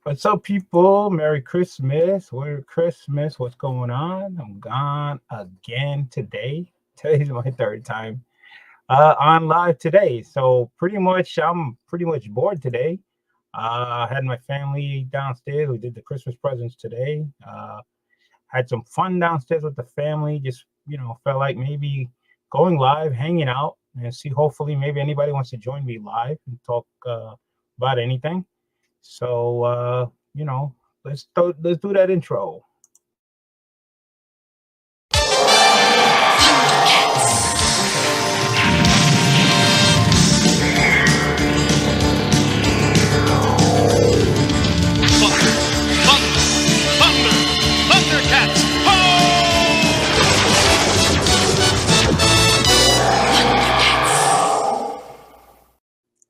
What's up, people? Merry Christmas. Merry Christmas. What's going on? I'm gone again today. Today's my third time on live today. So I'm pretty much bored today. I had my family downstairs. We did the Christmas presents today. Had some fun downstairs with the family. Just, felt like maybe going live, hanging out, and see hopefully maybe anybody wants to join me live and talk about anything. So let's do that intro. Thundercats!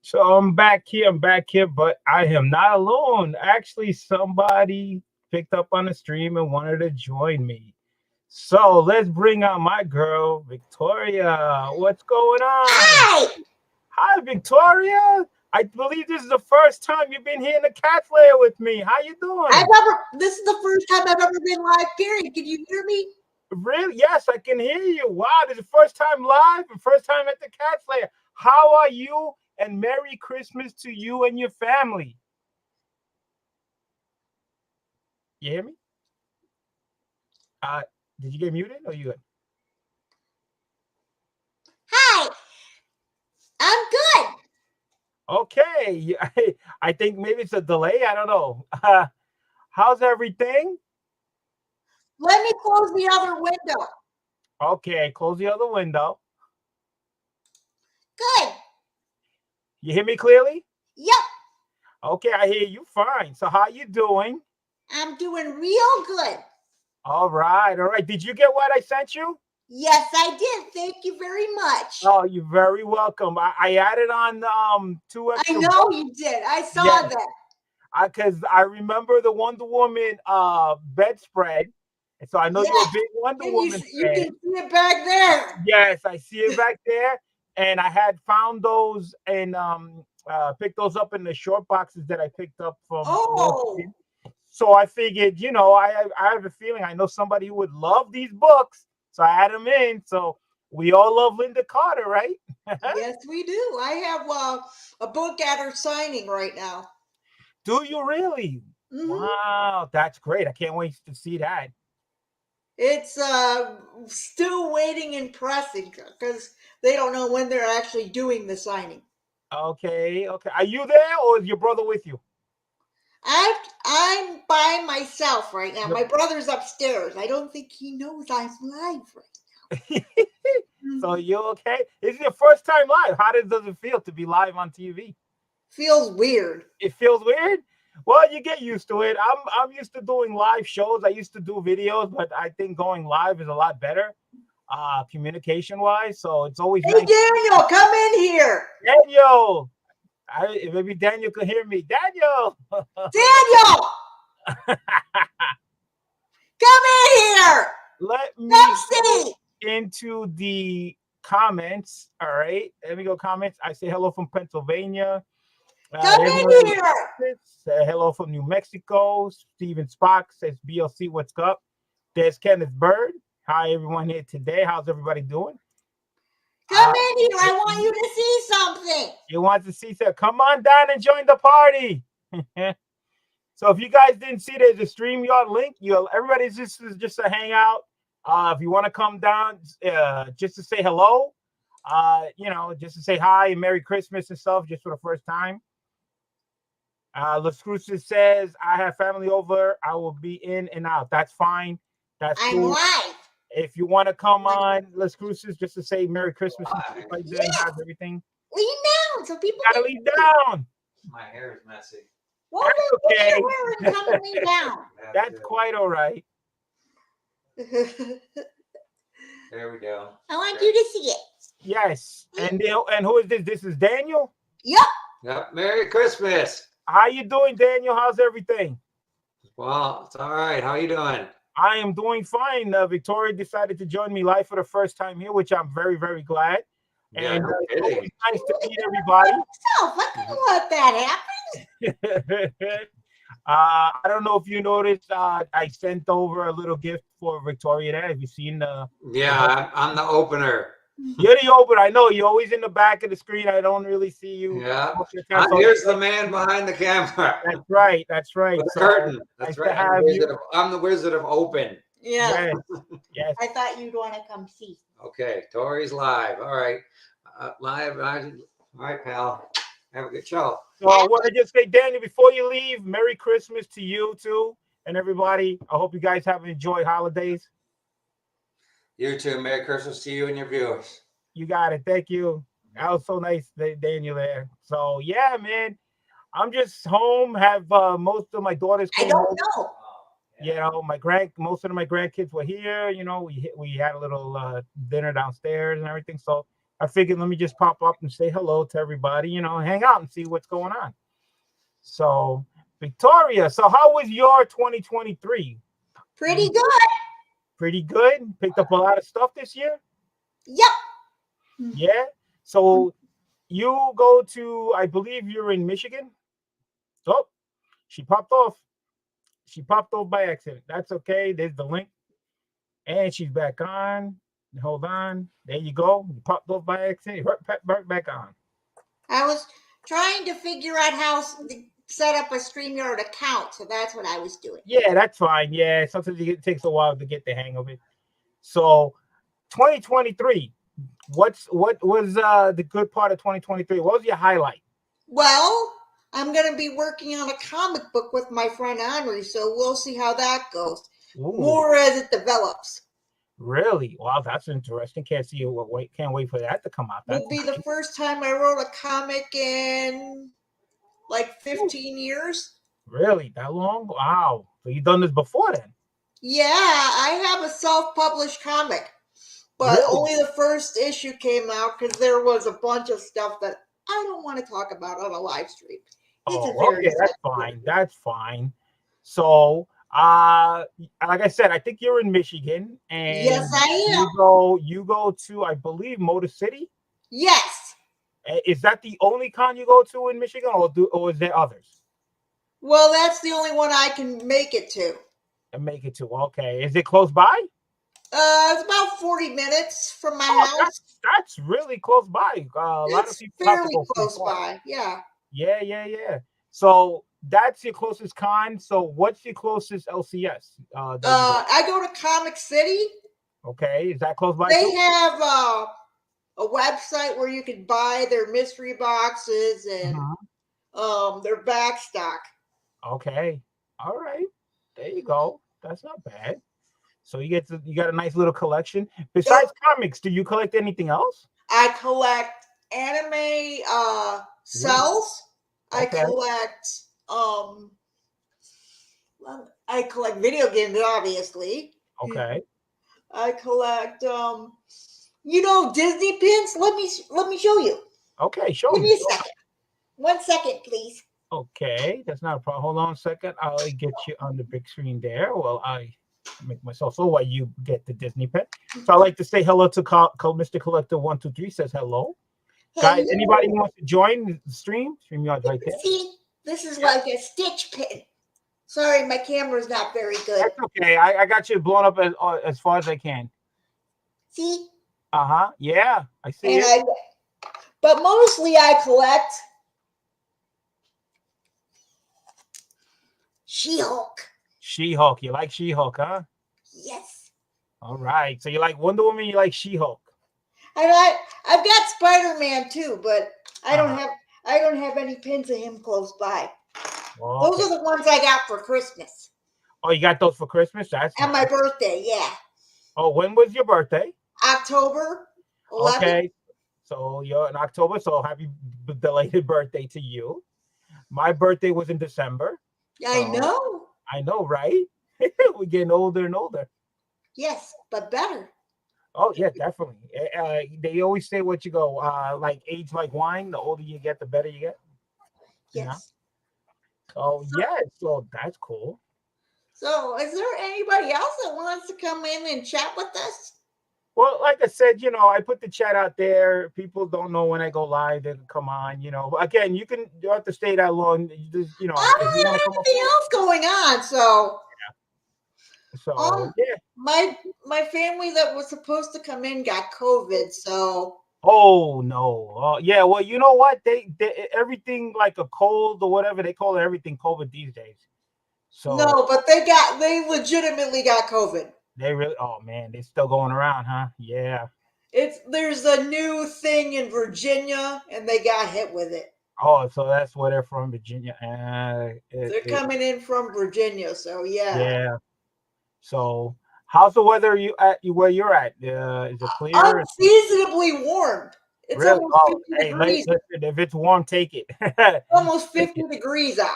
So I'm back here, but I am not alone. Actually, somebody picked up on the stream and wanted to join me. So let's bring out my girl, Victoria. What's going on? Hi! Hi, Victoria. I believe this is the first time you've been here in the cat layer with me. How you doing? This is the first time I've ever been live, period. Can you hear me? Really? Yes, I can hear you. Wow, this is the first time live and first time at the cat layer. How are you? And Merry Christmas to you and your family. You hear me? Did you get muted or you good? Hi! I'm good. Okay. I think maybe it's a delay. I don't know. How's everything? Let me close the other window. Okay, close the other window. Good. You hear me clearly? Yep. Okay, I hear you fine. So how you doing? I'm doing real good. All right. Did you get what I sent you? Yes, I did. Thank you very much. Oh, you're very welcome. I added on 2 extra. I know you did. I saw that. Because I remember the Wonder Woman bedspread. And so I know you're a big Wonder Woman you fan. can see it back there. Yes, I see it back there. And I had found those and picked those up in the short boxes that I picked up from. Oh. So I figured, I have a feeling I know somebody who would love these books. So I had them in. So we all love Linda Carter, right? Yes, we do. I have a book at her signing right now. Do you really? Mm-hmm. Wow, that's great. I can't wait to see that. It's still waiting and pressing because they don't know when they're actually doing the signing. Okay. Are you there or is your brother with you? I'm by myself right now. My brother's upstairs. I don't think he knows I'm live right now. So you okay? This is your first time live. How does it feel to be live on TV? Feels weird. It feels weird? Well, you get used to it. I'm used to doing live shows. I used to do videos, but I think going live is a lot better, communication-wise. So it's always Hey, nice. Daniel, come in here. Daniel. Maybe Daniel can hear me. Daniel! Daniel! Come in here! Let me go into the comments. All right. Let me go comments. I say hello from Pennsylvania. Come in here! Say hello from New Mexico. Steven Spock says BLC, what's up? There's Kenneth Bird. Hi, everyone here today. How's everybody doing? Come in here. I want you to see something. You want to see something? Come on down and join the party. So if you guys didn't see, there's a StreamYard link. Everybody's just a hangout. If you want to come down just to say hello, just to say hi and Merry Christmas and stuff, just for the first time. Las Cruces says, I have family over. I will be in and out. That's fine. That's cool. I'm live. If you want to come on Las Cruces just to say Merry Christmas and stuff like that, and have everything. Lean down so people gotta lean down. My hair is messy. Well, that's okay. And come and lean down. That's quite all right. There we go. I want you to see it. Yes. And who is this? This is Daniel? Yep. Merry Christmas. How you doing, Daniel? How's everything? Well, it's all right. How you doing? I am doing fine. Victoria decided to join me live for the first time here, which I'm very, very glad. Yeah, And no it's always kidding. nice to meet everybody. I couldn't let that I don't know if you noticed. I sent over a little gift for Victoria. There, have you seen the? Yeah, I'm the opener. You're the opener. I know you're always in the back of the screen. I don't really see you. Yeah. So Here's the man behind the camera. that's right. That's right. With the So curtain. nice That's right. to have you. I'm the wizard of open. Yeah. Yes. Yes. I thought you'd want to come see. Okay, Tori's live. All right. Live. All right, pal. Have a good show. So I want to just say, Daniel, before you leave, Merry Christmas to you too and everybody. I hope you guys have enjoyed holidays. You too. Merry Christmas to you and your viewers. You got it. Thank you. That was so nice, Daniel, there. So yeah, man, I'm just home. Have most of my daughters I came don't home. know. You know, most of my grandkids were here. You know, we had a little dinner downstairs and everything. So I figured let me just pop up and say hello to everybody. You know, hang out and see what's going on. So Victoria, so how was your 2023? Pretty good. Pretty good. Picked up a lot of stuff this year. Yep. Yeah. So you go to, I believe you're in Michigan. Oh, she popped off. She popped off by accident. That's okay. There's the link. And she's back on. Hold on. There you go. You popped off by accident. Right back on. I was trying to figure out how to set up a StreamYard account, so that's what I was doing. Yeah, that's fine. Yeah, sometimes it takes a while to get the hang of it. So 2023. What was the good part of 2023? What was your highlight? Well, I'm going to be working on a comic book with my friend Henry, so we'll see how that goes. Ooh, More as it develops. really? Wow, that's interesting. Can't wait for that to come out. It'll be the first time I wrote a comic in like 15 years. Really? That long? Wow. So you've done this before then? Yeah, I have a self-published comic, but Really? only the first issue came out because there was a bunch of stuff that I don't want to talk about on a live stream. Okay, that's fine. That's fine. So, like I said, I think you're in Michigan, and yes, I am. You go to, I believe, Motor City. Yes. Is that the only con you go to in Michigan, or is there others? Well, that's the only one I can make it to. And make it to. Okay, is it close by? It's about 40 minutes from my house. That's really close by. A lot of people have to fairly go close by. Yeah. Yeah. So that's your closest con. So what's your closest LCS? I go to Comic City. Okay, is that close by? They have a website where you can buy their mystery boxes and their back stock. Okay, all right, there you go. That's not bad. So you got a nice little collection. Besides comics, do you collect anything else? I collect anime cells. Okay. I collect video games, obviously. Okay. I collect Disney pins. Let me show you. Okay, show Give me. me a second. 1 second, please. Okay, that's not a problem. Hold on a second. I'll get you on the big screen there. Well, I make myself so while you get the Disney pen. So I'd like to say hello to Mr. Collector 123 says hello. Guys, anybody who wants to join the stream? StreamYard's right there. See, this is like a stitch pin. Sorry, my camera's not very good. That's okay. I got you blown up as far as I can. See? Yeah, I see it. But mostly I collect She-Hulk. She-Hulk. You like She-Hulk, huh? Yes. All right. So you like Wonder Woman, you like She-Hulk. And I've got Spider-Man too, but I don't have any pins of him close by. Okay. Those are the ones I got for Christmas. Oh, you got those for Christmas? That's and nice. My birthday, yeah. Oh, when was your birthday? October 11th. Okay. So you're in October, so happy belated birthday to you. My birthday was in December. I know. I know, right? We're getting older and older. Yes, but better. Oh, yeah, definitely. They always say what you go, like age like wine. The older you get, the better you get. Yes. Oh, yeah. So that's cool. So is there anybody else that wants to come in and chat with us? Well, like I said, I put the chat out there. People don't know when I go live. They can come on, But again, you don't have to stay that long. You just, I if you don't want to have come up, anything else going on, so so yeah. my family that was supposed to come in got COVID, so Oh no. Yeah. Well, you know what? They everything like a cold or whatever they call it, everything COVID these days. So no, but they legitimately got COVID. they really. Oh man, they still going around, huh? Yeah. There's a new thing in Virginia, and they got hit with it. Oh, so that's where they're from, Virginia. They're coming in from Virginia, so yeah. Yeah. So, how's the weather where you're at? Is it clear? Unseasonably warm. It's Really? almost Oh, 50 hey, degrees. listen, if it's warm, take it. Almost Take 50 it. degrees out,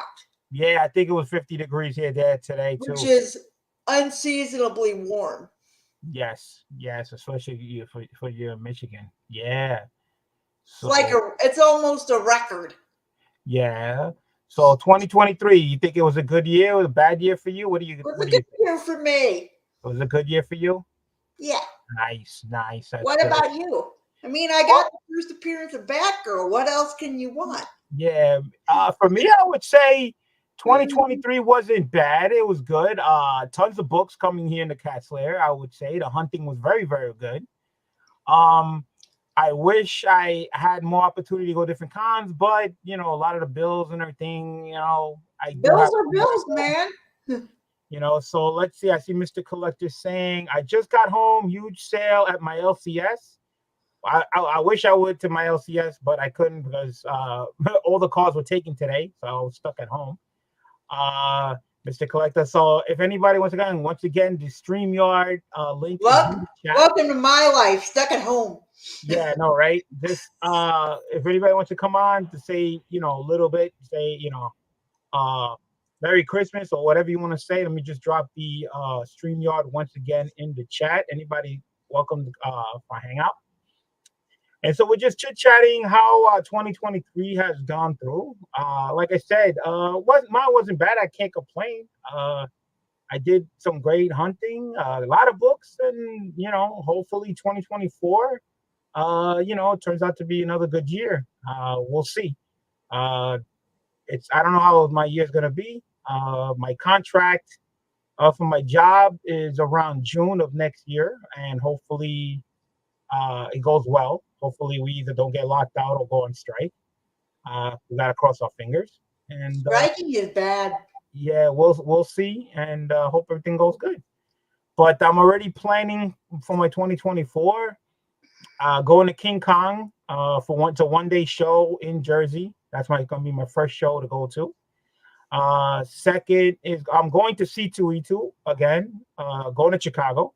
Yeah, I think it was 50 degrees here there today which too. is unseasonably warm. Yes, yes, especially for you in Michigan. Yeah. It's So it's almost a record. yeah. So 2023, you think it was a good year or a bad year for you? It was What a do good you think? year for me. It was a good year for you? Yeah. Nice, nice. That's What good. about you? I mean, I Well, got the first appearance of Batgirl. What else can you want? yeah. For me, I would say 2023 wasn't bad. It was good. Tons of books coming here in the Cat Slayer. I would say the hunting was very, very good. Um, I wish I had more opportunity to go different cons, but a lot of the bills and everything, I do have Bills are to work. bills, man. So let's see. I see Mr. Collector saying, I just got home, huge sale at my LCS. I wish I would to my LCS, but I couldn't because all the calls were taken today, so I was stuck at home. Uh, Mr. Collector. So if anybody wants to go, once again, the StreamYard link is in the chat. Welcome to my life, stuck at home. Yeah, no, right? This if anybody wants to come on to say, a little bit, say, uh Merry Christmas or whatever you want to say. Let me just drop the StreamYard once again in the chat. Anybody welcome for Hangout. And so we're just chit-chatting how 2023 has gone through. Like I said, mine wasn't bad. I can't complain. I did some great hunting, a lot of books, and hopefully 2024 it turns out to be another good year. We'll see. I don't know how my year's gonna be. My contract for my job is around June of next year, and hopefully it goes well. Hopefully we either don't get locked out or go on strike. We gotta cross our fingers. And Striking is bad. yeah, we'll see, and hope everything goes good. But I'm already planning for my 2024. Going to King Kong for one day show in Jersey. That's gonna be my first show to go to. Second is I'm going to C2E2 again. Going to Chicago,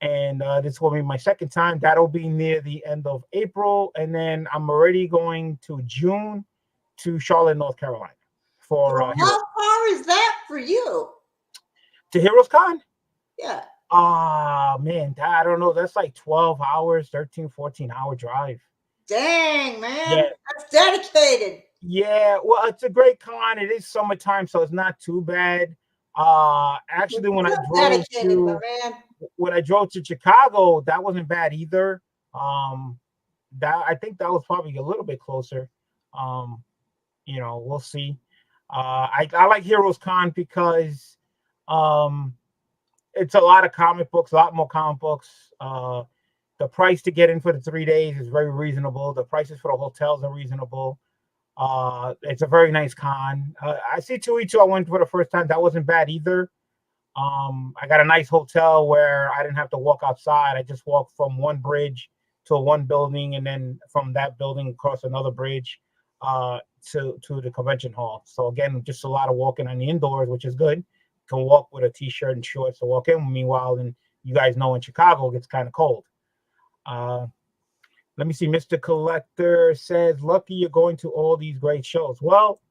and this will be my second time. That'll be near the end of April, and then I'm already going to June to Charlotte, North Carolina for So Heroes. how far is that for you? To Heroes Con. Yeah. Man, I don't know. That's like 12 hours, 13, 14-hour drive. Dang, man. Yeah. That's dedicated. Yeah, well, it's a great con. It is summertime, so it's not too bad. Actually, when Dedicated, my man. I drove to Chicago, that wasn't bad either. That I think that was probably a little bit closer. We'll see. I like Heroes Con because it's a lot of comic books, a lot more comic books. The price to get in for the 3 days is very reasonable. The prices for the hotels are reasonable. It's a very nice con. I see 2E2. I went for the first time. That wasn't bad either. I got a nice hotel where I didn't have to walk outside. I just walked from one bridge to one building, and then from that building across another bridge to the convention hall. So again, just a lot of walking on the indoors, which is good. You can walk with a t-shirt and shorts to walk in. Meanwhile, and you guys know in Chicago it gets kind of cold. Let me see. Mr. Collector says, lucky you're going to all these great shows. Well,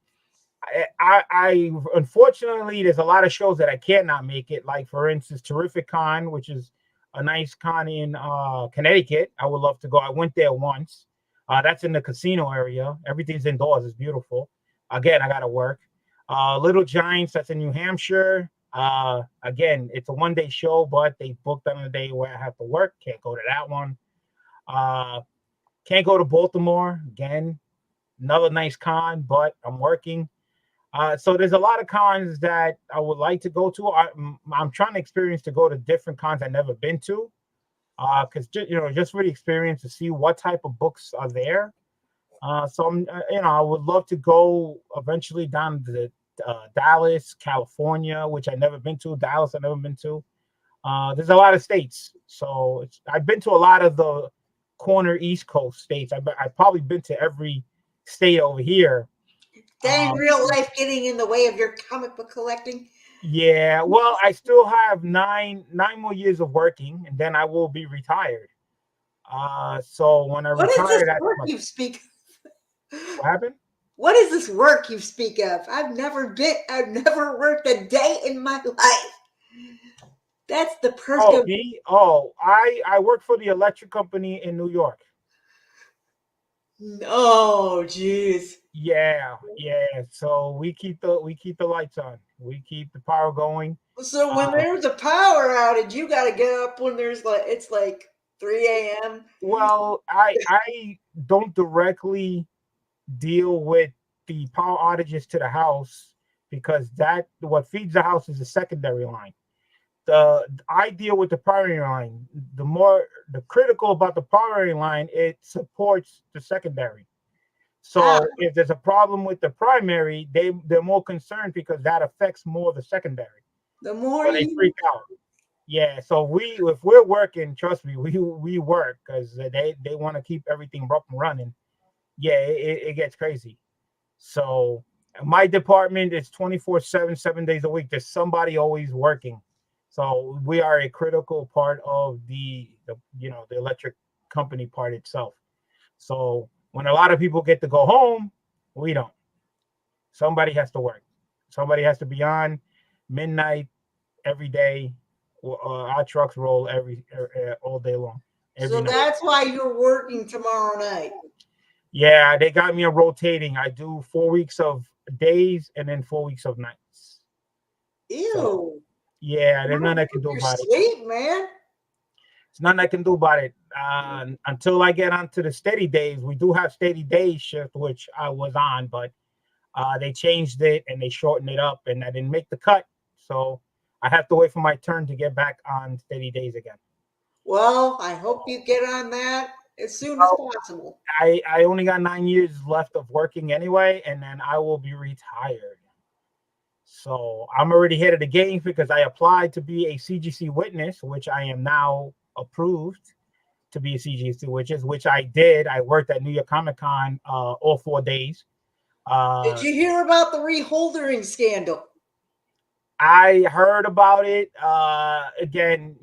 I unfortunately, there's a lot of shows that I cannot make it. Like, for instance, Terrific Con, which is a nice con in Connecticut. I would love to go. I went there once. That's in the casino area. Everything's indoors. It's beautiful. Again, I got to work. Little Giants, that's in New Hampshire. Again, it's a one-day show, but they booked on a day where I have to work. Can't go to that one. Can't go to Baltimore again. Another nice con, but I'm working. So there's a lot of cons that I would like to go to. I'm trying to experience to go to different cons I've never been to. Because just for the experience to see what type of books are there. So I'm, I would love to go eventually down to Dallas, California, which I've never been to. Dallas, I've never been to. There's a lot of states, so I've been to a lot of the corner East Coast states. I've probably been to every state over here. Then real life getting in the way of your comic book collecting. Yeah, well, I still have nine more years of working, and then I will be retired. So when I retire, that's work you speak of. What happened? What is this work you speak of? I've never worked a day in my life. That's the perk of me. Oh, I work for the electric company in New York. Oh, jeez. Yeah. So we keep the lights on. We keep the power going. So when there's a power outage, you got to get up when it's like 3 a.m. Well, I don't directly deal with the power outages to the house because what feeds the house is the secondary line. I deal with the primary line. The critical about the primary line, it supports the secondary. So if there's a problem with the primary, they're more concerned because that affects more the secondary. The more they freak out. Yeah. So if we're working, trust me, we work because they want to keep everything up and running. Yeah, it gets crazy. So my department is 24/7, 7 days a week. There's somebody always working. So we are a critical part of the electric company part itself. So when a lot of people get to go home, we don't. Somebody has to work. Somebody has to be on midnight every day. Our trucks roll all day long. So that's why you're working tomorrow night. Yeah, they got me a rotating. I do 4 weeks of days and then 4 weeks of nights. Ew. So, yeah, there's nothing I can do about it. Sleep, man. There's nothing I can do about it. Until I get onto the steady days. We do have steady day shift, which I was on, but they changed it and they shortened it up, and I didn't make the cut. So I have to wait for my turn to get back on steady days again. Well, I hope you get on that as soon as possible. I only got 9 years left of working anyway, and then I will be retired. So I'm already ahead of the game because I applied to be a CGC witness, which I am now approved to be a CGC witness, which I did. I worked at New York Comic Con all 4 days. Did you hear about the reholdering scandal? I heard about it. Again,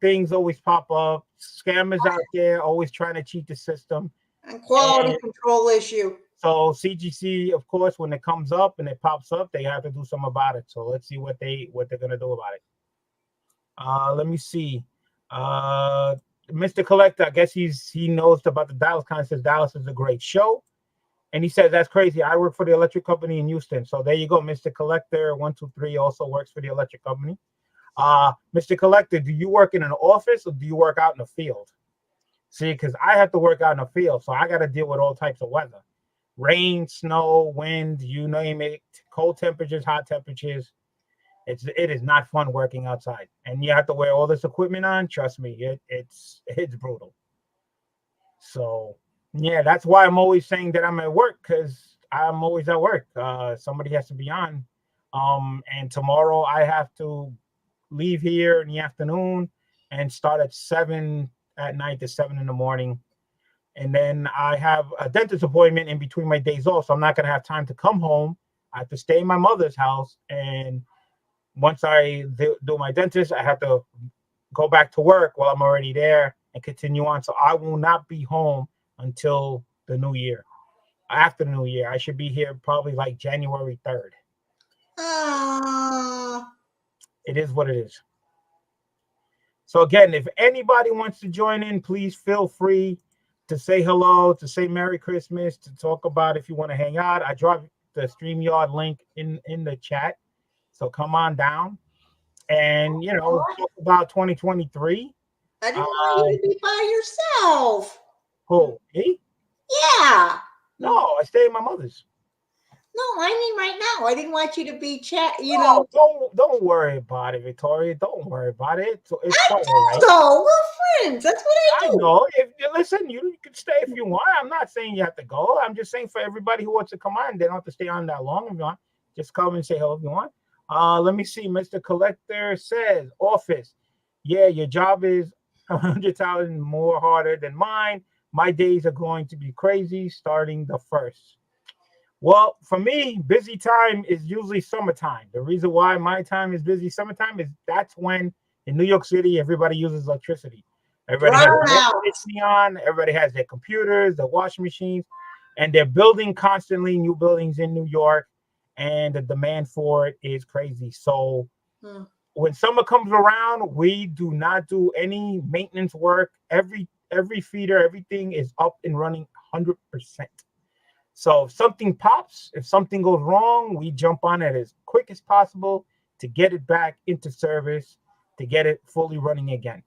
things always pop up. Scammers out there always trying to cheat the system. And quality control issue. So CGC, of course, when it comes up and it pops up, they have to do something about it. So let's see what they're gonna do about it. Let me see. Mr. Collector, I guess he knows about the Dallas Con. Says Dallas is a great show. And he says, that's crazy. I work for the electric company in Houston. So there you go. Mr. Collector 123 also works for the electric company. Mr. Collector, do you work in an office or do you work out in the field? See, because I have to work out in the field. So I got to deal with all types of weather. Rain, snow, wind, you name it. Cold temperatures, hot temperatures. It is not fun working outside. And you have to wear all this equipment on. Trust me, it's brutal. So yeah, that's why I'm always saying that I'm at work, because I'm always at work. Somebody has to be on. And tomorrow I have to leave here in the afternoon and start at 7 at night to 7 in the morning. And then I have a dentist appointment in between my days off. So I'm not going to have time to come home. I have to stay in my mother's house. And once I do my dentist, I have to go back to work while I'm already there and continue on. So I will not be home until the new year. After the new year, I should be here probably like January 3rd. It is what it is. So again, if anybody wants to join in, please feel free to say hello, to say Merry Christmas, to talk about if you want to hang out. I dropped the StreamYard link in the chat. So come on down and, talk about 2023. I didn't want you to be by yourself. Who, me? Yeah. No, I stay at my mother's. No, I mean right now. I didn't want you to be No, don't worry about it, Victoria. Don't worry about it. It's I quite do all right. though. We're friends. That's what I I do. know. If you listen, you can stay if you want. I'm not saying you have to go. I'm just saying for everybody who wants to come on, they don't have to stay on that long if you want. Just come and say hello if you want. Let me see. Mr. Collector says, office. Yeah, your job is 100,000 more harder than mine. My days are going to be crazy starting the 1st. Well, for me, busy time is usually summertime. The reason why my time is busy summertime is that's when in New York City everybody uses electricity. Everybody has their air conditioning on, everybody has their computers, their washing machines, and they're building constantly new buildings in New York, and the demand for it is crazy. So when summer comes around, we do not do any maintenance work. Every feeder, everything is up and running 100%. So if something pops, if something goes wrong, we jump on it as quick as possible to get it back into service, to get it fully running again.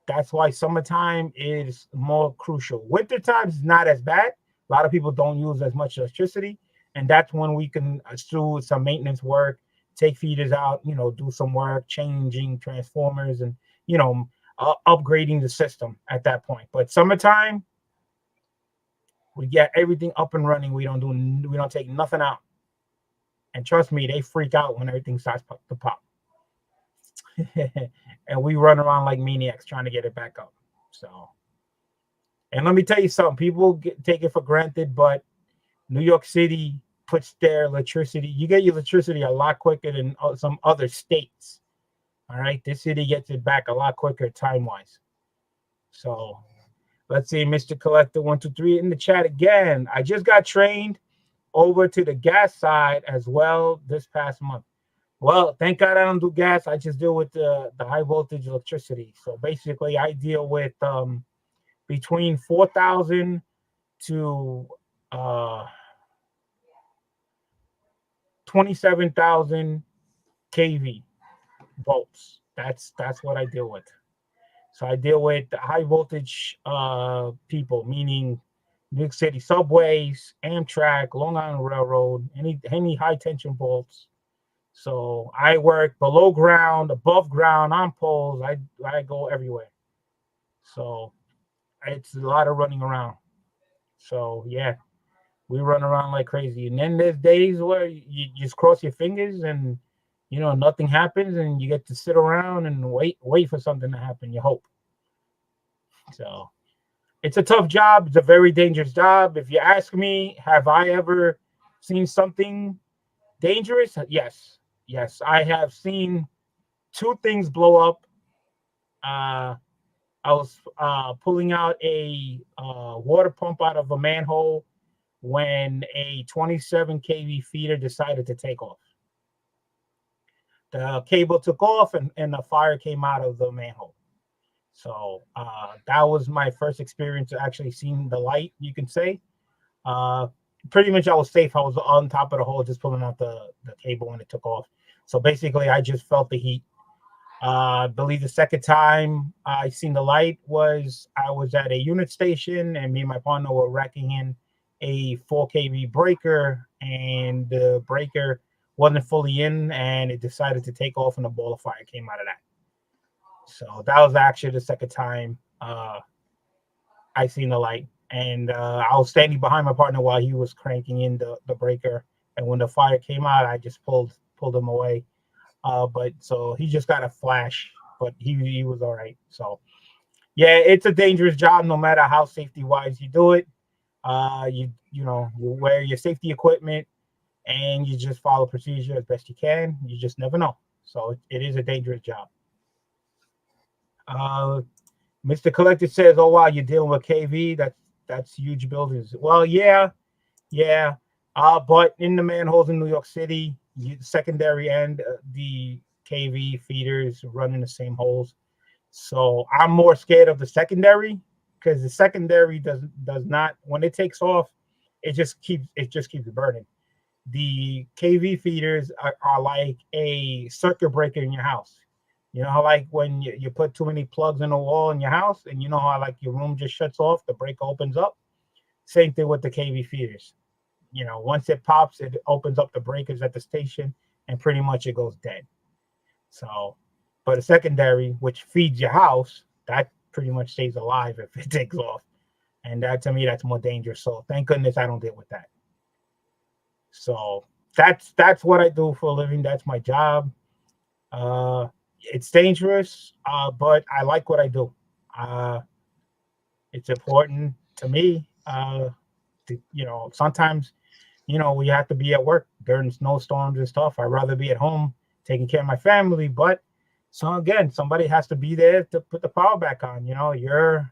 That's why summertime is more crucial. Wintertime is not as bad. A lot of people don't use as much electricity, and that's when we can do some maintenance work, take feeders out, do some work, changing transformers and, upgrading the system at that point. But summertime, we get everything up and running. We don't take nothing out. And trust me, they freak out when everything starts to pop. And we run around like maniacs trying to get it back up. So, and let me tell you something, people take it for granted, but New York City puts their electricity, you get your electricity a lot quicker than some other states. All right. This city gets it back a lot quicker time-wise. So let's see, Mr. Collector 123 in the chat again. I just got trained over to the gas side as well this past month. Well, thank God I don't do gas. I just deal with the high voltage electricity. So basically, I deal with between 4,000 to 27,000 kV volts. That's what I deal with. So I deal with the high voltage people, meaning New York City subways, Amtrak, Long Island Railroad, any high tension volts. So I work below ground, above ground, on poles. I go everywhere. So it's a lot of running around. So yeah, we run around like crazy. And then there's days where you just cross your fingers and nothing happens, and you get to sit around and wait for something to happen. You hope. So it's a tough job. It's a very dangerous job. If you ask me, have I ever seen something dangerous? Yes. I have seen 2 things blow up. I was pulling out a water pump out of a manhole when a 27 kV feeder decided to take off. The cable took off and the fire came out of the manhole. So that was my first experience actually seeing the light, you can say. Pretty much I was safe. I was on top of the hole just pulling out the cable when it took off. So basically I just felt the heat. I believe the second time I seen the light was I was at a unit station and me and my partner were racking in a 4 kV breaker, and the breaker wasn't fully in and it decided to take off and a ball of fire came out of that. So that was actually the second time I seen the light. And I was standing behind my partner while he was cranking in the breaker. And when the fire came out, I just pulled him away. But so he just got a flash, but he was all right. So yeah, it's a dangerous job no matter how safety wise you do it. You wear your safety equipment and you just follow procedure as best you can. You just never know. So it is a dangerous job. Mr. Collector says, "Oh wow, you're dealing with KV. That's huge buildings." Well, yeah. But in the manholes in New York City, secondary and the KV feeders run in the same holes. So I'm more scared of the secondary because the secondary does not, when it takes off, it just keeps burning. the KV feeders are like a circuit breaker in your house. You know how like when you put too many plugs in the wall in your house, and you know how like your room just shuts off, the breaker opens up? Same thing with the KV feeders. You know, once it pops, it opens up the breakers at the station, and pretty much it goes dead. So, but a secondary, which feeds your house, that pretty much stays alive if it takes off. And that, to me, that's more dangerous. So thank goodness I don't deal with that. So that's what I do for a living. That's my job. It's dangerous, but I like what I do. Uh, it's important to me. Sometimes, we have to be at work during snowstorms and stuff. I'd rather be at home taking care of my family. But so again, somebody has to be there to put the power back on. You're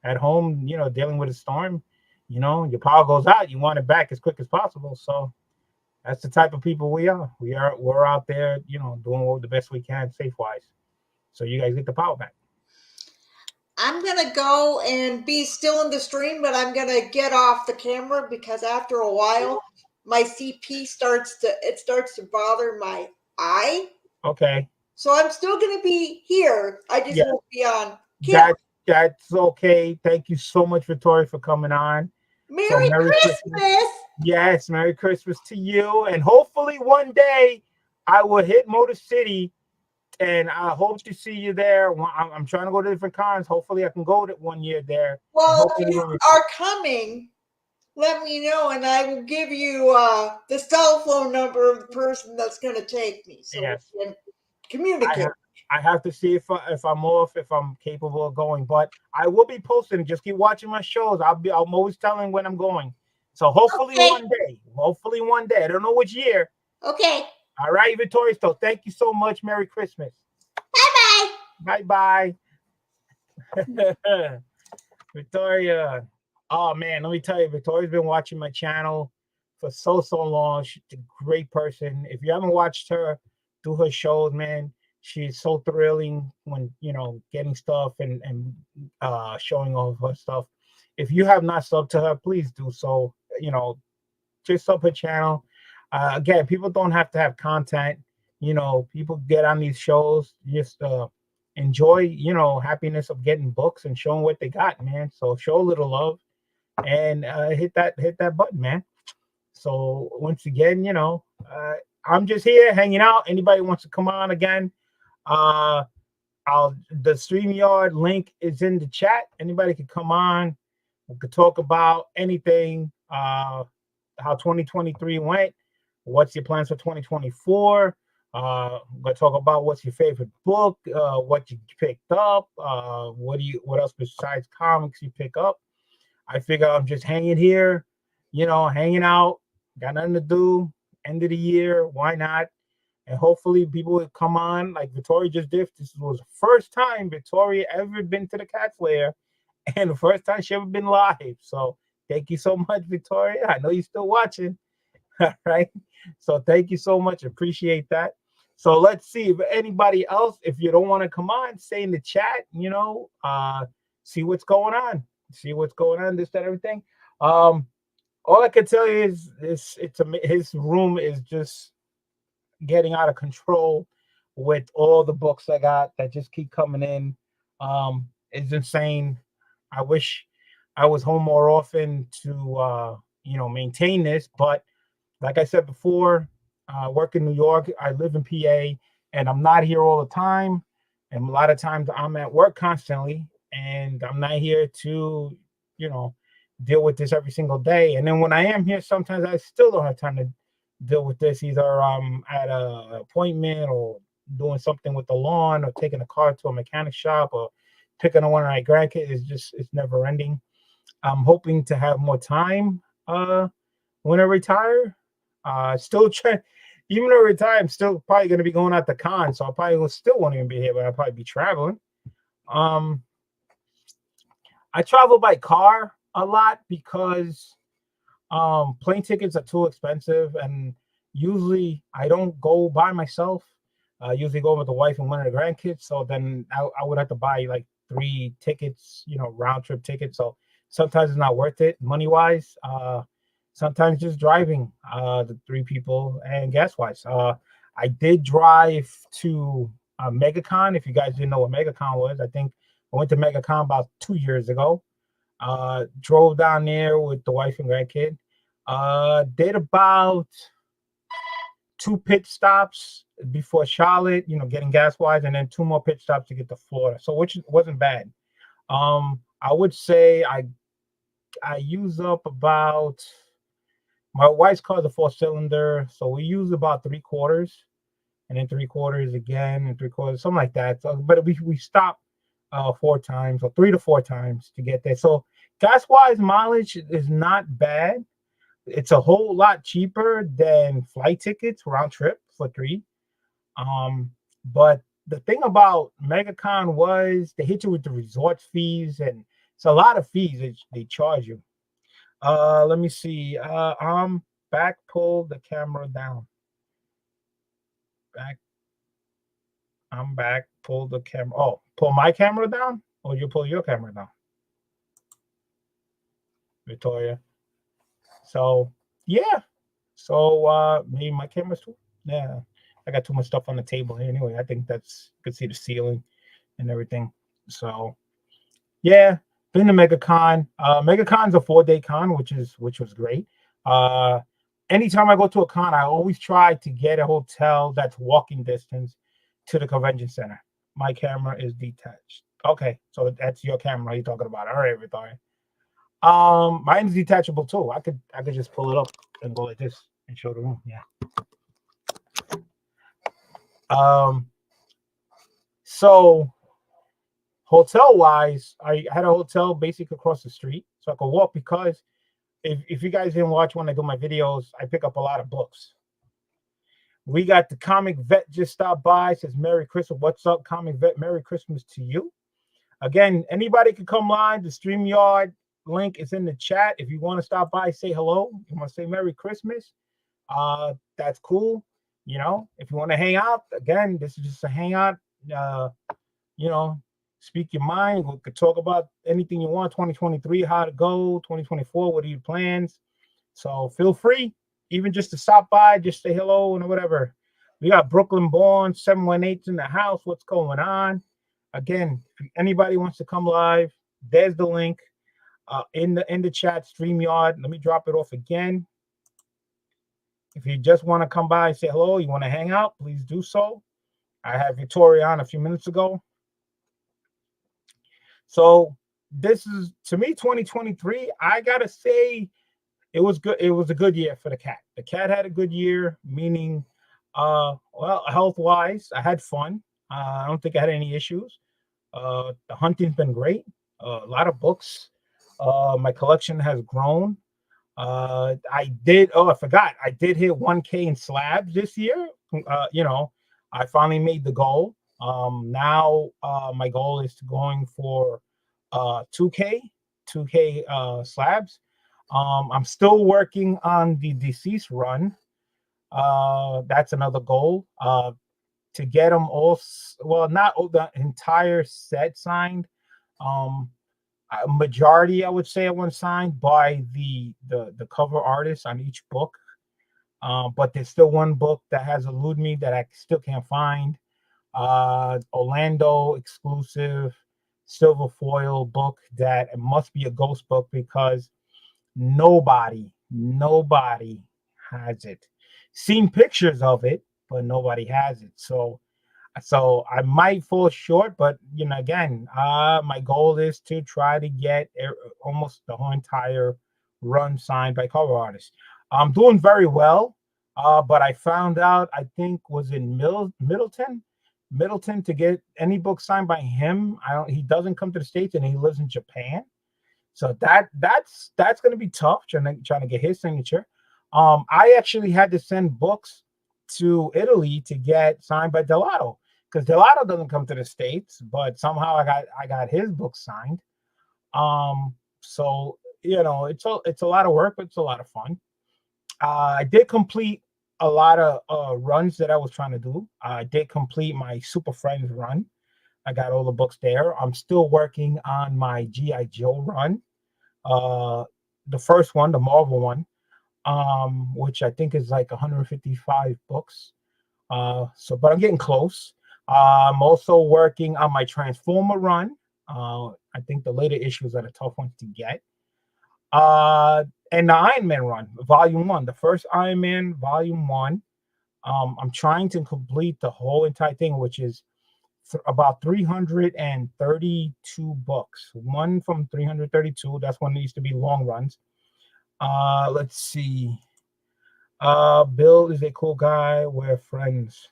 at home, dealing with a storm. Your power goes out. You want it back as quick as possible. So that's the type of people we are. We're out there, doing the best we can safe wise. So you guys get the power back. I'm gonna go and be still in the stream, but I'm gonna get off the camera because after a while, my CP starts to bother my eye. Okay. So I'm still gonna be here. I just won't be on camera. That's okay. Thank you so much, Victoria, for coming on. Merry Christmas. Yes, Merry Christmas to you. And hopefully one day I will hit Motor City, and I hope to see you there. I'm trying to go to different cons. Hopefully I can go to 1 year there. Well, if you are coming, let me know, and I will give you the cell phone number of the person that's going to take me, so yes, we can communicate. I have to see if I'm off, if I'm capable of going, but I will be posting. Just keep watching my shows. I'm always telling when I'm going. So hopefully one day. Hopefully one day. I don't know which year. Okay. All right, Victoria. So thank you so much. Merry Christmas. Bye-bye. Bye-bye. Victoria. Oh, man, let me tell you, Victoria's been watching my channel for so long. She's a great person. If you haven't watched her do her shows, man, she's so thrilling when, getting stuff and showing off her stuff. If you have not subbed to her, please do so. Just sub her channel. Again, people don't have to have content. People get on these shows, just enjoy, happiness of getting books and showing what they got, man. So show a little love and hit that button, man. So once again, I'm just here hanging out. Anybody wants to come on again, the StreamYard link is in the chat. Anybody can come on. We could talk about anything, how 2023 went. What's your plans for 2024? We're gonna talk about what's your favorite book, what you picked up, what else besides comics you pick up. I figure I'm just hanging here, hanging out, got nothing to do, end of the year, why not? And hopefully people will come on like Victoria just did. This was the first time Victoria ever been to the Cat's Lair, and the first time she ever been live. So thank you so much, Victoria. I know you're still watching. All right. So thank you so much. Appreciate that. So let's see if anybody else, if you don't want to come on, say in the chat, see what's going on. See what's going on, this, that, everything. All I can tell you is his room is just getting out of control with all the books I got that just keep coming in. It's insane. I wish I was home more often to maintain this, but like I said before, I work in New York, I live in PA, and I'm not here all the time. And a lot of times I'm at work constantly, and I'm not here to, deal with this every single day. And then when I am here, sometimes I still don't have time to deal with this. Either I'm at an appointment or doing something with the lawn or taking a car to a mechanic shop or picking on one of my grandkids. It's never ending. I'm hoping to have more time when I retire. Still trying, even though I retire, I'm still probably going to be going out to con, so I probably still won't even be here, but I'll probably be traveling. I travel by car a lot because plane tickets are too expensive, and usually I don't go by myself. I usually go with the wife and one of the grandkids, so then I would have to buy like 3 tickets, round trip tickets. So sometimes it's not worth it money wise. sometimes just driving the 3 people and gas wise. I did drive to MegaCon. If you guys didn't know what MegaCon was, I think I went to MegaCon about 2 years ago. Drove down there with the wife and grandkid. Did about 2 pit stops before Charlotte, you know, getting gas wise, and then 2 more pit stops to get to Florida. So which wasn't bad. I would say I use up about, my wife's car is a 4-cylinder, so we use about 3/4, and then 3/4 again, and 3/4, something like that. So, but we stop 4 times, or 3 to 4 times to get there. So gas wise, mileage is not bad. It's a whole lot cheaper than flight tickets round trip for 3. But the thing about MegaCon was they hit you with the resort fees, and it's a lot of fees they charge you. Let me see. I'm back. Pull the camera down. Back. I'm back. Pull the camera. Oh, pull my camera down, or you pull your camera down, Victoria. So yeah. So maybe my camera's too. Yeah. I got too much stuff on the table here anyway. I think that's, you can see the ceiling and everything. So yeah, been to MegaCon. MegaCon's a 4-day con, which was great. Anytime I go to a con, I always try to get a hotel that's walking distance to the convention center. My camera is detached. Okay, so that's your camera you're talking about. All right, Victoria. Mine's detachable too. I could just pull it up and go like this and show the room. Yeah. So hotel wise, I had a hotel basically across the street, so I could walk, because if you guys didn't watch when I do my videos, I pick up a lot of books. We got the Comic Vet just stopped by, says Merry Christmas. What's up, Comic Vet? Merry Christmas to you. Again, anybody can come live. The StreamYard link is in the chat. If you want to stop by, say hello. You want to say Merry Christmas, that's cool. You know, if you want to hang out, again, this is just a hangout. You know, speak your mind. We could talk about anything you want. 2023, how to go. 2024, what are your plans? So feel free, even just to stop by, just say hello and whatever. We got Brooklyn Born 718 in the house. What's going on? Again, if anybody wants to come live, there's the link in the chat, StreamYard. Let me drop it off again. If you just want to come by and say hello, you want to hang out, please do so. I had Victoria on a few minutes ago. So this is, to me, 2023. I gotta say, it was good. It was a good year for the cat. The cat had a good year, meaning, well, health-wise, I had fun. I don't think I had any issues. The hunting's been great. A lot of books. My collection has grown. I forgot. I did hit 1K in slabs this year. You know, I finally made the goal. Now my goal is going for 2K slabs. I'm still working on the deceased run. That's another goal. To get them all, well, not all, the entire set signed. A majority, I would say, I want signed by the cover artist on each book. But there's still one book that has eluded me that I still can't find. Orlando exclusive silver foil book that it must be a ghost book, because nobody has it. Seen pictures of it, but nobody has it. So I might fall short, but you know, again, my goal is to try to get almost the whole entire run signed by cover artists. I'm doing very well, but I found out, I think was in Middleton, to get any book signed by him. He doesn't come to the States, and he lives in Japan. So that's going to be tough, trying to get his signature. I actually had to send books to Italy to get signed by Delato, because Delato doesn't come to the States, but somehow I got his book signed. So you know, it's a lot of work, but it's a lot of fun. I did complete a lot of runs that I was trying to do. I did complete my Super Friends run. I got all the books there. I'm still working on my G.I. Joe run. The first one, the Marvel one. which I think is like 155 books. But I'm getting close. I'm also working on my Transformer run. I think the later issues are the tough ones to get. And the Iron Man run, Volume 1, the first Iron Man, Volume 1. I'm trying to complete the whole entire thing, which is about 332 books. One from 332. That's one that used to be long runs. Let's see. Bill is a cool guy. We're friends.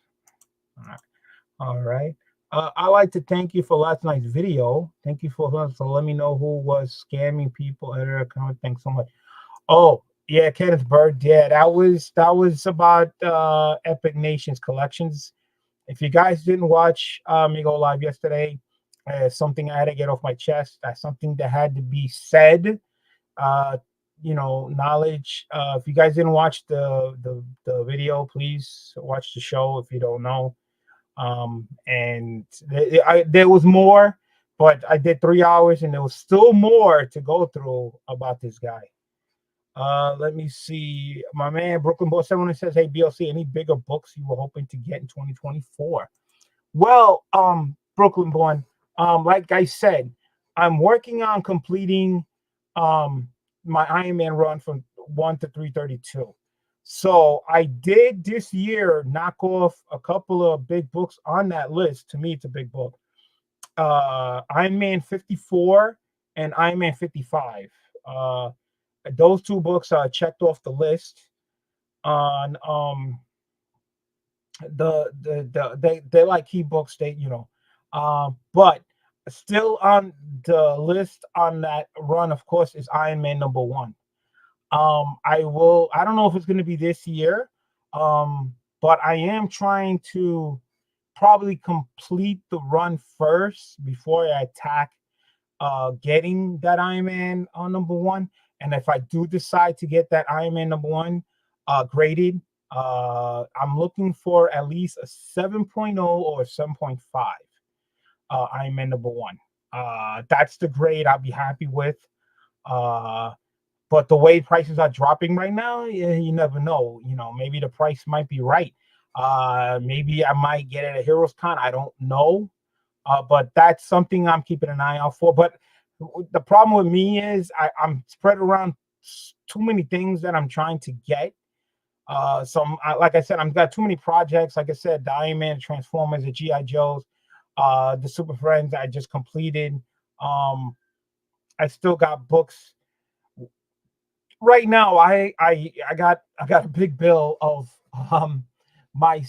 All right. I like to thank you for last night's video. Thank you for letting me know who was scamming people. Thanks so much. Oh, yeah, Kenneth Bird. Yeah, that was about Epic Nations Collections. If you guys didn't watch me go live yesterday, something I had to get off my chest. That's something that had to be said. Knowledge. If you guys didn't watch the video, please watch the show if you don't know. And there was more, but I did 3 hours, and there was still more to go through about this guy. Let me see. My man Brooklyn Boy 7 says, "Hey BLC, any bigger books you were hoping to get in 2024?" Well, Brooklyn Born, like I said, I'm working on completing my Iron Man run from 1 to 332. So I did this year knock off a couple of big books on that list. To me, it's a big book. Iron Man 54 and Iron Man 55. Those 2 books are checked off the list. On they're like key books, but still on the list on that run, of course, is Iron Man #1. I don't know if it's going to be this year, but I am trying to probably complete the run first before I attack getting that Iron Man on #1. And if I do decide to get that Iron Man #1 graded, I'm looking for at least a 7.0 or a 7.5 Iron Man #1. That's the grade I'll be happy with. But the way prices are dropping right now, you never know. Maybe the price might be right. Maybe I might get it at Heroes Con. I don't know. But that's something I'm keeping an eye out for. But the problem with me is I'm spread around too many things that I'm trying to get. Like I said, I've got too many projects. Like I said, the Iron Man, Transformers, the G.I. Joes, the Super Friends I just completed. I still got books. Right now, I got a big bill of my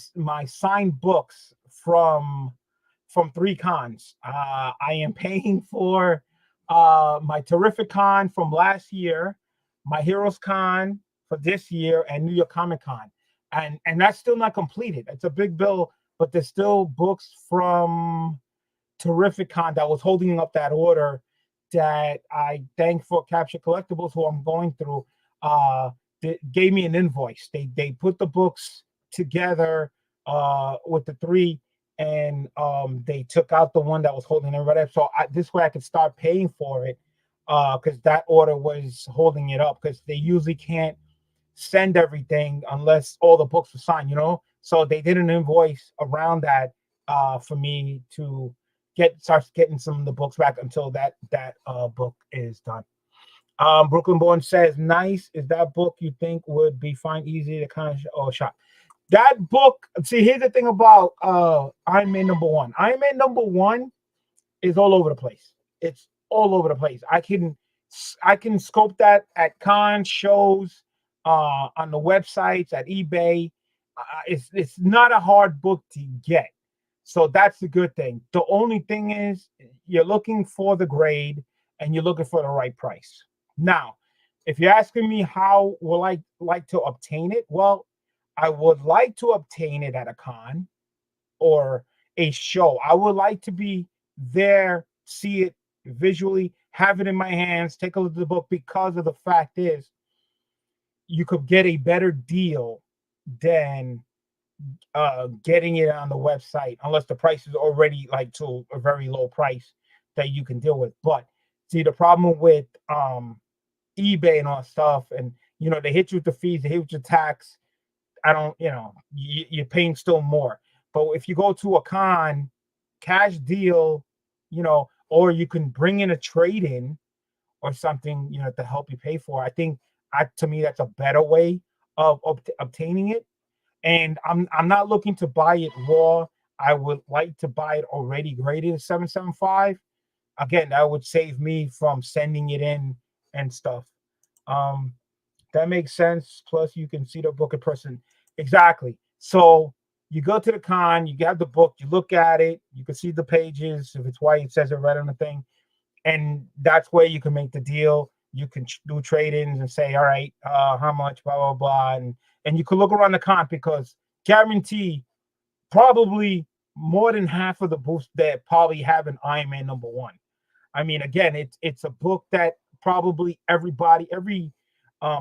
signed books from 3 cons. I am paying for my Terrific Con from last year, my Heroes Con for this year, and New York Comic Con, and that's still not completed. It's a big bill, but there's still books from Terrific Con that was holding up that order that I thank for Capture Collectibles, who I'm going through. They gave me an invoice. They put the books together with the 3, and they took out the one that was holding everybody up. So this way I could start paying for it, because that order was holding it up, because they usually can't send everything unless all the books are signed, So they did an invoice around that for me to start getting some of the books back until that book is done. Brooklyn Born says, "Nice. Is that book you think would be fine, easy to kind of shop?" That book. See, here's the thing about Iron Man #1. Iron Man #1 is all over the place. It's all over the place. I can scope that at con shows, on the websites, at eBay. It's not a hard book to get. So that's the good thing. The only thing is you're looking for the grade and you're looking for the right price. Now, if you're asking me how will I like to obtain it, well, I would like to obtain it at a con or a show. I would like to be there, see it visually, have it in my hands, take a look at the book, because of the fact is you could get a better deal than getting it on the website, unless the price is already like to a very low price that you can deal with. But see, the problem with eBay and all stuff, and they hit you with the fees, they hit you with your tax. I don't, you're paying still more. But if you go to a con, cash deal, or you can bring in a trade in or something, to help you pay for it. I think, to me, that's a better way of obtaining it. And I'm not looking to buy it raw. I would like to buy it already graded at 775. Again, that would save me from sending it in and stuff. Um, that makes sense. Plus, you can see the book in person. Exactly. So you go to the con, you have the book, you look at it, you can see the pages. If it's white, it says it right on the thing. And that's where you can make the deal. You can do trade-ins and say, all right, how much, blah, blah, blah. And you can look around the con because guarantee probably more than half of the booths that probably have an Iron Man #1. I mean, again, it's a book that probably every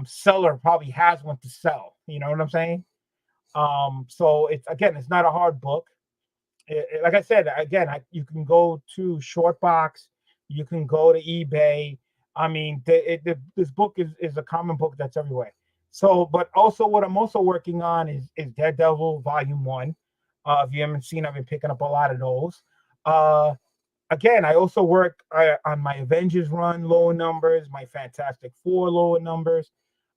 seller probably has one to sell. You know what I'm saying? So it's not a hard book. Like I said, again, you can go to Shortbox, you can go to eBay. I mean, this book is a common book that's everywhere. So, but also what I'm also working on is Daredevil Volume 1. If you haven't seen, I've been picking up a lot of those. Again, I also work on my Avengers run, lower numbers, my Fantastic Four lower numbers.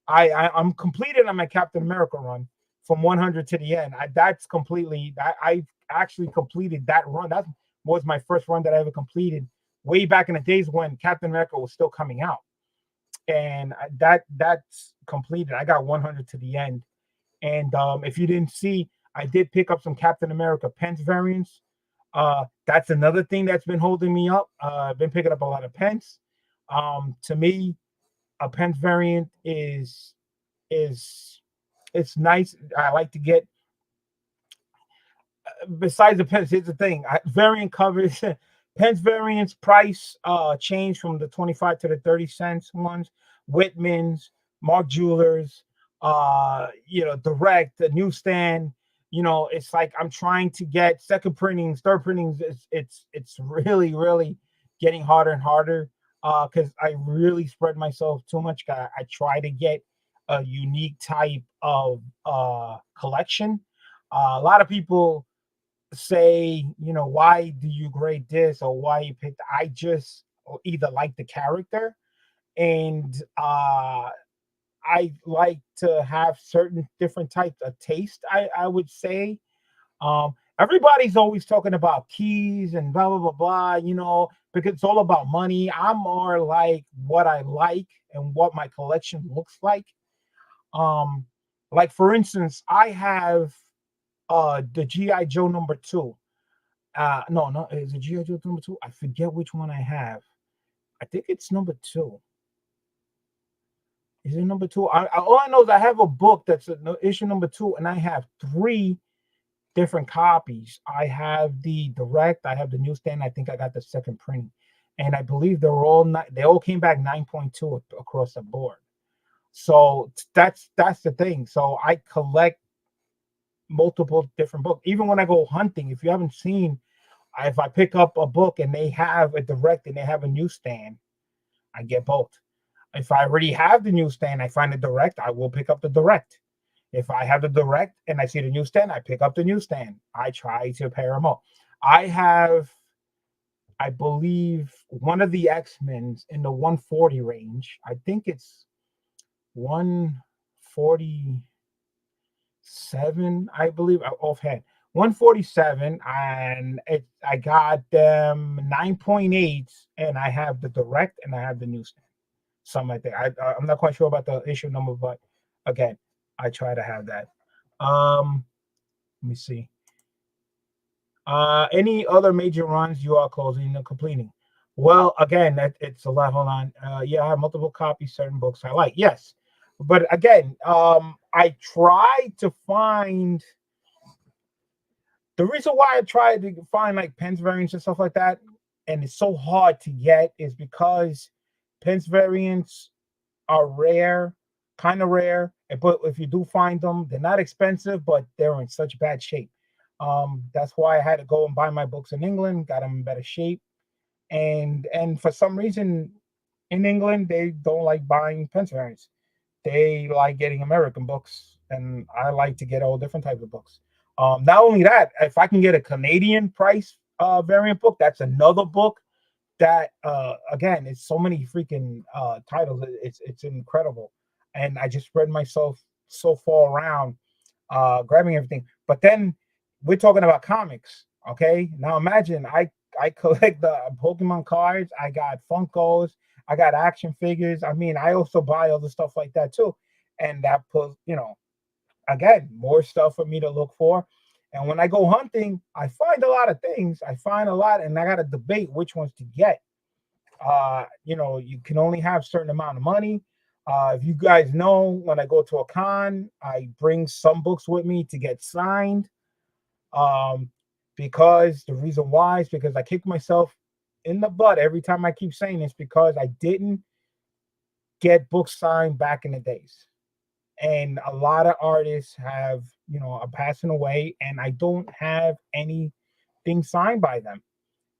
I'm completed on my Captain America run from 100 to the end. That's completely. I actually completed that run. That was my first run that I ever completed way back in the days when Captain America was still coming out, and that's completed. I got 100 to the end, and if you didn't see, I did pick up some Captain America Pence variants. That's another thing that's been holding me up. I've been picking up a lot of Pence. To me, a Pence variant is it's nice. I like to get besides the pens. Here's the thing: variant covers pens variants price changed from the 25 to the 30 cents ones. Whitman's, Mark Jewelers, Direct, the newsstand. It's like I'm trying to get second printings, third printings. It's really really getting harder and harder because I really spread myself too much. I try to get a unique type of collection. A lot of people say, why do you grade this or why you picked? I just either like the character and I like to have certain different types of taste. I would say. Everybody's always talking about keys and blah blah blah blah, because it's all about money. I'm more like what I like and what my collection looks like. Um, like for instance, I have the GI Joe #2. No, is it GI Joe #2? I forget which one I have. I think it's #2. Is it #2? All I know is I have a book that's issue #2, and I have 3 different copies. I have the direct, I have the newsstand. I think I got the second print, and I believe they all came back 9.2 across the board. So that's the thing. So I collect multiple different books. Even when I go hunting, if you haven't seen, if I pick up a book and they have a direct and they have a newsstand, I get both. If I already have the newsstand, I find the direct, I will pick up the direct. If I have the direct and I see the newsstand, I pick up the newsstand. I try to pair them up. I have, I believe, one of the X-Men's in the 140 range. I think it's 147, I believe, offhand. 147, and I got them 9.8, and I have the direct and I have the newsstand. Something like that. I'm not quite sure about the issue number, but again, I try to have that. Let me see. Any other major runs you are closing and completing? Well, again, it's a lot. Hold on. Yeah, I have multiple copies, certain books I like. Yes. But again, I try to find the reason why I try to find like Pence variants and stuff like that, and it's so hard to get is because Pence variants are rare, kind of rare. But if you do find them, they're not expensive, but they're in such bad shape. That's why I had to go and buy my books in England, got them in better shape. And for some reason in England, they don't like buying Pence variants. they like getting American books, and I like to get all different types of books. Not only that, if I can get a Canadian price variant book, that's another book that again, it's so many freaking titles. It's incredible, and I just spread myself so far around, grabbing everything. But then we're talking about comics. Okay, now imagine I collect the Pokemon cards. I got Funkos. I got action figures. I mean, I also buy other stuff like that too, and that puts, again, more stuff for me to look for. And when I go hunting, I find a lot of things. I find a lot, and I got to debate which ones to get. You can only have certain amount of money. If you guys know, when I go to a con, I bring some books with me to get signed. Um, because the reason why is because I kick myself in the butt every time I keep saying this, because I didn't get books signed back in the days. And a lot of artists are passing away, and I don't have anything signed by them.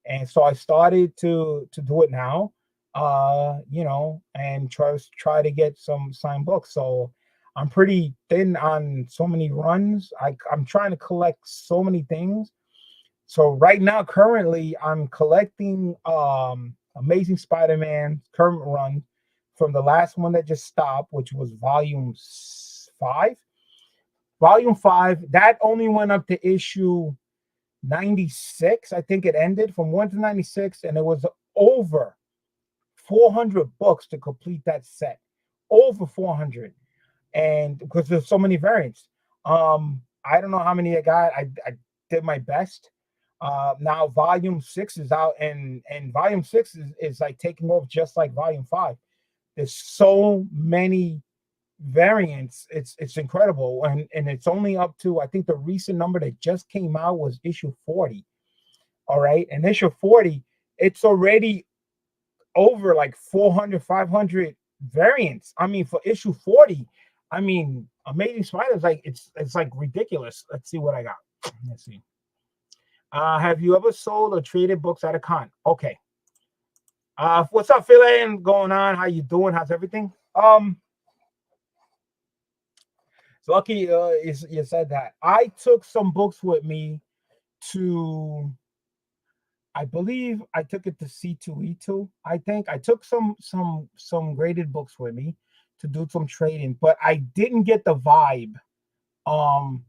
And so I started to do it now, and try to get some signed books. So I'm pretty thin on so many runs. I'm trying to collect so many things. So right now, currently, I'm collecting Amazing Spider-Man current run from the last one that just stopped, which was volume 5. Volume 5 that only went up to issue 96. I think it ended from 1 to 96, and it was over 400 books to complete that set. Over 400, and because there's so many variants. I don't know how many I got. I did my best. Now volume 6 is out, and volume 6 is like taking off just like volume 5. There's so many variants. It's incredible, and it's only up to, I think the recent number that just came out was issue 40. All right, and issue 40, it's already over like 400, 500 variants. I mean, for issue 40, I mean, Amazing Spiders, like it's like ridiculous. Let's see what I got. Let's see. Have you ever sold or traded books at a con? Okay. What's up, Phil? Going on? How you doing? How's everything? It's lucky you said that. I took some books with me to, I believe I took it to C2E2. I think I took some graded books with me to do some trading, but I didn't get the vibe. Um,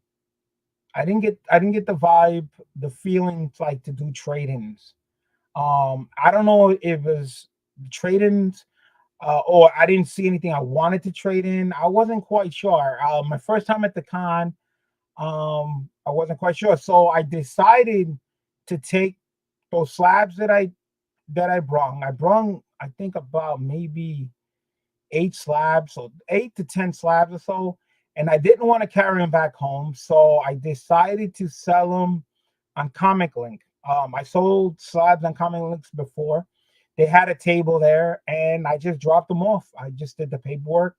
I didn't get the vibe, the feeling like to do trade-ins. I don't know if it was trade-ins, or I didn't see anything I wanted to trade in. I wasn't quite sure. My first time at the con, I wasn't quite sure, so I decided to take those slabs that I brung. I think about maybe 8 slabs, so 8 to 10 slabs or so, and I didn't want to carry them back home, so I decided to sell them on Comic Link. I sold slabs on Comic Links before. They had a table there, and I just dropped them off. I just did the paperwork,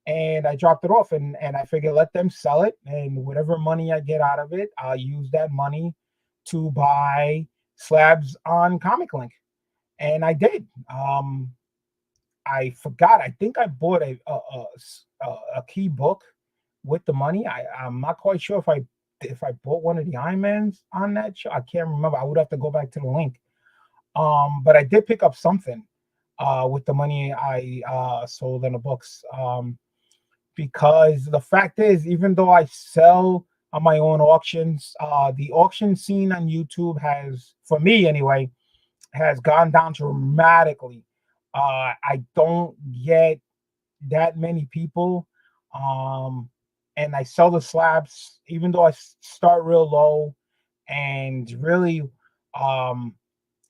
and I dropped it off, and I figured let them sell it, and whatever money I get out of it, I'll use that money to buy slabs on Comic Link, and I did. I forgot. I think I bought a key book with the money. I'm not quite sure if I bought one of the Iron Mans on that show. I can't remember. I would have to go back to the link. But I did pick up something with the money I sold in the books. Because the fact is, even though I sell on my own auctions, the auction scene on YouTube has, for me anyway, has gone down dramatically. I don't get that many people, and I sell the slabs, even though I start real low, and really, um,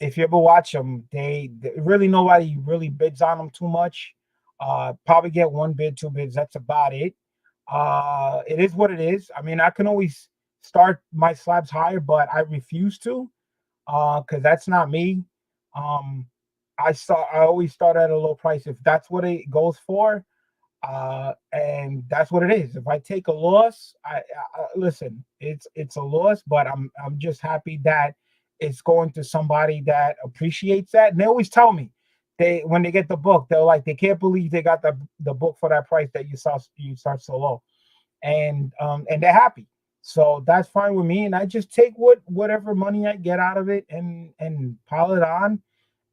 if you ever watch them, they really, nobody really bids on them too much. Probably get 1 bid, 2 bids. That's about it. It is what it is. I mean, I can always start my slabs higher, but I refuse to, because that's not me. Um, I always start at a low price if that's what it goes for, and that's what it is. If I take a loss, I listen. It's a loss, but I'm just happy that it's going to somebody that appreciates that. And they always tell me, when they get the book, they're like, they can't believe they got the book for that price that you start so low, and they're happy. So that's fine with me, and I just take whatever money I get out of it and pile it on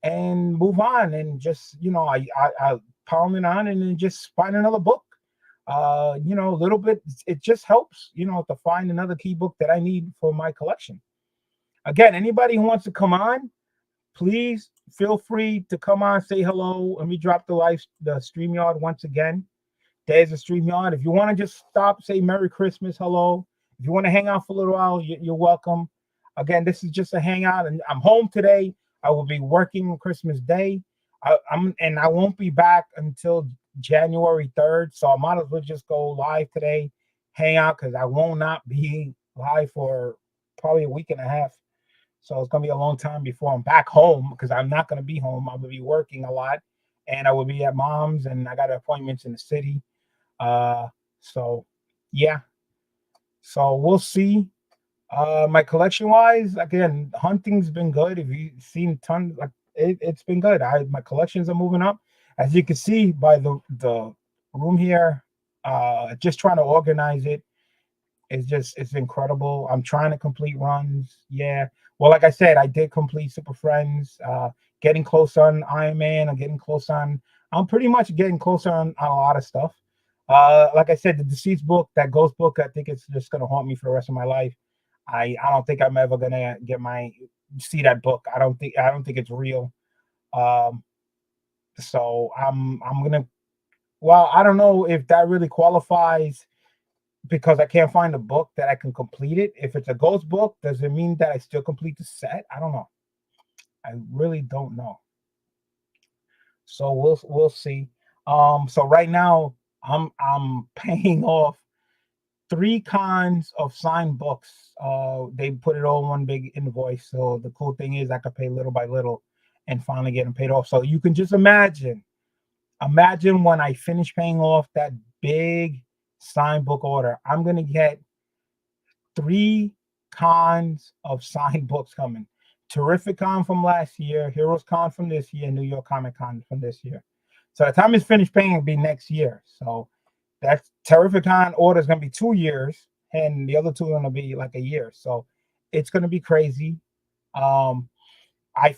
and move on, and just I pile it on and then just find another book. A little bit. It just helps, to find another key book that I need for my collection. Again, anybody who wants to come on, please feel free to come on, say hello. Let me drop the StreamYard once again. There's a StreamYard. If you want to just stop, say Merry Christmas, hello. If you want to hang out for a little while, you're welcome. Again, this is just a hangout, and I'm home today. I will be working on Christmas Day. I won't be back until January 3rd. So I might as well just go live today, hang out, because I will not be live for probably a week and a half. So it's gonna be a long time before I'm back home, because I'm not gonna be home. I'm gonna be working a lot, and I will be at mom's, and I got appointments in the city. So yeah. So we'll see. My collection wise, again, hunting's been good. If you've seen tons, like it's been good. My collections are moving up, as you can see by the room here. Just trying to organize it. It's incredible. I'm trying to complete runs. Yeah. Well, like I said, I did complete Super Friends. Getting close on Iron Man. I'm pretty much getting closer on a lot of stuff. Like I said, the Deceased book, that Ghost book, I think it's just gonna haunt me for the rest of my life. I don't think I'm ever gonna see that book. I don't think it's real. Um, so I'm gonna. Well, I don't know if that really qualifies, because I can't find a book that I can complete it. If it's a Ghost book, does it mean that I still complete the set? I don't know. I really don't know. So we'll see. So right now I'm paying off 3 cons of signed books. They put it all in one big invoice. So the cool thing is I could pay little by little and finally get them paid off. So you can just imagine when I finish paying off that big signed book order, I'm gonna get 3 cons of signed books coming. Terrific Con from last year, Heroes Con from this year, New York Comic Con from this year. So the time it's finished paying will be next year. So that Terrific Con order is going to be 2 years, and the other two are going to be like a year. So it's going to be crazy. I,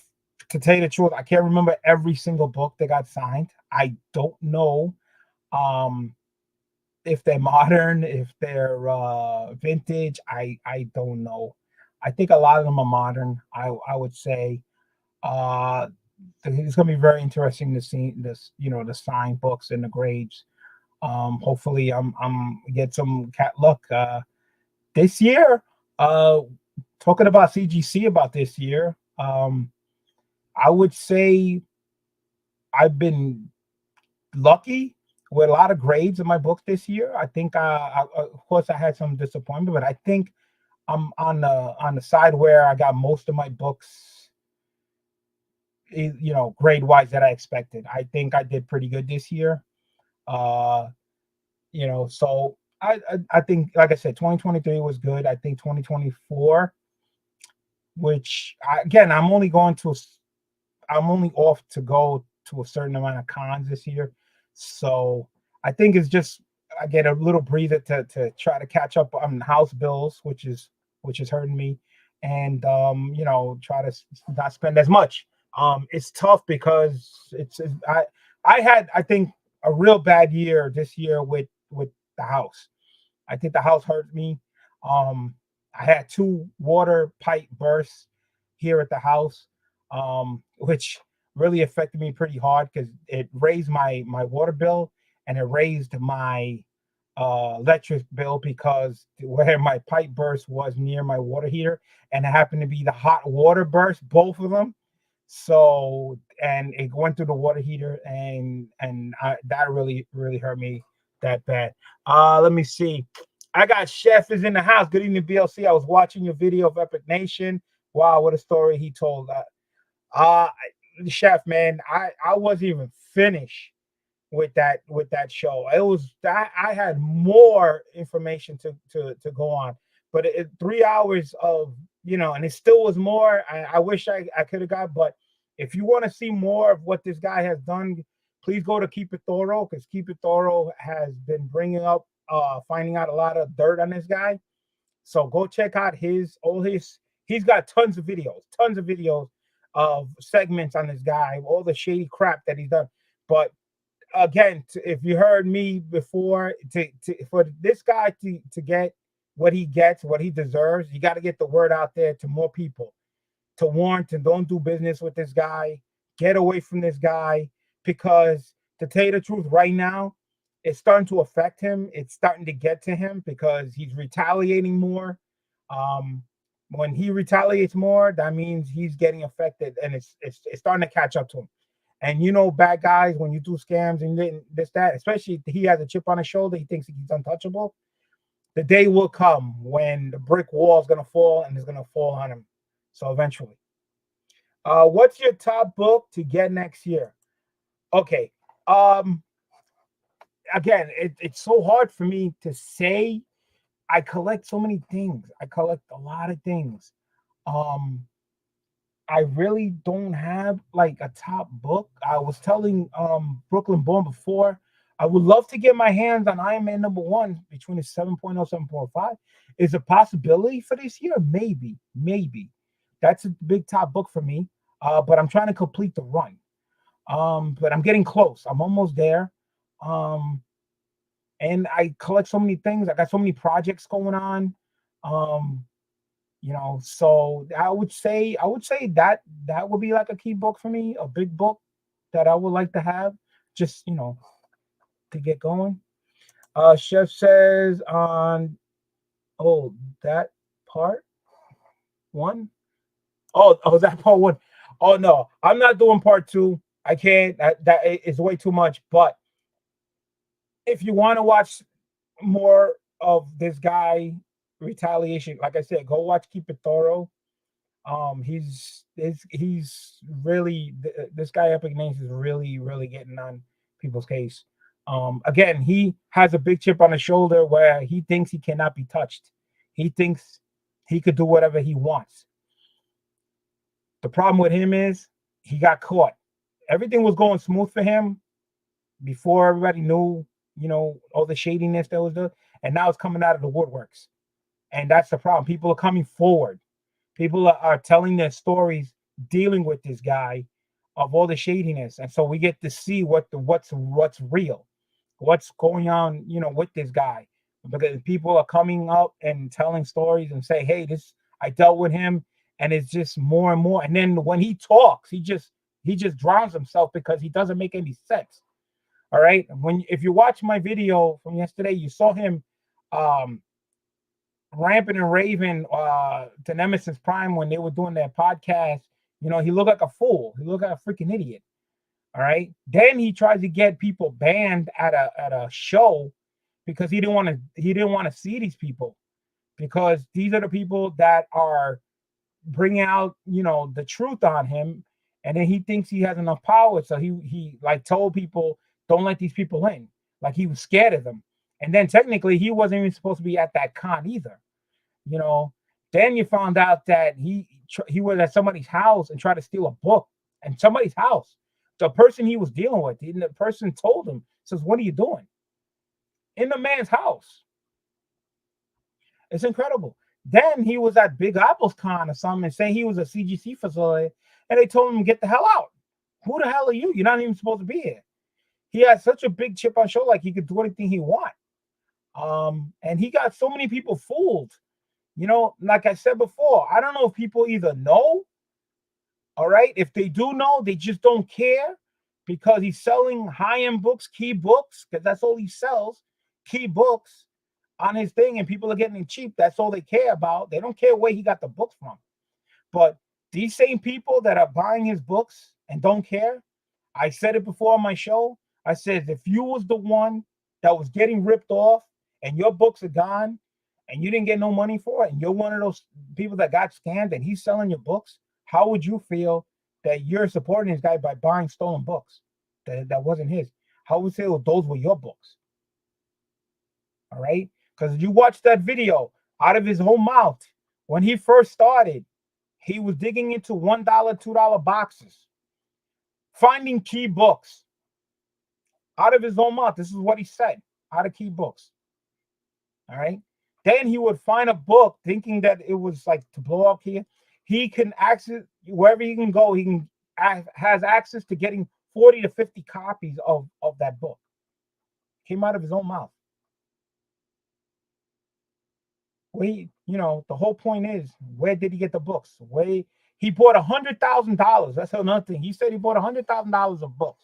to tell you the truth, I can't remember every single book that got signed. I don't know if they're modern, if they're vintage. I don't know. I think a lot of them are modern. I would say. It's going to be very interesting to see this, the signed books and the grades. Hopefully I'm get some cat luck this year. Talking about CGC about this year, I would say I've been lucky with a lot of grades in my book this year. I think of course I had some disappointment, but I think I'm on the side where I got most of my books, grade wise, that I expected. I think I did pretty good this year. So I think, like I said, 2023 was good. I think 2024, which again, I'm only off to go to a certain amount of cons this year. So I think it's just I get a little breather to try to catch up on house bills, which is hurting me, and try to not spend as much. It's tough because I had, I think, a real bad year this year with the house. I think the house hurt me. I had 2 water pipe bursts here at the house, which really affected me pretty hard because it raised my water bill, and it raised my electric bill, because where my pipe burst was near my water heater, and it happened to be the hot water burst, both of them. So, and it went through the water heater, and that really hurt me that bad. Let me see. I got Chef is in the house. Good evening, BLC. I was watching your video of Epic Nation. Wow, what a story he told. Chef, man, I wasn't even finished with that show. It was that I had more information to go on, but 3 hours of, and it still was more. I wish I could have got, but If you want to see more of what this guy has done, please go to Keep It Thorough, because Keep It Thorough has been bringing up, finding out a lot of dirt on this guy. So go check out he's got tons of videos of segments on this guy, all the shady crap that he's done. But again, if you heard me before, for this guy to get what he gets, what he deserves, you got to get the word out there to more people, to warn to don't do business with this guy, get away from this guy, because to tell you the truth, right now, it's starting to affect him. It's starting to get to him because he's retaliating more. When he retaliates more, that means he's getting affected, and it's starting to catch up to him. And you know, bad guys, when you do scams and this, that, especially if he has a chip on his shoulder, he thinks he's untouchable. The day will come when the brick wall is going to fall, and it's going to fall on him. So eventually. What's your top book to get next year? Okay. Again, it's so hard for me to say. I collect so many things. I collect a lot of things. I really don't have like a top book. I was telling Brooklyn Born before, I would love to get my hands on Iron Man #1 between a 7.0 7.5. Is a possibility for this year? Maybe. That's a big top book for me. But I'm trying to complete the run. But I'm getting close. I'm almost there. And I collect so many things. I got so many projects going on. So I would say that would be like a key book for me, a big book that I would like to have, just to get going. Chef says on that part one. Oh, that part one. Oh no, I'm not doing part two. I can't. That is way too much. But if you want to watch more of this guy retaliation, like I said, go watch Keep It Thorough. He's really, this guy Epic Names is really getting on people's case. Again, he has a big chip on his shoulder where he thinks he cannot be touched. He thinks he could do whatever he wants. The problem with him is he got caught. Everything was going smooth for him before everybody knew, all the shadiness that was there, and now it's coming out of the woodworks. And that's the problem. People are coming forward. People are telling their stories, dealing with this guy, of all the shadiness, and so we get to see what's real, what's going on, with this guy. Because people are coming up and telling stories and say, "Hey, I dealt with him," and it's just more and more. And then when he talks, he just drowns himself because he doesn't make any sense. All right. If you watch my video from yesterday, you saw him ramping and raving to Nemesis Prime when they were doing their podcast. He looked like a fool. He looked like a freaking idiot. All right. Then he tried to get people banned at a show because he didn't want to see these people, because these are the people that are bringing out the truth on him. And then he thinks he has enough power, so he like told people, don't let these people in. Like he was scared of them. And then technically he wasn't even supposed to be at that con either. Then you found out that he was at somebody's house and tried to steal a book in somebody's house. The person he was dealing with, the person told him, says, "What are you doing?" In the man's house. It's incredible. Then he was at Big Apple's con or something, saying he was a CGC facility, and they told him, "Get the hell out. Who the hell are you? You're not even supposed to be here." He had such a big chip on show, like he could do anything he want. And he got so many people fooled. Like I said before, I don't know if people either know, all right, if they do know, they just don't care, because he's selling high-end books, key books, because that's all he sells, key books on his thing, and people are getting it cheap. That's all they care about. They don't care where he got the books from. But these same people that are buying his books and don't care, I said it before on my show. I said, if you was the one that was getting ripped off and your books are gone and you didn't get no money for it, and you're one of those people that got scammed and he's selling your books, how would you feel that you're supporting this guy by buying stolen books that wasn't his? How would you feel if those were your books? All right? Because you watch that video out of his own mouth. When he first started, he was digging into $1, $2 boxes. finding key books out of his own mouth. This is what he said, out of key books. All right. Then he would find a book thinking that it was like to blow up here. He can access wherever he can go. He can has access to getting 40 to 50 copies of that book. Came out of his own mouth. The whole point is, where did he get the books? He bought $100,000. That's another thing. He said he bought $100,000 of books.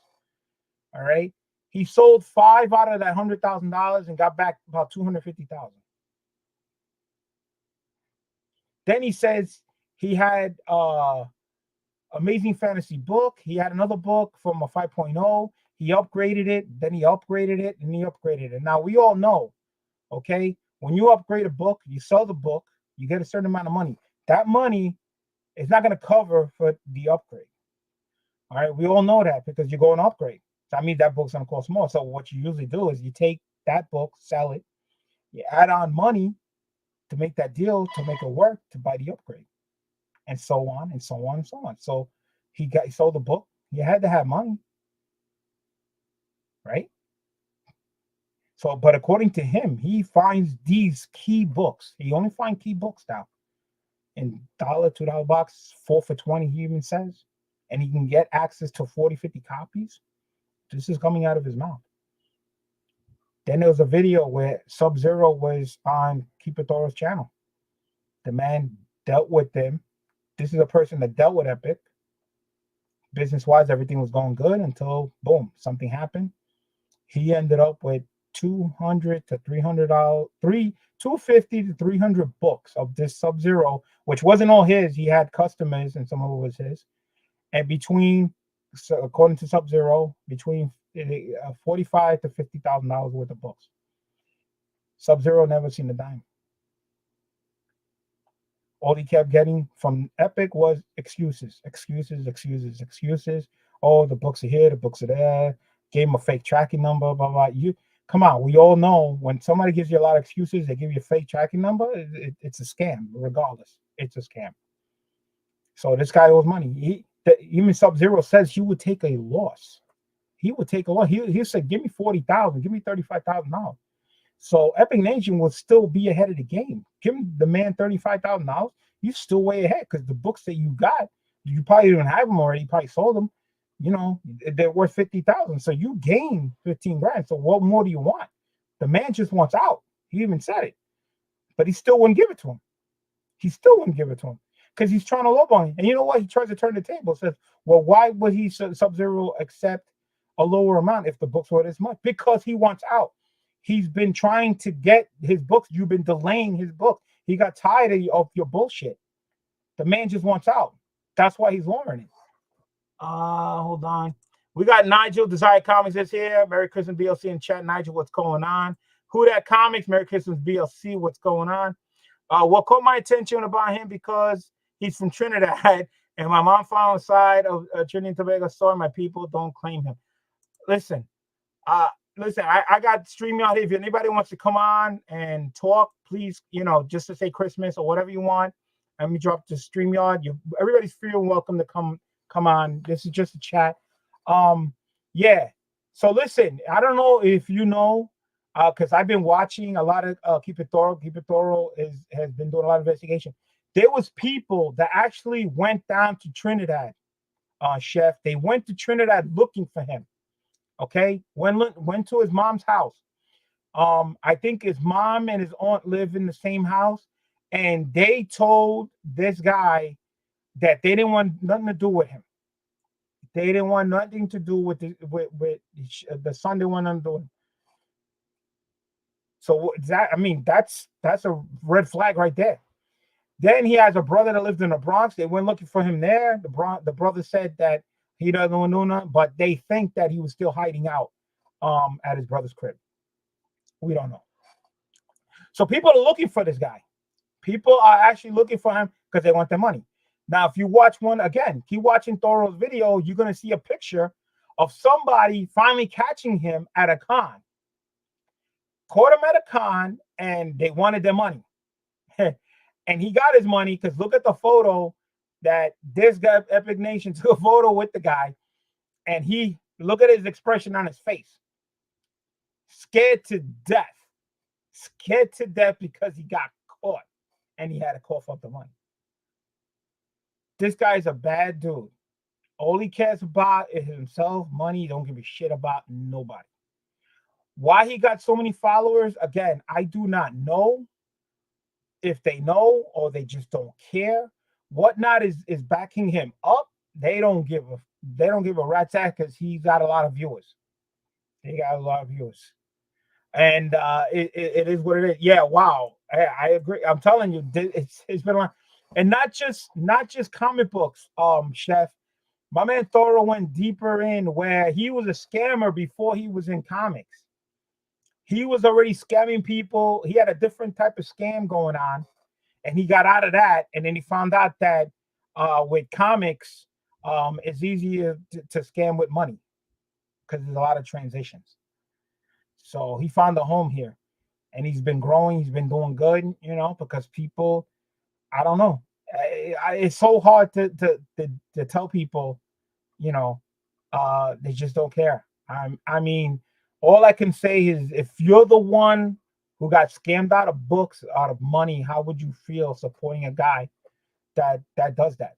All right. He sold 5 out of that $100,000 and got back about $250,000. Then he says he had Amazing Fantasy book. He had another book from a 5.0. He upgraded it. Then he upgraded it, and he upgraded it. Now we all know, okay, when you upgrade a book, you sell the book, you get a certain amount of money. That money is not going to cover for the upgrade. All right, we all know that because you're going to upgrade. So that means that book's going to cost more. So what you usually do is you take that book, sell it, you add on money to make that deal, to make it work, to buy the upgrade, and so on and so on and so on. So he sold the book. You had to have money, right? So, but according to him, he finds these key books. He only finds key books now in $1, $2 box, 4 for $20. He even says, and he can get access to 40, 50 copies. This is coming out of his mouth. Then there was a video where Sub-Zero was on Keeper Toro's channel. The man dealt with them. This is a person that dealt with Epic. Business-wise, everything was going good until, boom, something happened. He ended up with $200 to $300, $250 to 300 books of this Sub-Zero, which wasn't all his. He had customers, and some of it was his. And according to Sub-Zero, between $45,000 to $50,000 worth of books. Sub-Zero never seen a dime. All he kept getting from Epic was excuses. Oh, the books are here, the books are there. Gave him a fake tracking number, blah, blah. Come on, we all know when somebody gives you a lot of excuses, they give you a fake tracking number, it's a scam, regardless. It's a scam. So this guy owes money. Even Sub-Zero says he would take a loss. He would take a loss. He said, give me $40,000, give me $35,000. So Epic Nation will still be ahead of the game. Give the man $35,000, you still way ahead because the books that you got, you probably don't have them already. You probably sold them. They're worth $50,000. So you gain 15 grand. So what more do you want? The man just wants out. He even said it, but he still wouldn't give it to him. Because he's trying to lowball him. And you know what? He tries to turn the table. Says, well, why would he Sub-Zero accept a lower amount if the books were this much? Because he wants out. He's been trying to get his books. You've been delaying his book. He got tired of your bullshit. The man just wants out. That's why he's lowering it. Hold on. We got Nigel, Desire Comics is here. Merry Christmas, BLC in chat. Nigel, what's going on? Who That Comics, Merry Christmas, BLC, what's going on? What caught my attention about him because he's from Trinidad, and my mom found outside of Trinidad and Tobago. Sorry, my people, don't claim him. Listen, I got StreamYard here. If anybody wants to come on and talk, please, just to say Christmas or whatever you want, let me drop the StreamYard. Everybody's free and welcome to come on. This is just a chat. Yeah. So listen, I don't know if you know, because I've been watching a lot of Keep It Thorough. Keep It Thorough has been doing a lot of investigation. There was people that actually went down to Trinidad, Chef. They went to Trinidad looking for him. Okay, went to his mom's house. I think his mom and his aunt live in the same house, and they told this guy that they didn't want nothing to do with him. They didn't want nothing to do with the son. They want nothing to do with him. So that's a red flag right there. Then he has a brother that lived in the Bronx. They went looking for him there. The brother said that he doesn't want to know nothing, but they think that he was still hiding out at his brother's crib. We don't know. So people are looking for this guy. People are actually looking for him because they want their money. Now, if you watch keep watching Thoro's video, you're going to see a picture of somebody finally catching him at a con. Caught him at a con, and they wanted their money. And he got his money because look at the photo that this guy, Epic Nation, took a photo with the guy. And he, look at his expression on his face. Scared to death. Scared to death because he got caught and he had to cough up the money. This guy's a bad dude. All he cares about is himself, money. He don't give a shit about nobody. Why he got so many followers? Again, I do not know if they know or they just don't care. Whatnot is backing him up. They don't give a rat's ass because he got a lot of viewers. They got a lot of viewers. And it is what it is. Yeah, wow. I agree. I'm telling you, it's been on, and not just comic books, Chef. My man Thoro went deeper in where he was a scammer before he was in comics. He was already scamming people. He had a different type of scam going on, and he got out of that. And then he found out that with comics, it's easier to scam with money because there's a lot of transitions. So he found a home here, and he's been growing. He's been doing good, because people, I don't know. It's so hard to tell people, they just don't care. I mean, all I can say is if you're the one who got scammed out of books, out of money, how would you feel supporting a guy that does that?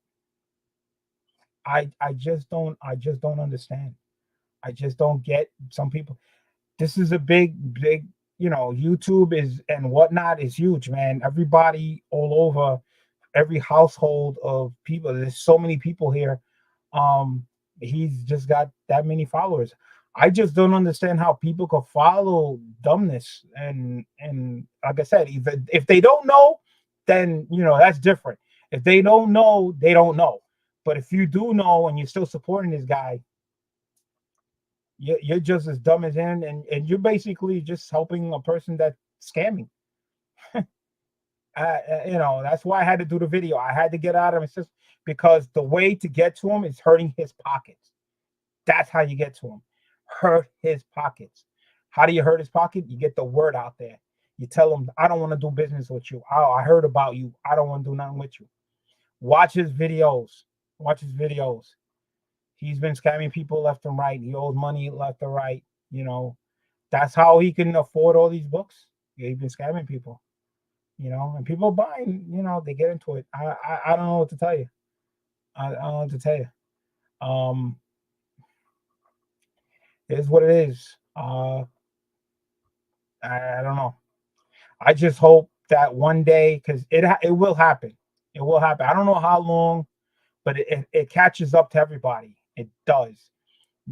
I just don't understand. I just don't get some people. This is a big, YouTube is and whatnot is huge, man. Everybody all over, every household of people. There's so many people here. He's just got that many followers. I just don't understand how people could follow dumbness. And like I said, if they don't know, then that's different. If they don't know, they don't know. But if you do know and you're still supporting this guy, you're just as dumb as him, and you're basically just helping a person that's scamming. That's why I had to do the video. I had to get out of him system because the way to get to him is hurting his pockets. That's how you get to him. Hurt his pockets. How do you hurt his pocket? You get the word out there. You tell him, I don't want to do business with you. I heard about you. I don't want to do nothing with you. Watch his videos. Watch his videos. He's been scamming people left and right. He owes money left and right. That's how he can afford all these books. He's been scamming people. And people buying, they get into it. I don't know what to tell you. I don't know what to tell you. It is what it is. I don't know. I just hope that one day, because it will happen. It will happen. I don't know how long, but it catches up to everybody. It does.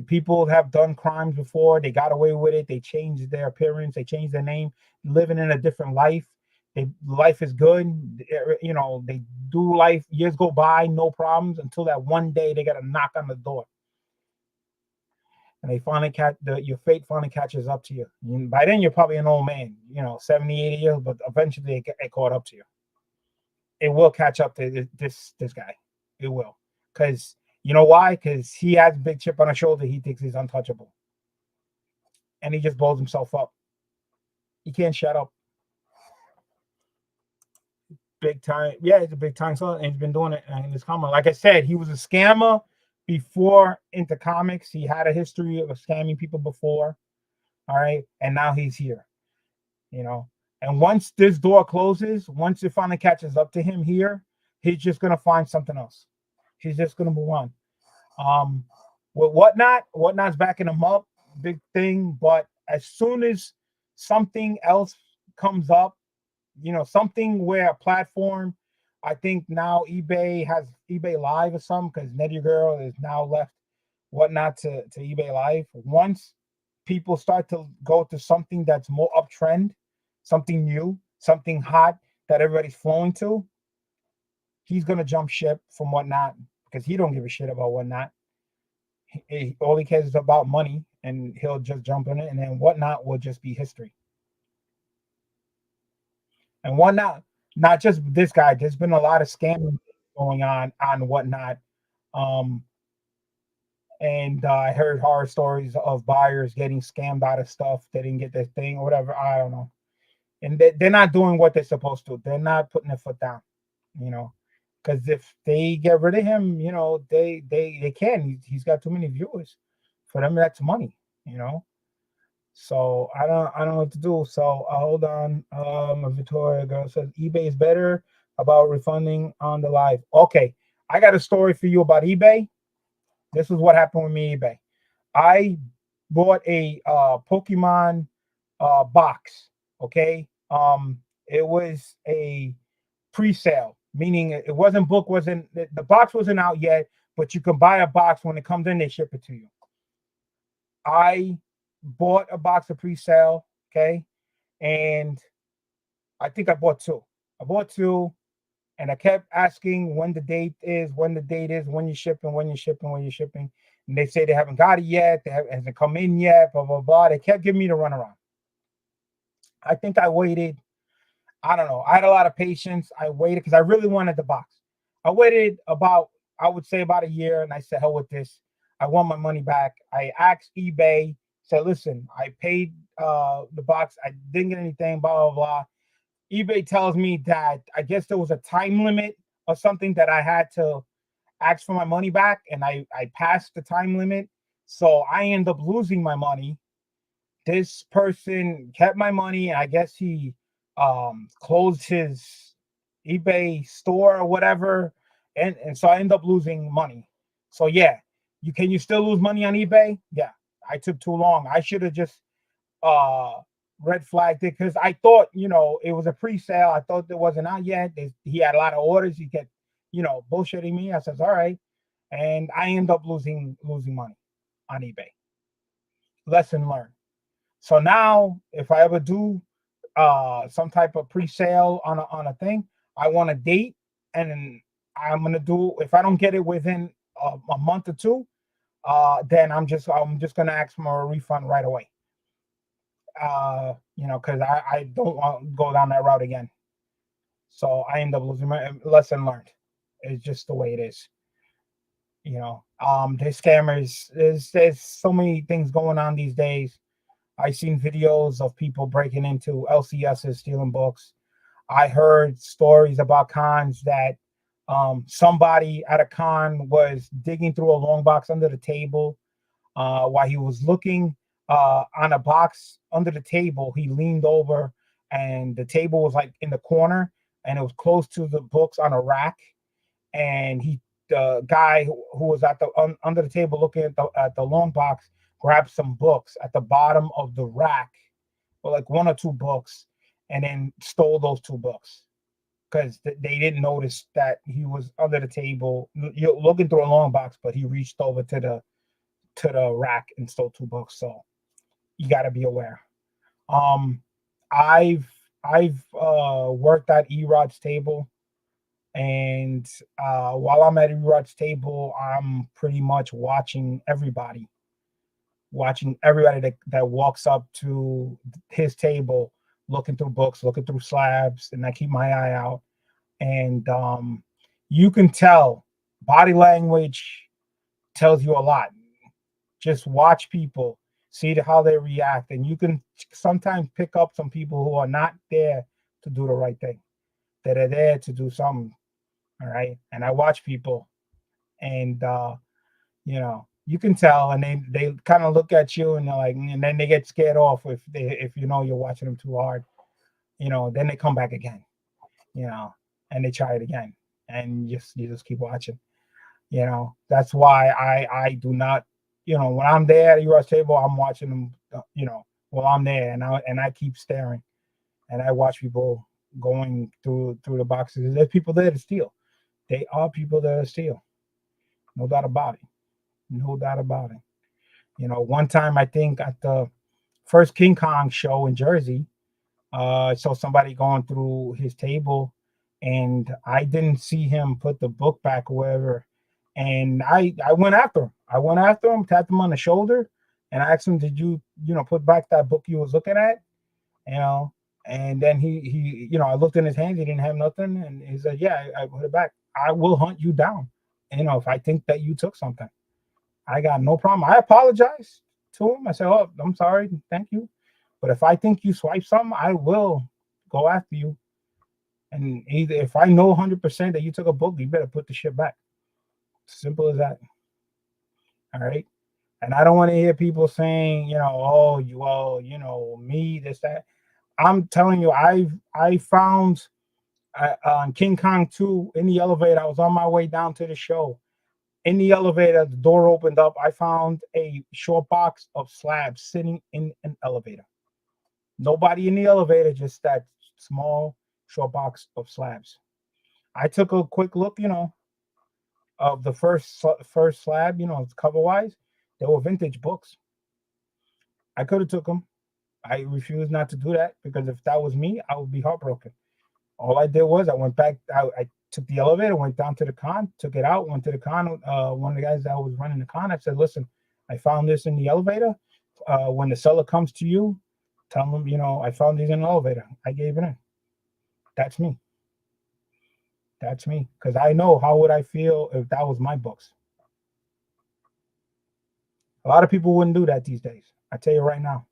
People have done crimes before. They got away with it. They changed their appearance. They changed their name, living in a different life. Life is good. They do life. Years go by, no problems, until that one day they got a knock on the door. And they finally your fate finally catches up to you. And by then, you're probably an old man, 70, 80 years, but eventually they get caught up to you. It will catch up to this guy. It will. Because you know why? Because he has a big chip on his shoulder. He thinks he's untouchable. And he just blows himself up. He can't shut up. Big time. Yeah, he's a big time. So, and he's been doing it in his comment. Like I said, he was a scammer before into comics. He had a history of scamming people before. All right. And now he's here. And once this door closes, once it finally catches up to him here, he's just gonna find something else. He's just gonna move on. With whatnot's backing him up, big thing. But as soon as something else comes up, something where a platform, I think now eBay has eBay Live or something, because Netty Girl is now left whatnot to eBay Live. Once people start to go to something that's more uptrend, something new, something hot that everybody's flowing to, he's gonna jump ship from whatnot because he don't give a shit about whatnot. All he cares is about money, and he'll just jump in it, and then whatnot will just be history. And whatnot, not just this guy. There's been a lot of scamming going on whatnot. And I heard horror stories of buyers getting scammed out of stuff. They didn't get their thing or whatever. I don't know. And they're not doing what they're supposed to. They're not putting their foot down. Because if they get rid of him, they can. He's got too many viewers. For them, that's money. So I don't know what to do. So hold on. Victoria girl says eBay is better about refunding on the live. Okay, I got a story for you about eBay. This is what happened with me eBay. I bought a Pokemon box. Okay, it was a pre-sale, meaning it wasn't the box wasn't out yet, but you can buy a box when it comes in. They ship it to you. I bought a box of pre-sale, okay, and I think I bought two. I bought two, and I kept asking when the date is, when you're shipping, when you're shipping. And they say they haven't got it yet, hasn't come in yet, blah, blah, blah. They kept giving me the runaround. I think I waited, I don't know. I had a lot of patience. I waited because I really wanted the box. I waited I would say about a year, and I said, hell with this. I want my money back. I asked eBay, said, listen, I paid the box. I didn't get anything, blah, blah, blah. eBay tells me that I guess there was a time limit or something that I had to ask for my money back, and I passed the time limit. So I end up losing my money. This person kept my money, and I guess he closed his eBay store or whatever, and so I end up losing money. So yeah, you still lose money on eBay? Yeah, I took too long. I should have just uh red flagged it because I thought it was a pre-sale. I thought it wasn't out yet. He had a lot of orders. He kept bullshitting me. I says all right, and I end up losing money on eBay. Lesson learned. So now, if I ever do some type of pre-sale on a thing, I want a date, and I'm gonna do. If I don't get it within a month or two, then I'm just gonna ask for a refund right away. Because I don't want to go down that route again. So I end up losing my lesson learned. It's just the way it is. There's scammers. There's so many things going on these days. I've seen videos of people breaking into LCSs, stealing books. I heard stories about cons that somebody at a con was digging through a long box under the table. While he was looking on a box under the table, he leaned over, and the table was like in the corner, and it was close to the books on a rack. And the guy who was at the under the table looking at the long box grabbed some books at the bottom of the rack, or like one or two books, and then stole those two books because they didn't notice that he was under the table looking through a long box, but he reached over to the rack and stole two books. So you got to be aware. I've worked at Erod's table, and while I'm at Erod's table, I'm pretty much watching everybody that walks up to his table, looking through books, looking through slabs, and I keep my eye out. And you can tell body language tells you a lot. Just watch people, see how they react, and you can sometimes pick up some people who are not there to do the right thing, that are there to do something. All right. And I watch people, and you can tell, and they kind of look at you, and they're like, and then they get scared off if you're watching them too hard. Then they come back again, and they try it again, and you just keep watching. That's why I do not, when I'm there at your table, I'm watching them, while I'm there, and I keep staring, and I watch people going through the boxes. There's people there to steal. They are people there to steal. No doubt about it. No doubt about it. One time I think at the first King Kong show in Jersey, I saw somebody going through his table, and I didn't see him put the book back or wherever. And I went after him. Tapped him on the shoulder, and I asked him, "Did you put back that book you was looking at?" And then he I looked in his hands. He didn't have nothing, and he said, "Yeah, I put it back. I will hunt you down. If I think that you took something, I got no problem." I apologized to him. I said, "Oh, I'm sorry. Thank you. But if I think you swiped something, I will go after you." And either if I know 100% that you took a book, you better put the shit back. Simple as that. All right. And I don't want to hear people saying, oh, me, this, that. I'm telling you, I found on King Kong 2 in the elevator. I was on my way down to the show. In the elevator, the door opened up. I found a short box of slabs sitting in an elevator. Nobody in the elevator, just that small short box of slabs. I took a quick look, of the first slab, cover wise. They were vintage books. I could have took them. I refused not to do that because if that was me, I would be heartbroken. All I did was I went back. I took the elevator, went down to the con, took it out, went to the con. One of the guys that was running the con, I said, "Listen, I found this in the elevator. When the seller comes to you, tell them, I found these in the elevator. I gave it in." That's me. That's me. Because I know how would I feel if that was my books. A lot of people wouldn't do that these days. I tell you right now,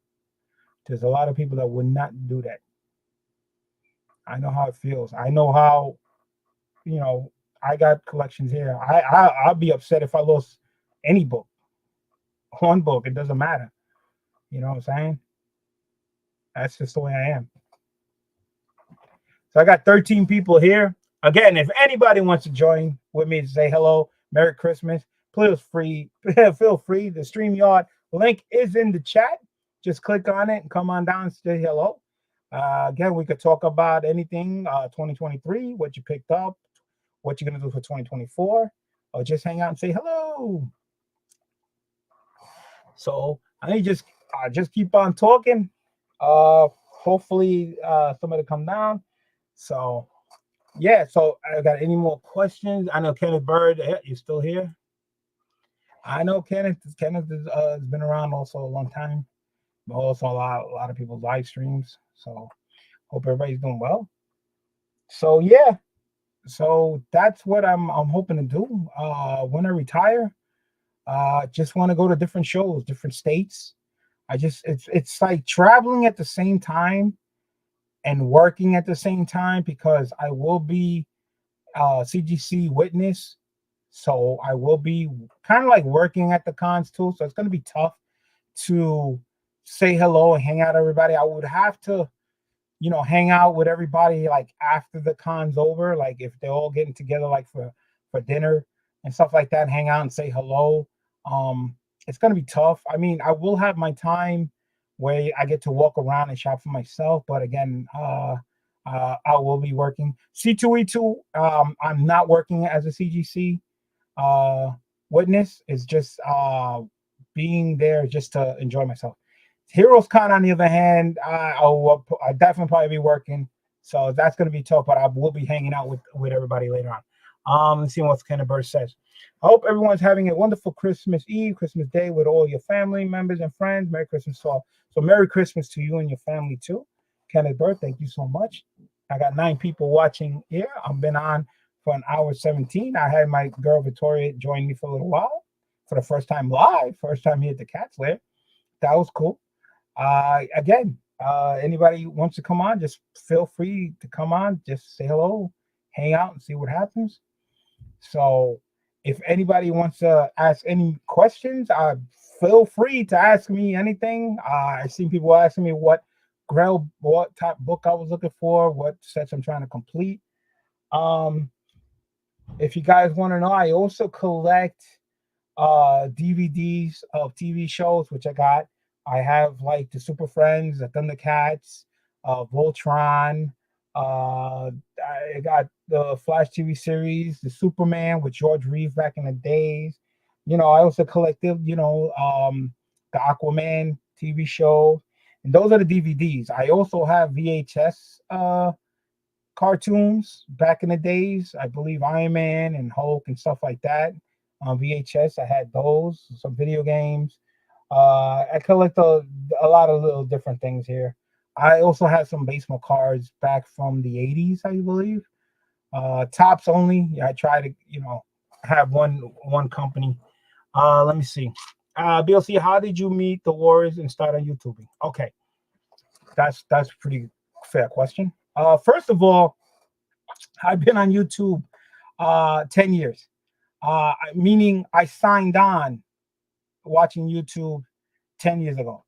there's a lot of people that would not do that. I know how it feels. I know how, I got collections here. I'll be upset if I lost any book, one book. It doesn't matter. You know what I'm saying? That's just the way I am. So I got 13 people here. Again, if anybody wants to join with me to say hello, Merry Christmas, feel free. Feel free. The StreamYard link is in the chat. Just click on it and come on down and say hello. Again, we could talk about anything 2023, what you picked up, what you're going to do for 2024, or just hang out and say hello. So I need just keep on talking. Hopefully somebody come down. So yeah, so I got any more questions? I know Kenneth Bird, you're still here. I know Kenneth has been around also a long time, but also a lot of people's live streams. So hope everybody's doing well. So yeah, so that's what I'm hoping to do. When I retire, just want to go to different shows, different states. It's like traveling at the same time and working at the same time because I will be CGC witness. So I will be kind of like working at the cons too. So it's going to be tough to say hello and hang out with everybody. I would have to, hang out with everybody like after the con's over, like if they're all getting together like for dinner and stuff like that, hang out and say hello. It's going to be tough. I mean, I will have my time where I get to walk around and shop for myself. But again, I will be working. C2E2, I'm not working as a CGC witness. It's just being there just to enjoy myself. Heroes Con, on the other hand, I definitely probably be working. So that's going to be tough, but I will be hanging out with everybody later on. Let's see what Kenneth Bird says. I hope everyone's having a wonderful Christmas Eve, Christmas Day with all your family members and friends. Merry Christmas to all. So Merry Christmas to you and your family too. Kenneth Bird, thank you so much. I got 9 people watching here. I've been on for an hour 17. I had my girl Victoria join me for a little while for the first time live, first time here at the Cat's Lair. That was cool. Again, anybody wants to come on, just feel free to come on, just say hello, hang out and see what happens. So if anybody wants to ask any questions, feel free to ask me anything. I've seen people asking me what type book I was looking for, what sets I'm trying to complete. If you guys want to know, I also collect DVDs of TV shows, which I have like the Super Friends, the Thundercats, Voltron. I got the Flash TV series, the Superman with George Reeves back in the days. I also collected, the Aquaman TV show. And those are the DVDs. I also have VHS cartoons back in the days. I believe Iron Man and Hulk and stuff like that on VHS. I had those, some video games. I collect a lot of little different things here. I also have some baseball cards back from the 80s, I believe. Tops only. I try to, have one company. Let me see. BLC, how did you meet the Warriors and start on YouTube? Okay. That's a pretty fair question. First of all, I've been on YouTube 10 years. Meaning I signed on watching YouTube 10 years ago.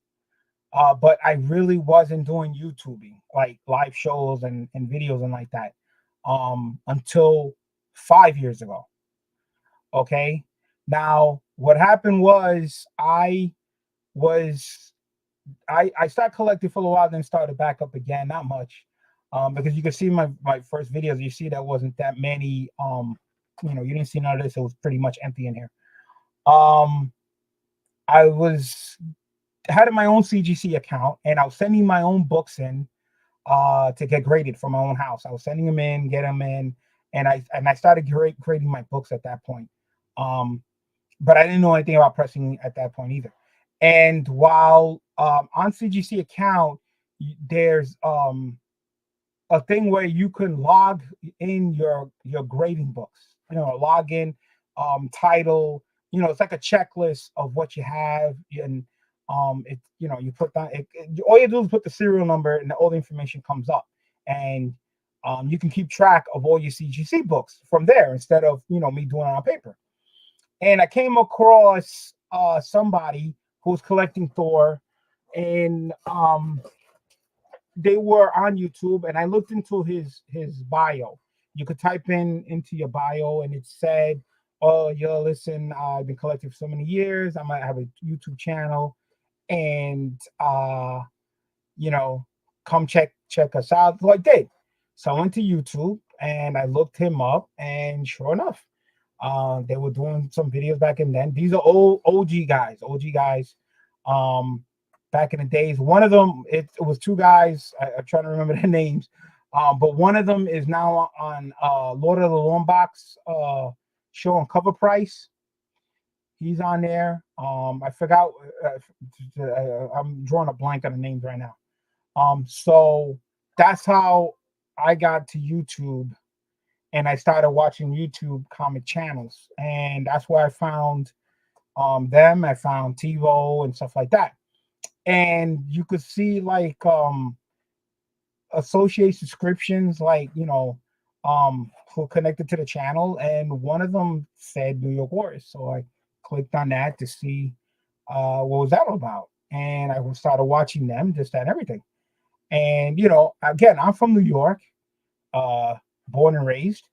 But I really wasn't doing YouTubing, like live shows and videos and like that, until 5 years ago. Okay. Now, what happened was was I started collecting for a while, then started back up again, not much. Because you can see my first videos, you see that wasn't that many. You didn't see none of this. It was pretty much empty in here. Um, I was had my own CGC account, and I was sending my own books in to get graded from my own house. I was sending them in, get them in, and I started grading my books at that point. Um, but I didn't know anything about pressing at that point either. And while on CGC account, there's a thing where you can log in your grading books. Log in, title. It's like a checklist of what you have, and you put that. All you do is put the serial number, and all the information comes up, and you can keep track of all your CGC books from there instead of me doing it on paper. And I came across somebody who was collecting Thor, and they were on YouTube, and I looked into his bio. You could type into your bio, and it said, "Oh, listen, I've been collecting for so many years. I might have a YouTube channel, and come check us out." So I did. So I went to YouTube and I looked him up, and sure enough, they were doing some videos back in then. These are old OG guys. Back in the days. One of them, it was two guys. I'm trying to remember their names. But one of them is now on Lord of the Longbox show on CovrPrice. He's on there. I forgot. I'm drawing a blank on the names right now. So that's how I got to YouTube, and I started watching YouTube comic channels, and that's where I found them. I found TiVo and stuff like that. And you could see like associate subscriptions, like who connected to the channel, and one of them said New York Wars. So I clicked on that to see what was that all about, and I started watching them, just that and everything. And again, I'm from New York, born and raised,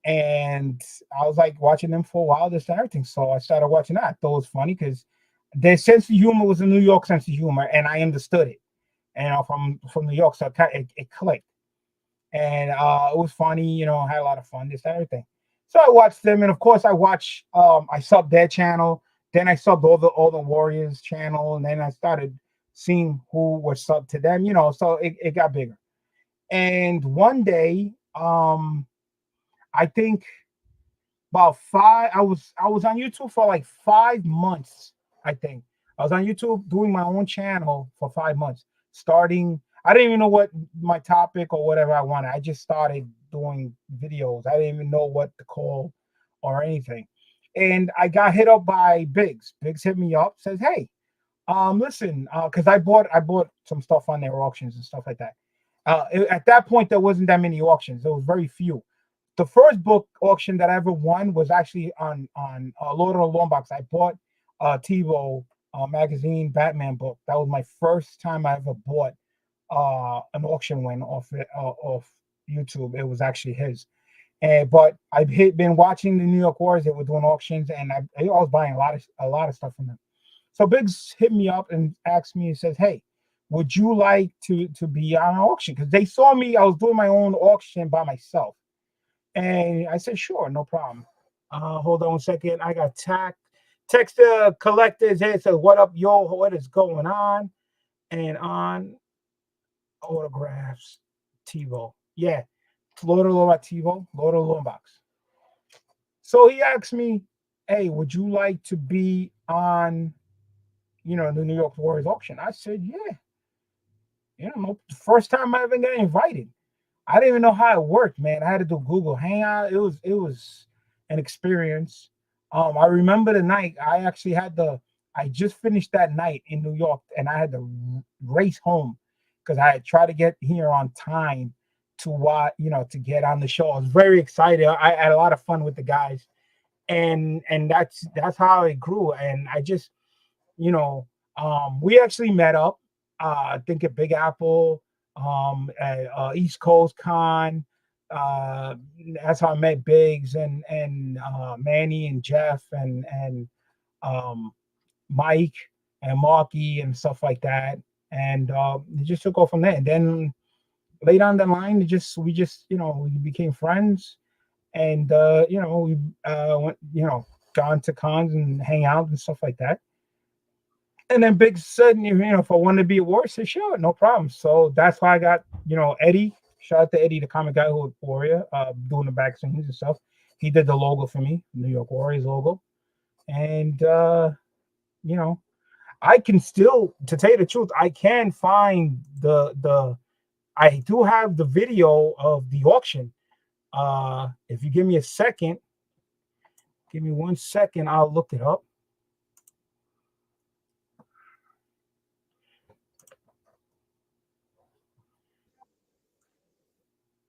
and I was like watching them for a while, this and everything. So I started watching that. I thought it was funny because their sense of humor was a New York sense of humor, and I understood it. And from New York, so it clicked, and it was funny. I had a lot of fun, this and everything. So I watched them, and of course I subbed their channel. Then I subbed all the Warriors channel, and then I started seeing who was subbed to them. So it got bigger. And one day, I think about I was on YouTube for like 5 months. I think I was on YouTube doing my own channel for 5 months. I didn't even know what my topic or whatever I wanted. I just started doing videos. I didn't even know what to call or anything. And I got hit up by Biggs. Biggs hit me up, says, "Hey, listen, because I bought some stuff on their auctions and stuff like that. At that point, there wasn't that many auctions. There was very few. The first book auction that I ever won was actually on Lord of the Longbox. I bought TiVo magazine Batman book. That was my first time I ever bought an auction win off YouTube. It was actually his. But I've been watching the New York Wars. They were doing auctions, and I was buying a lot of stuff from them. So Biggs hit me up and asked me and says, "Hey, would you like to be on an auction?" Because they saw me. I was doing my own auction by myself. And I said, "Sure, no problem." Hold on a second. I got text collectors here. It says, "What up, yo? What is going on?" And on autographs, TiVo. Yeah, Lord of the Longbox. So he asked me, "Hey, would you like to be on, the New York Warriors auction?" I said, "Yeah." The first time I ever got invited. I didn't even know how it worked, man. I had to do Google Hangout. It was an experience. I remember the night I just finished that night in New York, and I had to race home because I had tried to get here on time to what, to get on the show. I was very excited. I had a lot of fun with the guys, and that's how it grew. And I just, we actually met up, I think at Big Apple, at East Coast Con. That's how I met Biggs and Manny and Jeff and Mike and Marky and stuff like that. And it just took off from there. And then later on the line, we just we became friends, and we went gone to cons and hang out and stuff like that. And then Big said, if I wanted to be a warrior, I said, sure, no problem. So that's why I got, Eddie. Shout out to Eddie, the comic guy who was Warrior, doing the back scenes and stuff. He did the logo for me, New York Warriors logo. And I can still, to tell you the truth, I can find I do have the video of the auction. If you give me a second, give me 1 second, I'll look it up.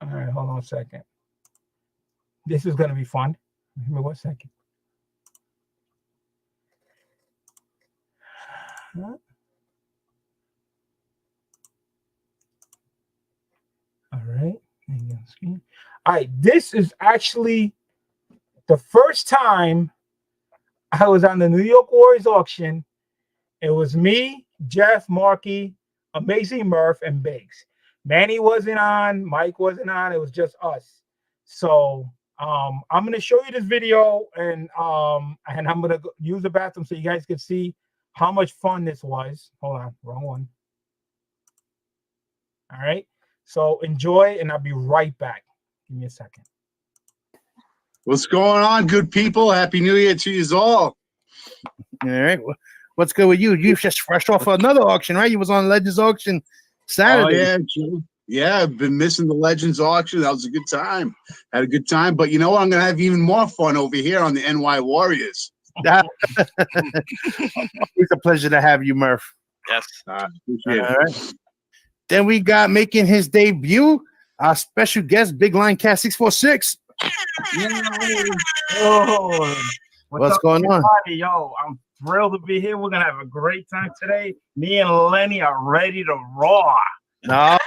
All right, hold on a second. This is going to be fun. Give me 1 second. All right. All right. This is actually the first time I was on the New York Warriors auction. It was me, Jeff, Marky, Amazing Murph, and Biggs. Manny wasn't on, Mike wasn't on. It was just us. So I'm gonna show you this video, and I'm gonna use the bathroom so you guys can see how much fun this was. Hold on, wrong one. All right. So enjoy, and I'll be right back. Give me a second. What's going on, good people? Happy New Year to you all. All right. What's good with you? You just fresh off another auction, right? You was on Legends auction Saturday. Oh, yeah, true. Yeah, I've been missing the Legends auction. That was a good time. Had a good time. But you know what? I'm going to have even more fun over here on the NY Warriors. It's a pleasure to have you, Murph. Yes. Appreciate it. All right. Then we got making his debut, our special guest, Big Line Cat 646. Oh, What's going on? Yo, I'm thrilled to be here. We're gonna have a great time today. Me and Lenny are ready to roar. No.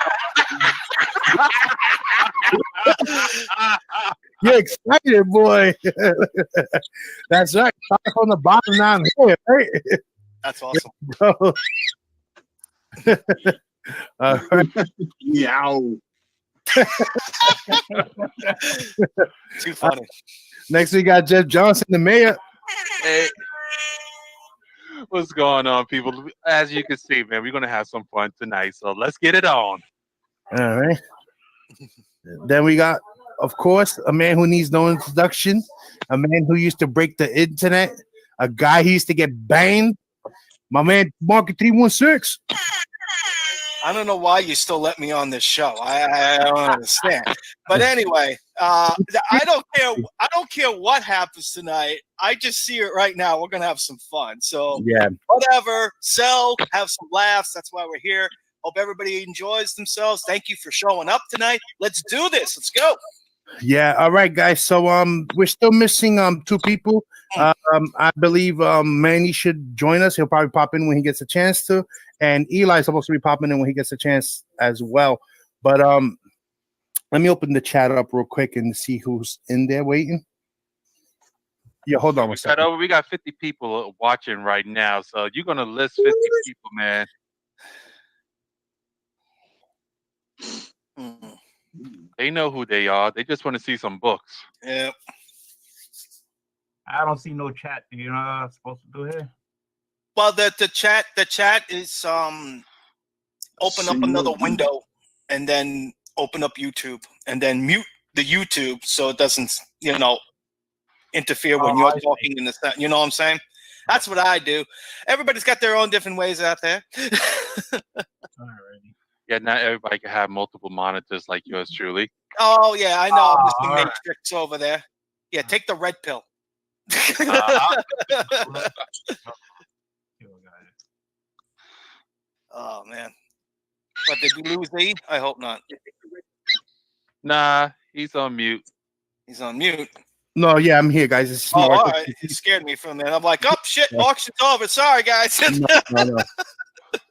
You're excited, boy. That's right. Start from the bottom down here, right? That's awesome. All right. Yow. Too funny. Next, we got Jeff Johnson, the mayor. Hey, what's going on, people? As you can see, man, we're gonna have some fun tonight. So let's get it on. All right. Then we got, of course, a man who needs no introduction, a man who used to break the internet, a guy who used to get banged. My man, Market 316. I don't know why you still let me on this show. I don't understand. But anyway, I don't care. I don't care what happens tonight. I just see it right now. We're gonna have some fun. So Yeah. whatever. Sell, have some laughs. That's why we're here. Hope everybody enjoys themselves. Thank you for showing up tonight. Let's do this. Let's go. Yeah. All right, guys. So we're still missing two people. I believe Manny should join us. He'll probably pop in when he gets a chance to, and Eli's supposed to be popping in when he gets a chance as well. But let me open the chat up real quick and see who's in there waiting. Yeah, hold on one second. We got 50 people watching right now, so you're gonna list 50 people, man. They know who they are. They just want to see some books. Yeah. I don't see no chat. You know what I'm supposed to do here? Well, the chat is open up another window and then open up YouTube and then mute the YouTube so it doesn't interfere when you're talking in the set. You know what I'm saying? That's what I do. Everybody's got their own different ways out there. Alrighty. Yeah, not everybody can have multiple monitors like yours truly. Oh yeah, I know. I'm just the alright. Matrix over there. Yeah, take the red pill. Oh man. But did we lose E? I hope not. Nah, he's on mute. He's on mute. No, yeah, I'm here, guys. This is Oh, my all wife. right. It scared me for a minute. I'm like, oh shit, auction's over. Sorry, guys. No.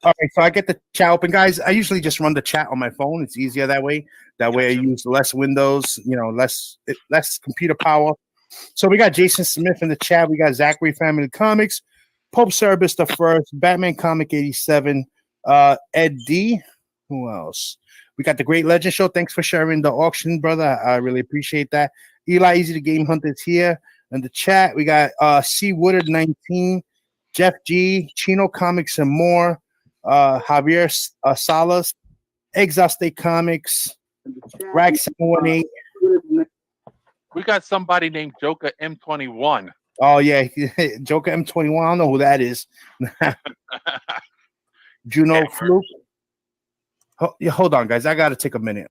All right, so I get the chat open, guys. I usually just run the chat on my phone. It's easier that way. That way, I use less windows. You know, less computer power. So we got Jason Smith in the chat. We got Zachary Family Comics, Pope Service the First, Batman Comic 87, Ed D. Who else? We got the Great Legend Show. Thanks for sharing the auction, brother. I really appreciate that. Eli Easy the Game Hunter is here in the chat. We got C Woodard 19, Jeff G, Chino Comics and more, Javier Salas, Exhaustate Comics, Rag 718. We got somebody named Joker M21. Oh yeah, Joker M21. I don't know who that is. Juno Fluke. Hold on, guys. I gotta take a minute.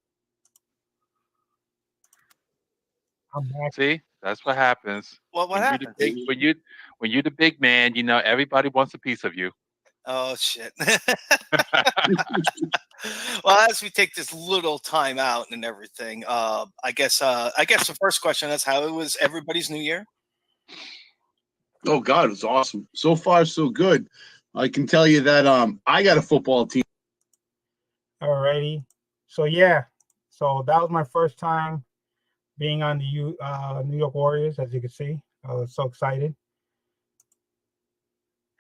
I'm back. See, that's what happens. What When happened? when you're the big man, you know everybody wants a piece of you. Oh shit. Well, as we take this little time out and everything, I guess the first question is, how was everybody's New Year? Oh God, it was awesome. So far, so good. I can tell you that I got a football team. Alrighty. So yeah. So that was my first time being on the New York Warriors, as you can see. I was so excited.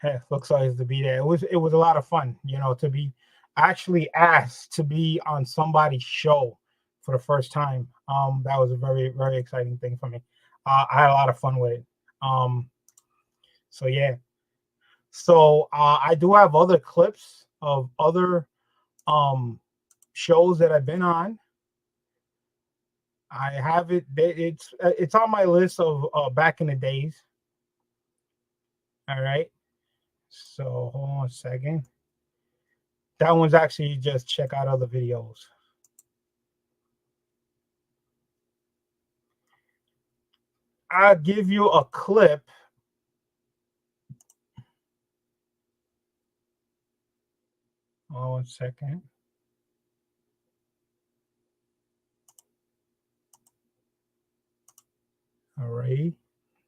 Hey, so excited to be there. It was a lot of fun, you know, to be actually asked to be on somebody's show for the first time. That was a very, very exciting thing for me. I had a lot of fun with it. So yeah. So I do have other clips of other shows that I've been on. I have it. It's on my list of back in the days. All right. So hold on a second. That one's actually just check out other videos. I'll give you a clip. Hold on 1 second. All right.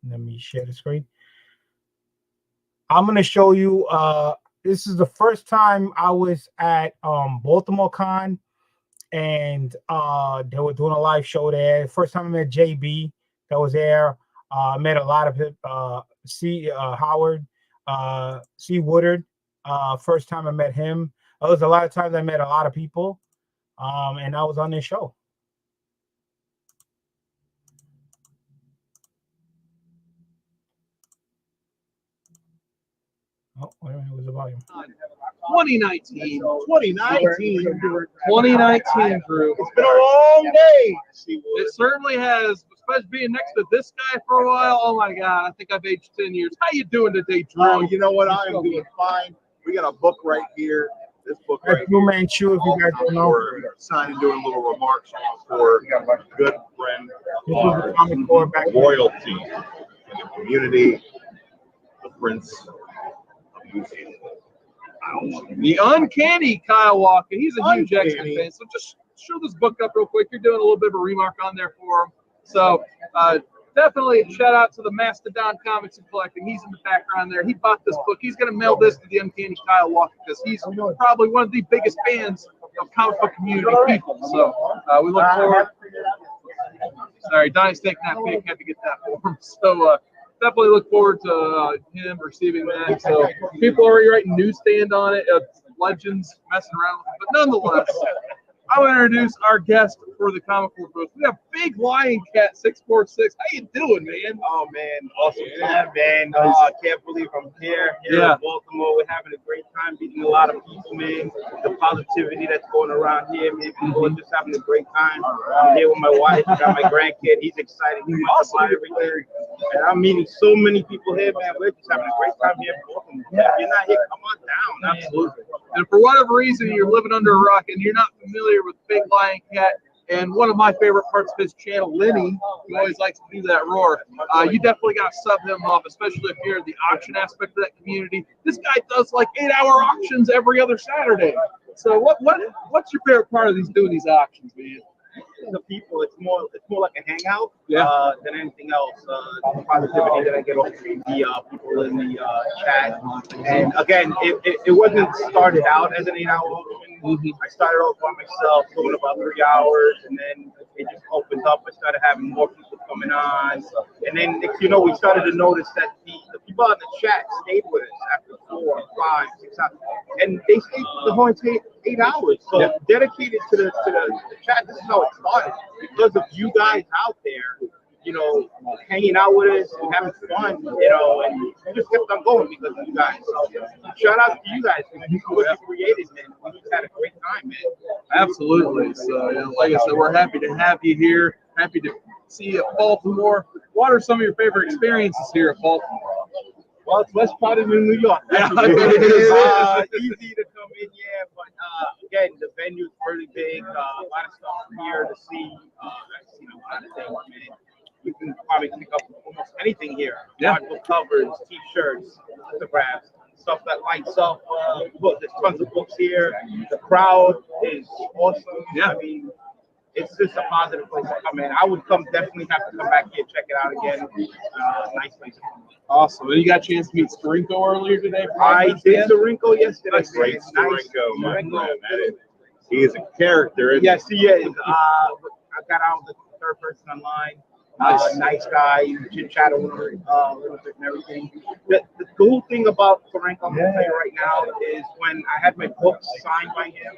Let me share the screen. I'm going to show you. This is the first time I was at Baltimore Con, and they were doing a live show there. First time I met JB that was there. I met a lot of Howard, C Woodard. First time I met him. It was a lot of times I met a lot of people, and I was on this show. Oh, wait a minute, where's the volume? 2019 group. It's been a long day. It certainly has, especially being next to this guy for a while. Oh my God, I think I've aged 10 years. How you doing today, Drew? Oh, you know what? I am doing fine. We got a book right here. This book right Blue Man Chew, if you guys don't know. We're signing, doing little remarks for a good friend This of was ours, the comic board back then. royalty in the community, the Prince of New Zealand. The uncanny Kyle Walker. He's a huge Uncanny. X-Men fan. So just show this book up real quick. You're doing a little bit of a remark on there for him. So definitely shout out to the Mastodon Comics and Collecting. He's in the background there. He bought this book. He's going to mail this to the uncanny Kyle Walker because he's probably one of the biggest fans of comic book community people. So we look forward. Sorry, Donnie's taking that pic. Had to get that for him. So definitely look forward to him receiving that. So people are already writing newsstand on it. Legends messing around with it. But nonetheless, I want to introduce our guest for the comic book booth. We have Big Lion Cat 646. How you doing, man? Oh man, awesome time, man. I can't believe I'm here in Baltimore. We're having a great time, meeting a lot of people, man. The positivity that's going around here, man. People are just having a great time. I'm here with my wife, I got my grandkid. He's excited. He wants to buy everything. And I'm meeting so many people here, man. We're just having a great time here in Baltimore. If you're not here, come on down. Absolutely. And for whatever reason, you're living under a rock and you're not familiar with Big Lion Cat and one of my favorite parts of his channel, Lenny, who always likes to do that roar. You definitely got to sub him up, especially if you're in the auction aspect of that community. This guy does like 8-hour auctions every other Saturday. So what's your favorite part of doing these auctions, man? the people. It's more like a hangout Yeah. than anything else. The positivity that I get off the people in the chat. And again, it wasn't started out as an 8-hour open. I started off by myself, doing about 3 hours, and then it just opened up. I started having more people coming on, and then next, we started to notice that the people in the chat stayed with us after 4, 5, 6 hours, and they stayed the whole 8 hours. So dedicated to the chat. This is how it started because of you guys out there, hanging out with us and having fun, and we just kept on going because of you guys. So shout out to you guys for what you created, man. We just had a great time, man. Absolutely. So, like I said, we're happy to have you here. Happy to see you at Baltimore. What are some of your favorite experiences here at Baltimore? Well, it's less crowded than New York. Yeah, it is easy to come in, but again, the venue's pretty big. A lot of stuff here to see. I've seen a lot of things, man. You can probably pick up almost anything here. Yeah. Book covers, T-shirts, lithographs, stuff that lights up. Look, there's tons of books here. The crowd is awesome. Yeah. I mean, it's just a positive place to come in. I would definitely have to come back here, check it out again. Nice place to come in. Awesome. And you got a chance to meet Starinko earlier today? I did Starinko yesterday. That's great, Nice. Starinko, man. He is a character. Yes, he is. I got out the third person online. Nice guy, chit chat a little bit and everything. The cool thing about Starinko, I'm gonna tell you right now, is when I had my books signed by him,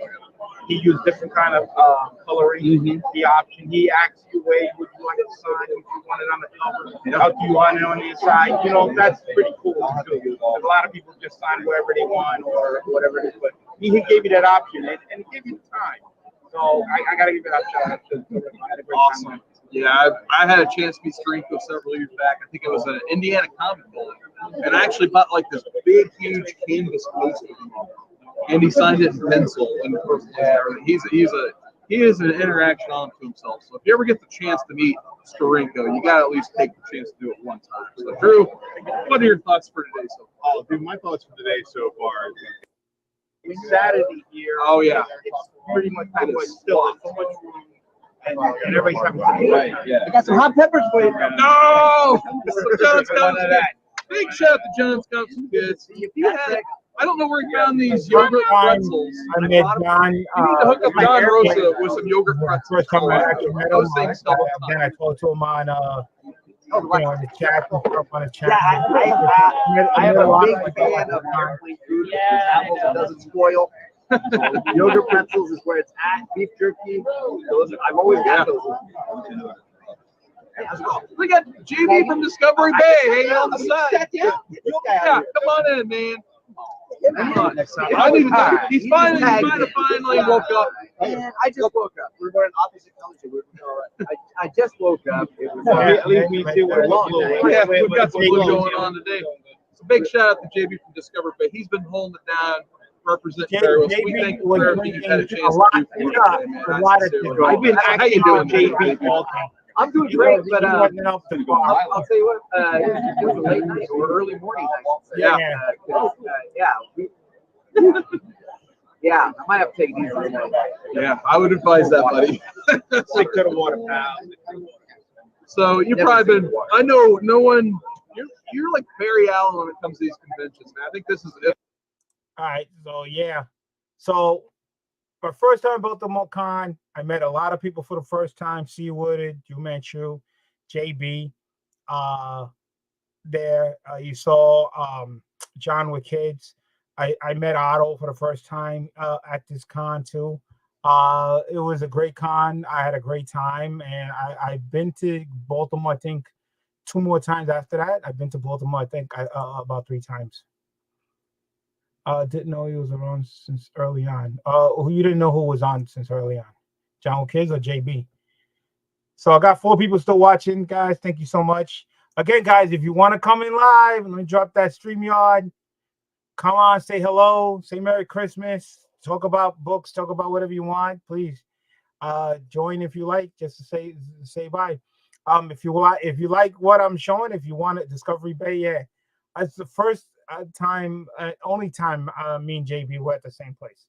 he used different kind of coloring. The option, he asks you where would you like to sign, if you want it on the cover, how do you want it on the inside? That's pretty cool too. A lot of people just sign wherever they want or whatever it is, but he gave you that option and he gave you the time. So I gotta give it a shout out to I had a great time. Yeah, I had a chance to meet Starinko several years back. I think it was an Indiana Comic Bowl, and I actually bought like this big, huge canvas poster of him, and he signed it in pencil and everything. He is an interaction unto himself. So if you ever get the chance to meet Starinko, you got to at least take the chance to do it one time. So Drew, what are your thoughts for today so far? Oh, dude, my thoughts for today so far. It's Saturday here. Oh yeah, it's pretty much still so much room. And everybody's having fun. Right, yeah. I got some hot peppers for you. No! So John's got big shout out to John's got some kids. I don't know where he found these yogurt pretzels. I met John. You need to hook up John Rosa with some yogurt pretzels. First time I actually met him, then I told to him on the chat and stuff on the chat. Yeah, I am a big fan of complete food. Apples that doesn't spoil. Yogurt pretzels is where it's at. Beef jerky. I've always got those. Hey, we got JB from Discovery Bay hanging on the side. Yeah, come on in, man. Come on. I need to. He's finally woke up. Man, I just woke up. We're going opposite colors. I just woke up. It was at least me too. Yeah, we've got some blue going on today. So big shout out to JB from Discovery Bay. He's been holding it down, representing very well. So we thank you for everything you've had a chance to do for us today, man. I've been acting on JB all time. I'm doing great, but I'll tell you what, it was a late night or early morning night. Yeah, I might have to take it easy tonight. Yeah, I would advise that, buddy. Take to the water, pal. So you've probably been, I know no one, you're like Barry Allen when it comes to these conventions, man. I think this is it. All right, so yeah. So my first time about the MoCon, I met a lot of people for the first time. C. Woodard, Drew Manchu, JB. There, you saw John with kids. I met Otto for the first time at this con too. It was a great con. I had a great time, and I've been to Baltimore, I think, 2 more times after that. I've been to Baltimore, I think, about 3 times. Didn't know he was around since early on. You didn't know who was on since early on? John with kids or JB? So I got 4 people still watching, guys. Thank you so much. Again, guys, if you want to come in live, let me drop that StreamYard. Come on, say hello, say Merry Christmas, talk about books, talk about whatever you want. Please join if you like, just to say bye. If you like what I'm showing, if you want it, Discovery Bay, yeah, it's the first time, only time me and JB were at the same place.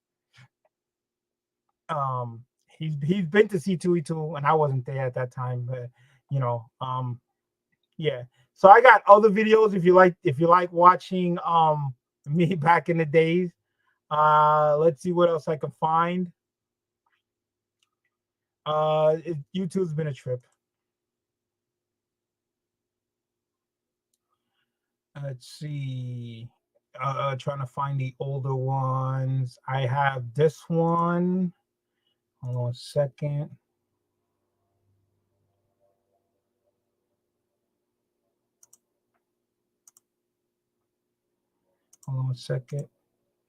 he's been to C2E2, and I wasn't there at that time, but you know, yeah. So I got other videos if you like watching me back in the days. Let's see what else I can find. YouTube's been a trip. Let's see. Trying to find the older ones. I have this one. Hold on a second. Hold on a second.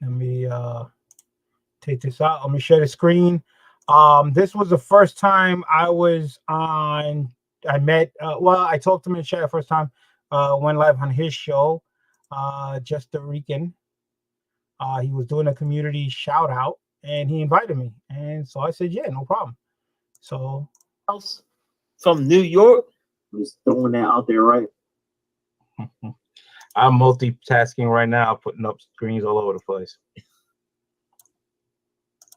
Let me take this out. Let me share the screen. This was the first time I was on. I met. Well, I talked to him in chat the first time. Went live on his show. Just the Rican. He was doing a community shout out, and he invited me, and so I said, yeah, no problem. So, from New York, I'm just throwing that out there, right? I'm multitasking right now, putting up screens all over the place.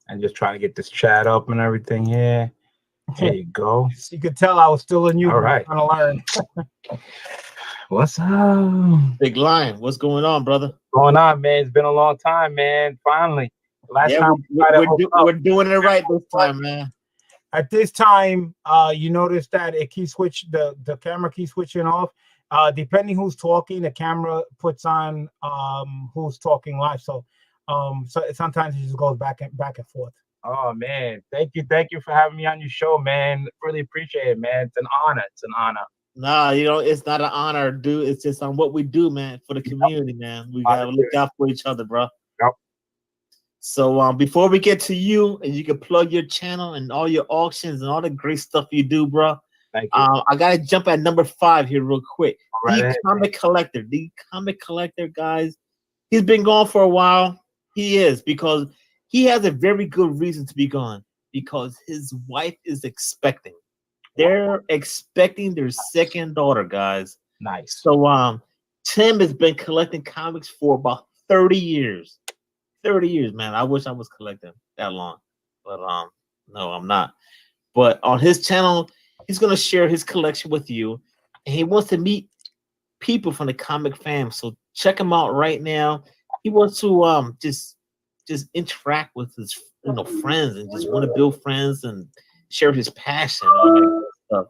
And just trying to get this chat up and everything here. There you go. You could tell I was still in you. All right. Trying to learn. What's up? Big Lion, what's going on, brother? Going on, man. It's been a long time, man. Finally. Last yeah, time we're doing it right this time, man. At this time, you notice that it keeps the camera keeps switching off. Depending who's talking, the camera puts on who's talking live. So sometimes it just goes back and forth. Oh man, thank you for having me on your show, man. Really appreciate it, man. It's an honor. Nah, it's not an honor, dude. It's just on what we do, man, for the community, man. We gotta look out for each other, bro. Yep. So before we get to you, and you can plug your channel and all your auctions and all the great stuff you do, bro. Thank you. I gotta jump at number 5 here real quick. Right The comic collector, guys. He's been gone for a while. He is, because he has a very good reason to be gone, because his wife is expecting. They're expecting their second daughter, guys. Nice. So Tim has been collecting comics for about 30 years. 30 years, man. I wish I was collecting that long. But no, I'm not. But on his channel, he's gonna share his collection with you. And he wants to meet people from the comic fam. So check him out right now. He wants to just interact with his friends and just want to build friends and share his passion and all that good stuff.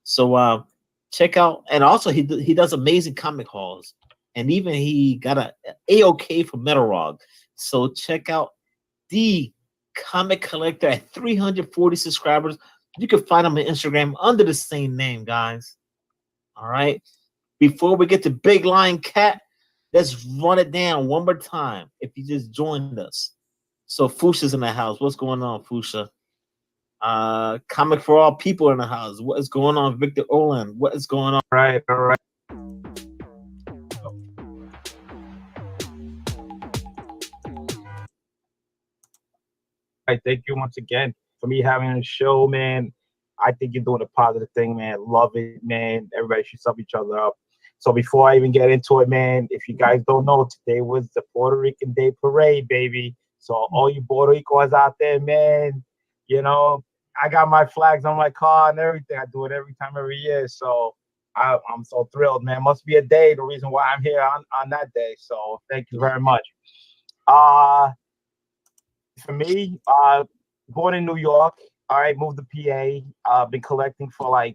So check out, and also he does amazing comic hauls, and even he got a AOK for Metalrog. So check out the comic collector at 340 subscribers. You can find him on Instagram under the same name, guys. All right. Before we get to Big Lion Cat, let's run it down one more time. If you just joined us, so Fusha's in the house. What's going on, Fusha? Comic for All People in the house. What is going on, Victor Olin? What is going on? All right. Thank you once again for me having a show, man. I think you're doing a positive thing, man. Love it, man. Everybody should sub each other up. So before I even get into it, man, if you guys don't know, today was the Puerto Rican Day Parade, baby. So all you Puerto Ricans out there, man, I got my flags on my car and everything. I do it every year. So I'm so thrilled, man. Must be a day, the reason why I'm here on that day. So thank you very much. For me, born in New York, all right, moved to PA. Been collecting for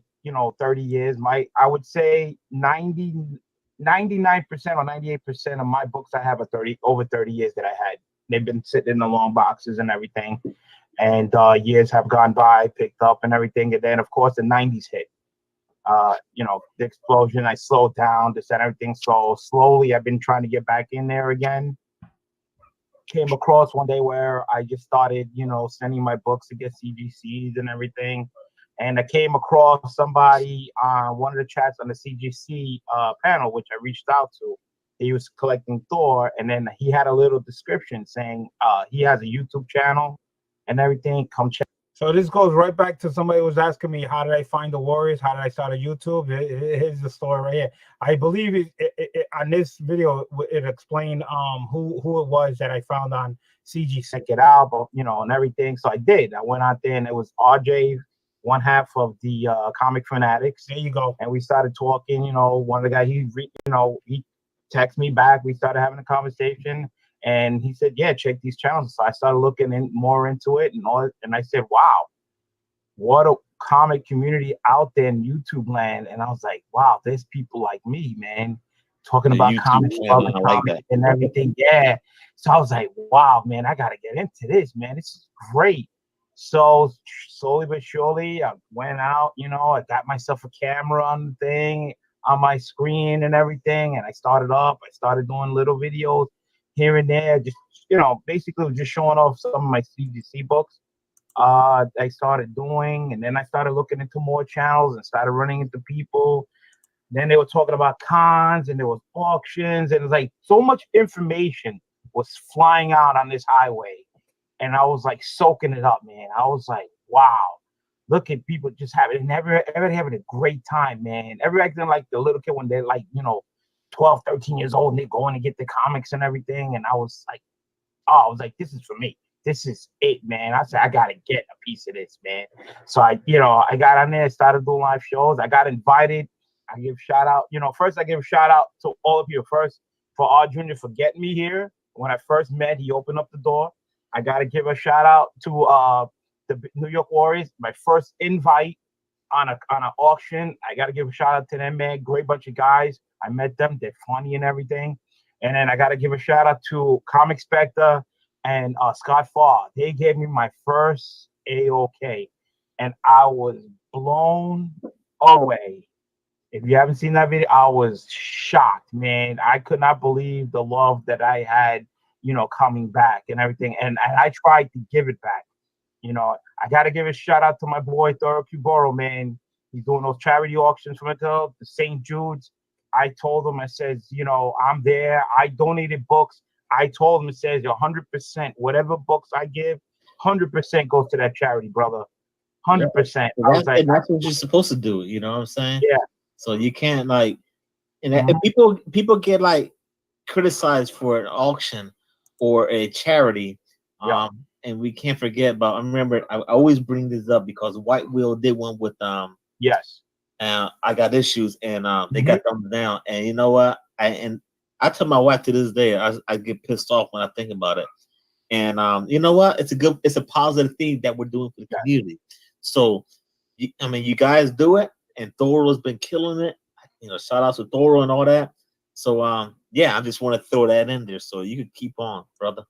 30 years. I would say 99% or 98% of my books I have over 30 years that I had. They've been sitting in the long boxes and everything. And years have gone by, picked up and everything. And then, of course, the 90s hit. The explosion, I slowed down, this and everything. So slowly I've been trying to get back in there again. Came across one day where I just started, sending my books to get CGCs and everything. And I came across somebody on one of the chats on the CGC panel, which I reached out to. He was collecting Thor, and then he had a little description saying he has a YouTube channel and everything. Come check So this goes right back to somebody was asking me, how did I find the Warriors? How did I start a YouTube? Here's the story right here. I believe on this video, it explained who it was that I found on CG. Check it out, but, you know, and everything. So I did. I went out there and it was RJ, one half of the Comic Fanatics. There you go. And we started talking. You know, one of the guys, he texted me back. We started having a conversation. And he said, yeah, check these channels. So I started looking more into it and I said, wow, what a comic community out there in YouTube land. And I was like, wow, there's people like me, man, talking about comics, and everything. Yeah. So I was like, wow, man, I got to get into this, man. This is great. So slowly but surely, I went out, you know, I got myself a camera on the thing, on my screen and everything. And I started doing little videos here and there, just, you know, basically just showing off some of my CGC books. I started doing, and then I started looking into more channels and started running into people. Then they were talking about cons and there was auctions, and it was like so much information was flying out on this highway. And I was like soaking it up, man. I was like, wow, look at people just everybody having a great time, man. Everybody acting like the little kid when they're like, you know, 12, 13 years old, and they're going to get the comics and everything. And I was like, this is for me. This is it, man. I said, I got to get a piece of this, man. So I got on there, started doing live shows. I got invited. I give shout out, first I give a shout out to all of you. First, for R Jr. for getting me here. When I first met, he opened up the door. I got to give a shout out to the New York Warriors. My first invite on an auction. I got to give a shout out to them, man. Great bunch of guys. I met them. They're funny and everything. And then I got to give a shout out to Comic Spectre and Scott Farr. They gave me my first AOK, and I was blown away. If you haven't seen that video, I was shocked, man. I could not believe the love that I had, coming back and everything. And I tried to give it back. I got to give a shout out to my boy, Thoro Cuboro, man. He's doing those charity auctions from the St. Jude's. I told him, I says, I'm there. I donated books. I told him, it says 100%, whatever books I give, 100% goes to that charity, brother. 100%. I was like, and that's what you're supposed to do. You know what I'm saying? Yeah. So you can't and people get criticized for an auction or a charity. Yeah. And we can't forget about, I remember, I always bring this up because White Wheel did one with, yes. And I got issues, and they got thumbs down. And you know what? I tell my wife to this day, I get pissed off when I think about it. And you know what? It's a positive thing that we're doing for the community. So, you guys do it, and Thoro's been killing it. Shout out to Thoro and all that. So, yeah, I just want to throw that in there so you can keep on, brother.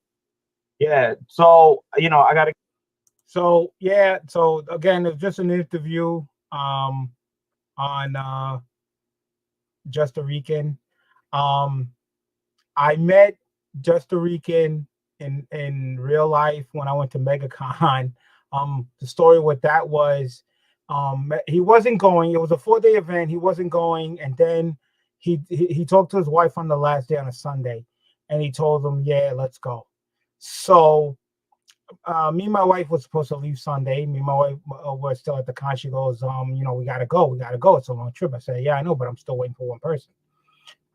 Yeah. So, I got to. So, yeah. So, again, it's just an interview on Just a Rican. I met Just a Rican in real life when I went to MegaCon. The story with that was he wasn't going. It was a 4-day event. He wasn't going, and then he talked to his wife on the last day on a Sunday, and he told them, "Yeah, let's go." So me and my wife was supposed to leave Sunday. Me and my wife were still at the con. She goes, we gotta go. It's a long trip. I said, yeah, I know, but I'm still waiting for one person.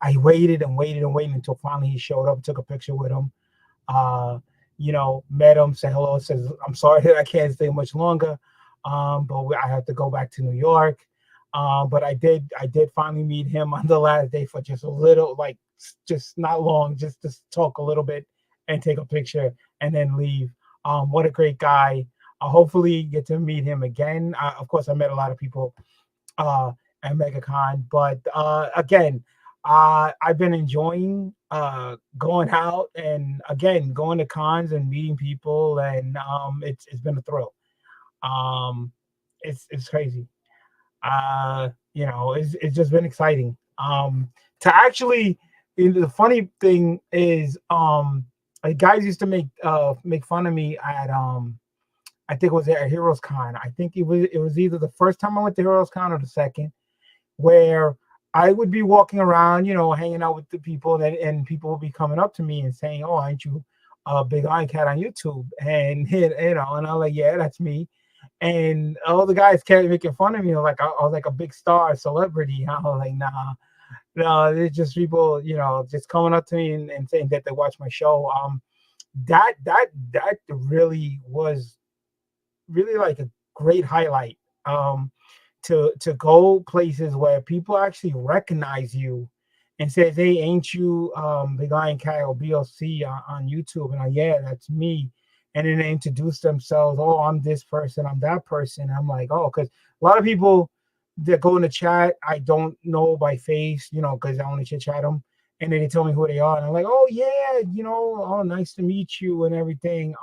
I waited and waited and waited until finally he showed up, took a picture with him, met him, said hello, says, I'm sorry that I can't stay much longer, but I have to go back to New York. But I did finally meet him on the last day for just a little, just not long, just to talk a little bit and take a picture and then leave. What a great guy. Hopefully get to meet him again. Of course, I met a lot of people at MegaCon, but again, I've been enjoying going out and again going to cons and meeting people, and it's been a thrill. It's crazy. It's just been exciting. To actually, the funny thing is, guys used to make fun of me at I think it was at Heroes Con. I think it was either the first time I went to Heroes Con or the second, where I would be walking around, hanging out with the people, and people would be coming up to me and saying, "Oh, aren't you a Big Iron Cat on YouTube?" And and I'm like, "Yeah, that's me." and all the guys kept making fun of me, like I was like a big star, celebrity. I was like, nah, no, it's just people, just coming up to me and saying that they watch my show. That really was really like a great highlight. To go places where people actually recognize you and says, "Hey, ain't you the guy in Kyle BLC on YouTube?" And yeah, that's me. And then they introduce themselves. Oh, I'm this person. I'm that person. I'm like, oh, because a lot of people that go in the chat, I don't know by face, because I only chit chat them, and then they tell me who they are, and I'm like, oh yeah, oh, nice to meet you and everything.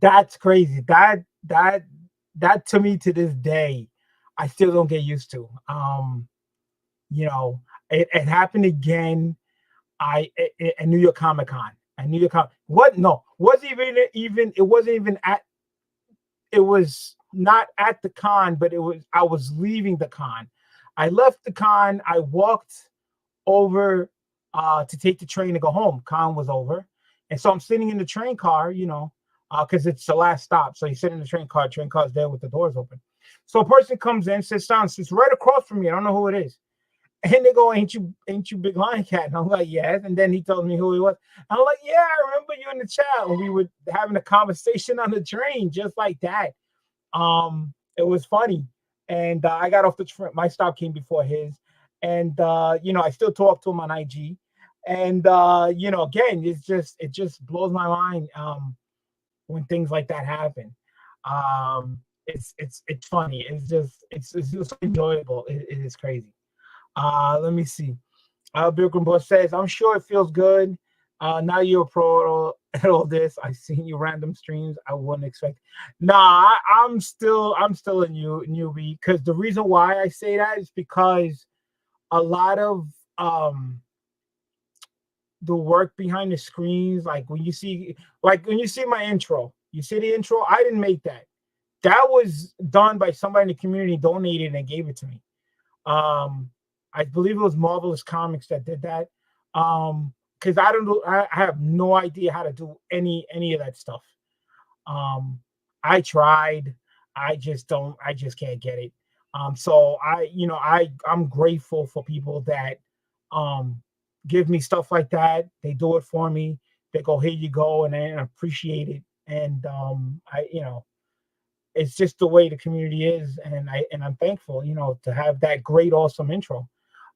That's crazy. That to me to this day, I still don't get used to. It happened again. At New York Comic Con. At New York what? No, wasn't even. It wasn't even at. It was not at the con, but it was. I was leaving the con. I left the con. I walked over to take the train to go home. Con was over, and so I'm sitting in the train car. Because it's the last stop. So you sit in the train car. Train car's there with the doors open. So a person comes in, sits down, sits right across from me. I don't know who it is. And they go, ain't you Big Lion Cat? And I'm like, yes. And then he told me who he was. I'm like, yeah, I remember you in the chat when we were having a conversation on the train, just like that. It was funny. And I got off the train. My stop came before his. And I still talk to him on IG. And again, it just blows my mind when things like that happen. It's funny. It's just enjoyable. It is crazy. Let me see. Bilgrim Bush says, I'm sure it feels good. Now you're a pro at all this. I've seen you random streams. I wouldn't expect. Nah, I'm still a newbie, because the reason why I say that is because a lot of the work behind the screens, like when you see my intro, you see the intro, I didn't make that. That was done by somebody in the community, donated and gave it to me. I believe it was Marvelous Comics that did that. Because I have no idea how to do any of that stuff. I tried, I just can't get it. So I'm grateful for people that give me stuff like that. They do it for me. They go, here you go, and I appreciate it. And it's just the way the community is, and I'm thankful, to have that great, awesome intro.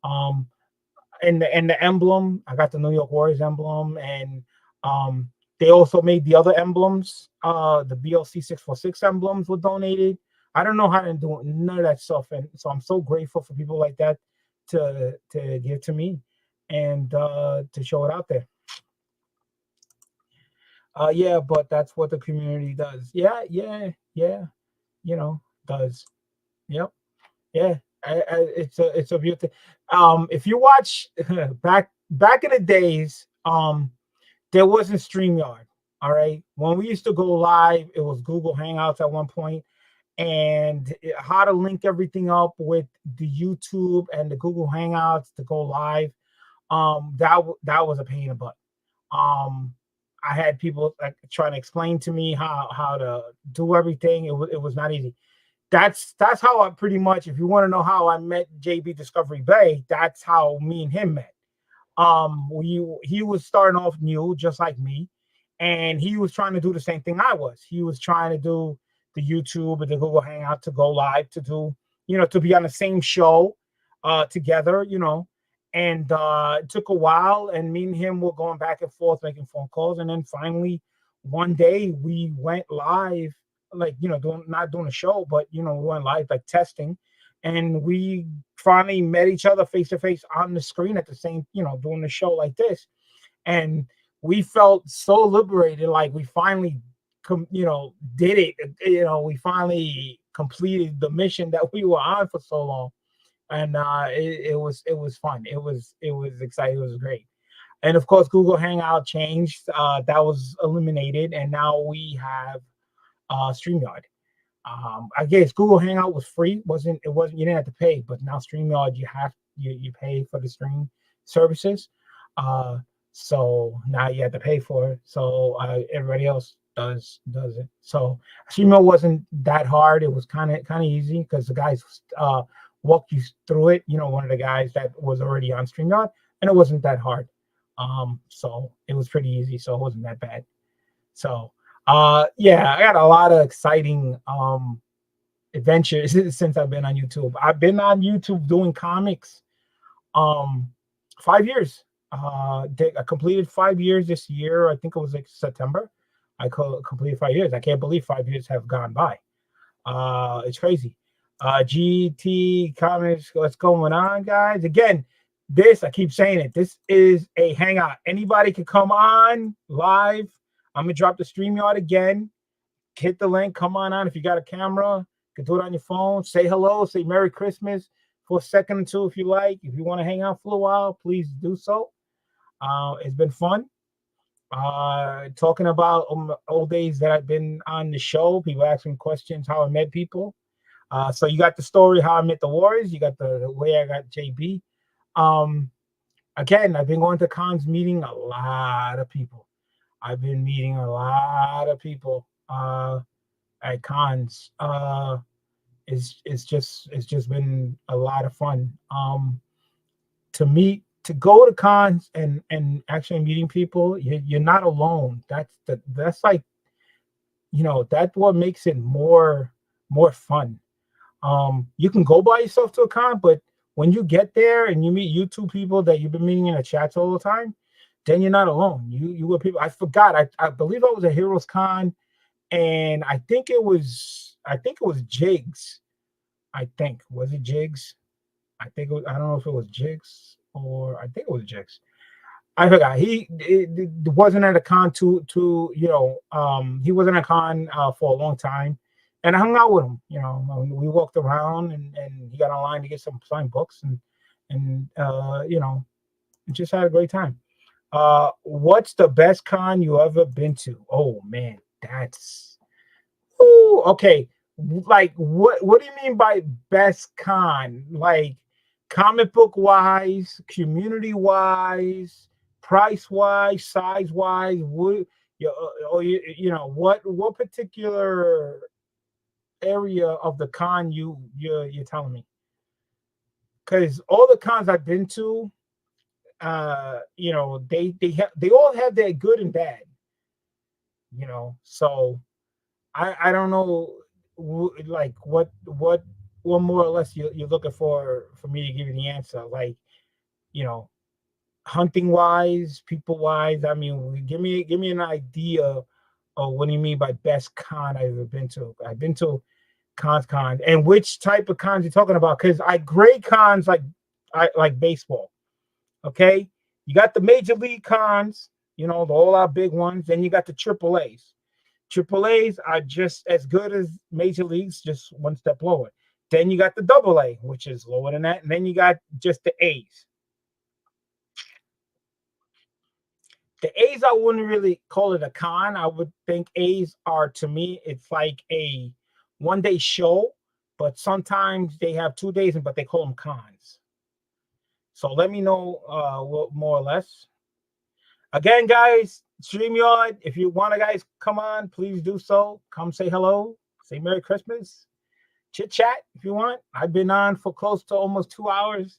And the emblem, I got the New York Warriors emblem, and they also made the other emblems. The BLC 646 emblems were donated. I don't know how to do none of that stuff, and so I'm so grateful for people like that to give to me and to show it out there. Yeah, but that's what the community does. Yeah, does. Yep. Yeah. It's a beautiful. If you watch back in the days, there wasn't StreamYard. All right, when we used to go live, it was Google Hangouts at one point, and how to link everything up with the YouTube and the Google Hangouts to go live. That was a pain in the butt. I had people trying to explain to me how to do everything. It was not easy. That's how I pretty much, if you want to know how I met JB Discovery Bay, that's how me and him met. He was starting off new, just like me, and he was trying to do the same thing I was. He was trying to do the YouTube and the Google Hangout to go live, to do, to be on the same show together, and it took a while, and me and him were going back and forth, making phone calls, and then finally one day we went live, like, not doing a show, but we went live, like testing, and we finally met each other face to face on the screen at the same, doing the show like this, and we felt so liberated, like we finally did it. We finally completed the mission that we were on for so long, and it was fun. It was exciting. It was great. And of course, Google Hangout changed. That was eliminated, and now we have StreamYard. I guess Google Hangout was free. It wasn't you didn't have to pay, but now StreamYard you pay for the stream services. So now you have to pay for it. So everybody else does it. So StreamYard wasn't that hard. It was kind of easy because the guys walked you through it. You know, one of the guys that was already on StreamYard, and it wasn't that hard. So it was pretty easy. So it wasn't that bad. So yeah, I got a lot of exciting adventures since I've been on YouTube. I've been on YouTube doing comics 5 years. I completed 5 years this year. I think it was like September. I completed 5 years. I can't believe 5 years have gone by. It's crazy. GT Comics, what's going on, guys? Again, I keep saying it. This is a hangout. Anybody can come on live. I'm gonna drop the StreamYard again. Hit the link. Come on. If you got a camera, you can do it on your phone. Say hello. Say Merry Christmas for a second or two if you like. If you want to hang out for a while, please do so. It's been fun. Talking about old days that I've been on the show. People asking questions, how I met people. So you got the story how I met the Warriors. You got the way I got JB. Again, I've been going to cons, meeting a lot of people. I've been meeting a lot of people at cons. It's just been a lot of fun. To go to cons and actually meeting people, you're not alone. That's like, you know, that's what makes it more fun. You can go by yourself to a con, but when you get there and you meet YouTube people that you've been meeting in the chats all the time, then you're not alone. You were people. I forgot. I believe I was at Heroes Con, and I think it was Jigs. Was it Jigs? I don't know if it was Jigs or I think it was Jigs. I forgot. He wasn't at a con he wasn't at a con for a long time, and I hung out with him. You know, we walked around and he got online to get some signed books and you know, just had a great time. What's the best con you ever been to? Oh man, that's okay. Like what do you mean by best con? Like comic book wise, community wise, price wise, size wise? You know what particular area of the con you're telling me? Because all the cons I've been to, you know, they all have their good and bad, you know. So I don't know, like what more or less you're looking for me to give you the answer. Like, you know, hunting wise, people wise. I mean, give me an idea of what do you mean by best con I've ever been to. I've been to cons, and which type of cons you're talking about? Because I grade cons like baseball. Okay, you got the major league cons, you know, all our big ones. Then you got the triple A's. Triple A's are just as good as major leagues, just one step lower. Then you got the double A, which is lower than that. And then you got just the A's. The A's, I wouldn't really call it a con. I would think A's are, to me, it's like a one-day show, but sometimes they have 2 days, but they call them cons. So let me know what more or less. Again, guys, StreamYard, if you want to guys come on, please do so. Come say hello, say Merry Christmas, chit chat if you want. I've been on for close to almost 2 hours,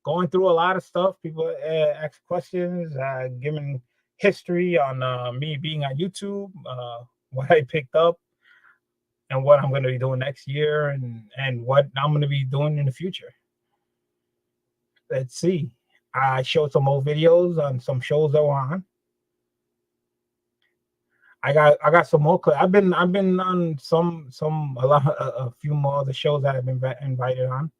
going through a lot of stuff. People ask questions, giving history on me being on YouTube, what I picked up, and what I'm going to be doing next year, and what I'm going to be doing in the future. Let's see. I showed some old videos on some shows that were on. I got some more clips. I've been on a few more of the shows that I've been invited on,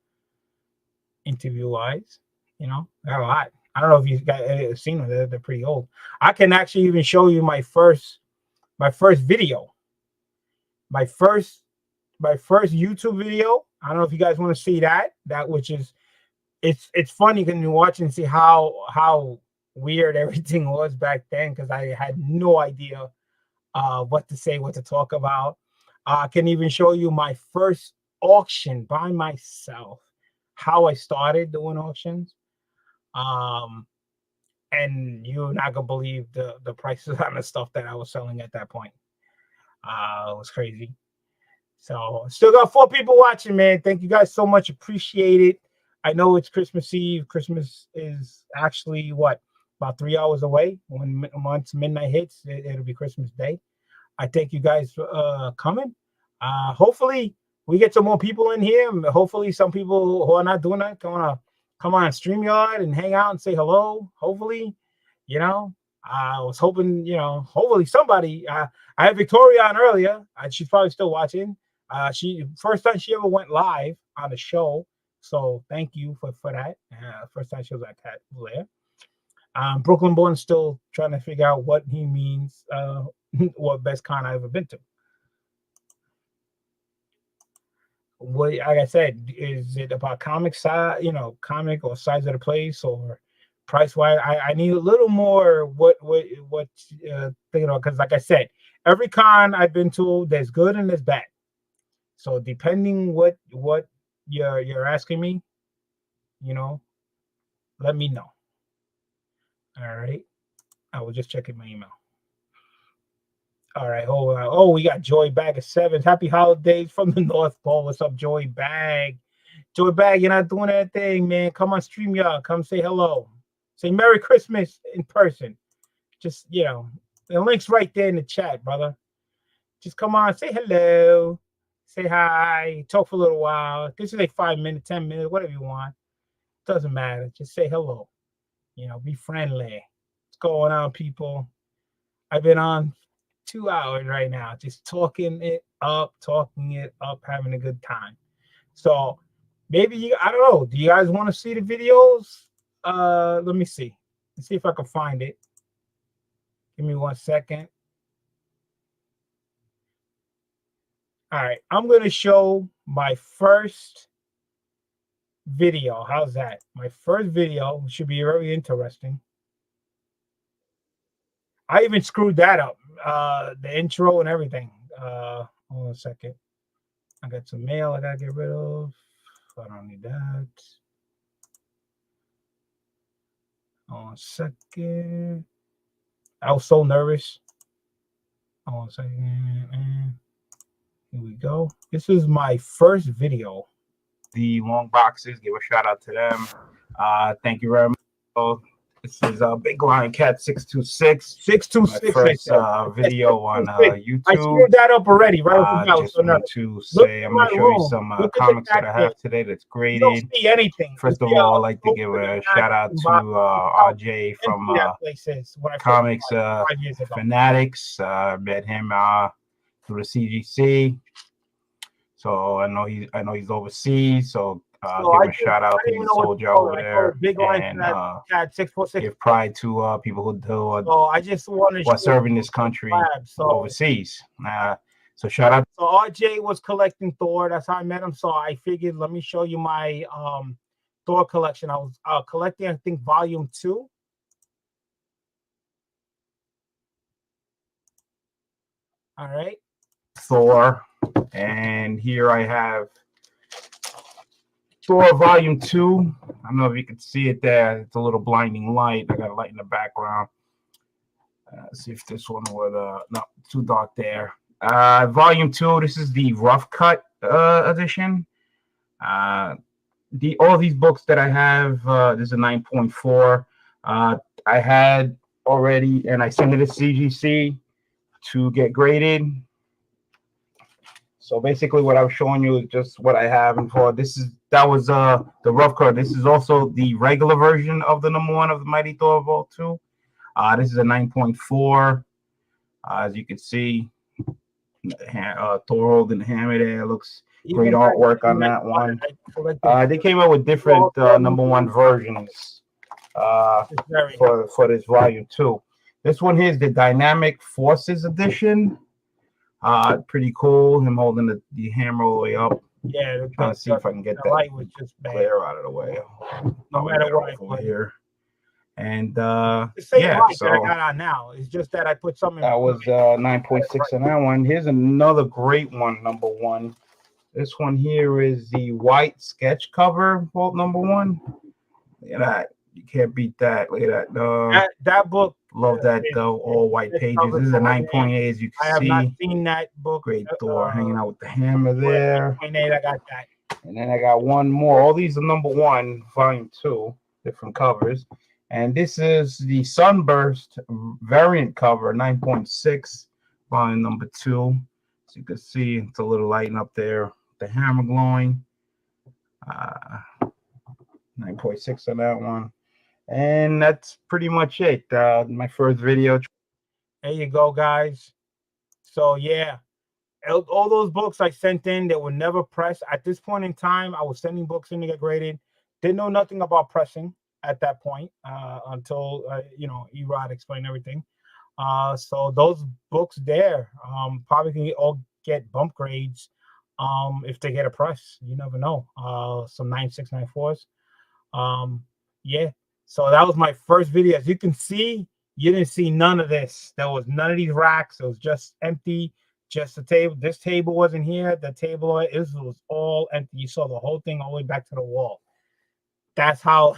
interview wise. You know, I got a lot. I don't know if you guys seen them. They're pretty old. I can actually even show you my first video, my first YouTube video. I don't know if you guys want to see that. Which is, it's funny when you watch and see how weird everything was back then, because I had no idea what to say, what to talk about. I can even show you my first auction by myself, how I started doing auctions. And you're not gonna believe the prices on the stuff that I was selling at that point. It was crazy. So still got 4 people watching, man. Thank you guys so much. Appreciate it. I know it's Christmas Eve. Christmas is actually what, about 3 hours away. Once midnight hits, it'll be Christmas Day. I thank you guys for coming. Hopefully we get some more people in here. Hopefully some people who are not doing that gonna come on StreamYard and hang out and say hello. Hopefully, you know. I was hoping, you know, hopefully somebody. I had Victoria on earlier. She's probably still watching. She first time she ever went live on the show. So thank you for that. First time she was at Cat Blair. Brooklyn Born still trying to figure out what he means. What best con I've ever been to. What, like I said, is it about comic size, you know, comic or size of the place or price wise? I need a little more what thinking about, because like I said, every con I've been to, there's good and there's bad. So depending what you're asking me, you know, let me know. All right. I was just checking my email. All right, hold on. Oh, we got Joy Bag of 7. Happy holidays from the North Pole. What's up, Joy Bag? Joy Bag, you're not doing that thing, man. Come on, StreamYard. Come say hello. Say Merry Christmas in person. Just, you know, the link's right there in the chat, brother. Just come on, say hello. Say hi. Talk for a little while. This is like 5 minutes, 10 minutes, whatever you want. Doesn't matter. Just say hello. You know, be friendly. What's going on, people? I've been on 2 hours right now, just talking it up, having a good time. So maybe I don't know. Do you guys want to see the videos? Let me see. Let's see if I can find it. Give me 1 second. All right, I'm going to show my first video. How's that? My first video should be very interesting. I even screwed that up, the intro and everything. Hold on a second. I got some mail I gotta get rid of. I don't need that. Hold on a second. I was so nervous. Hold on a second. Here we go. This is my first video. The long boxes, give a shout out to them. Thank you very much. This is Big Lion Cat 626. 626. My first video on YouTube. I screwed that up already, right? Just want to say I'm going to show you some comics that I have today that's graded. You don't see anything. First of all, I'd like to give a shout out to RJ from Comics Fanatics. Met him through the CGC. So I know he's overseas. So give a shout out to the soldier over there, and give pride to people who I just want to serving this country overseas. So shout out. So RJ was collecting Thor. That's how I met him. So I figured, let me show you my Thor collection. I was collecting, I think, volume 2. All right, Thor, and here I have Thor Volume 2. I don't know if you can see it there. It's a little blinding light. I got a light in the background. See if this one would no, too dark there. Volume 2. This is the rough cut edition. All these books that I have. This is a 9.4. I had already, and I sent it to CGC to get graded. So basically, what I was showing you is just what I have. And for that was the rough cut. This is also the regular version of the #1 of the Mighty Thor Vault 2. This is a 9.4. As you can see, Thor holding the hammer there. Looks great artwork on that one. They came out with different #1 versions for this volume 2. This one here is the Dynamic Forces edition. Pretty cool. Him holding the hammer all the way up. Yeah, trying to see if I can get that light was just glare out of the way. No matter what over here. And yeah, so that I got on now. It's just that I put something. That was 9.6 on that one. Here's another great one, #1. This one here is the white sketch cover Vault #1. Look at that. You can't beat that. Look at that. That book Love that all white pages. This is a 9.8, as you I can have not see. seen that book. Great Thor hanging out with the hammer there. 9.8, I got that. And then I got one more. All these are number 1, volume 2, different covers. And this is the Sunburst variant cover, 9.6, volume number 2. As you can see, it's a little lighting up there. The hammer glowing. 9.6 on that one. And that's pretty much it. My first video. There you go, guys. So, yeah. All those books I sent in, they were never pressed. At this point in time, I was sending books in to get graded. Didn't know nothing about pressing at that point until, Erod explained everything. So those books there probably can all get bump grades if they get a press. You never know. Some 9.6, 9.4s. Yeah. So that was my first video. As you can see, you didn't see none of this. There was none of these racks. It was just empty. Just the table. This table wasn't here. The table, it was all empty. You saw the whole thing all the way back to the wall. That's how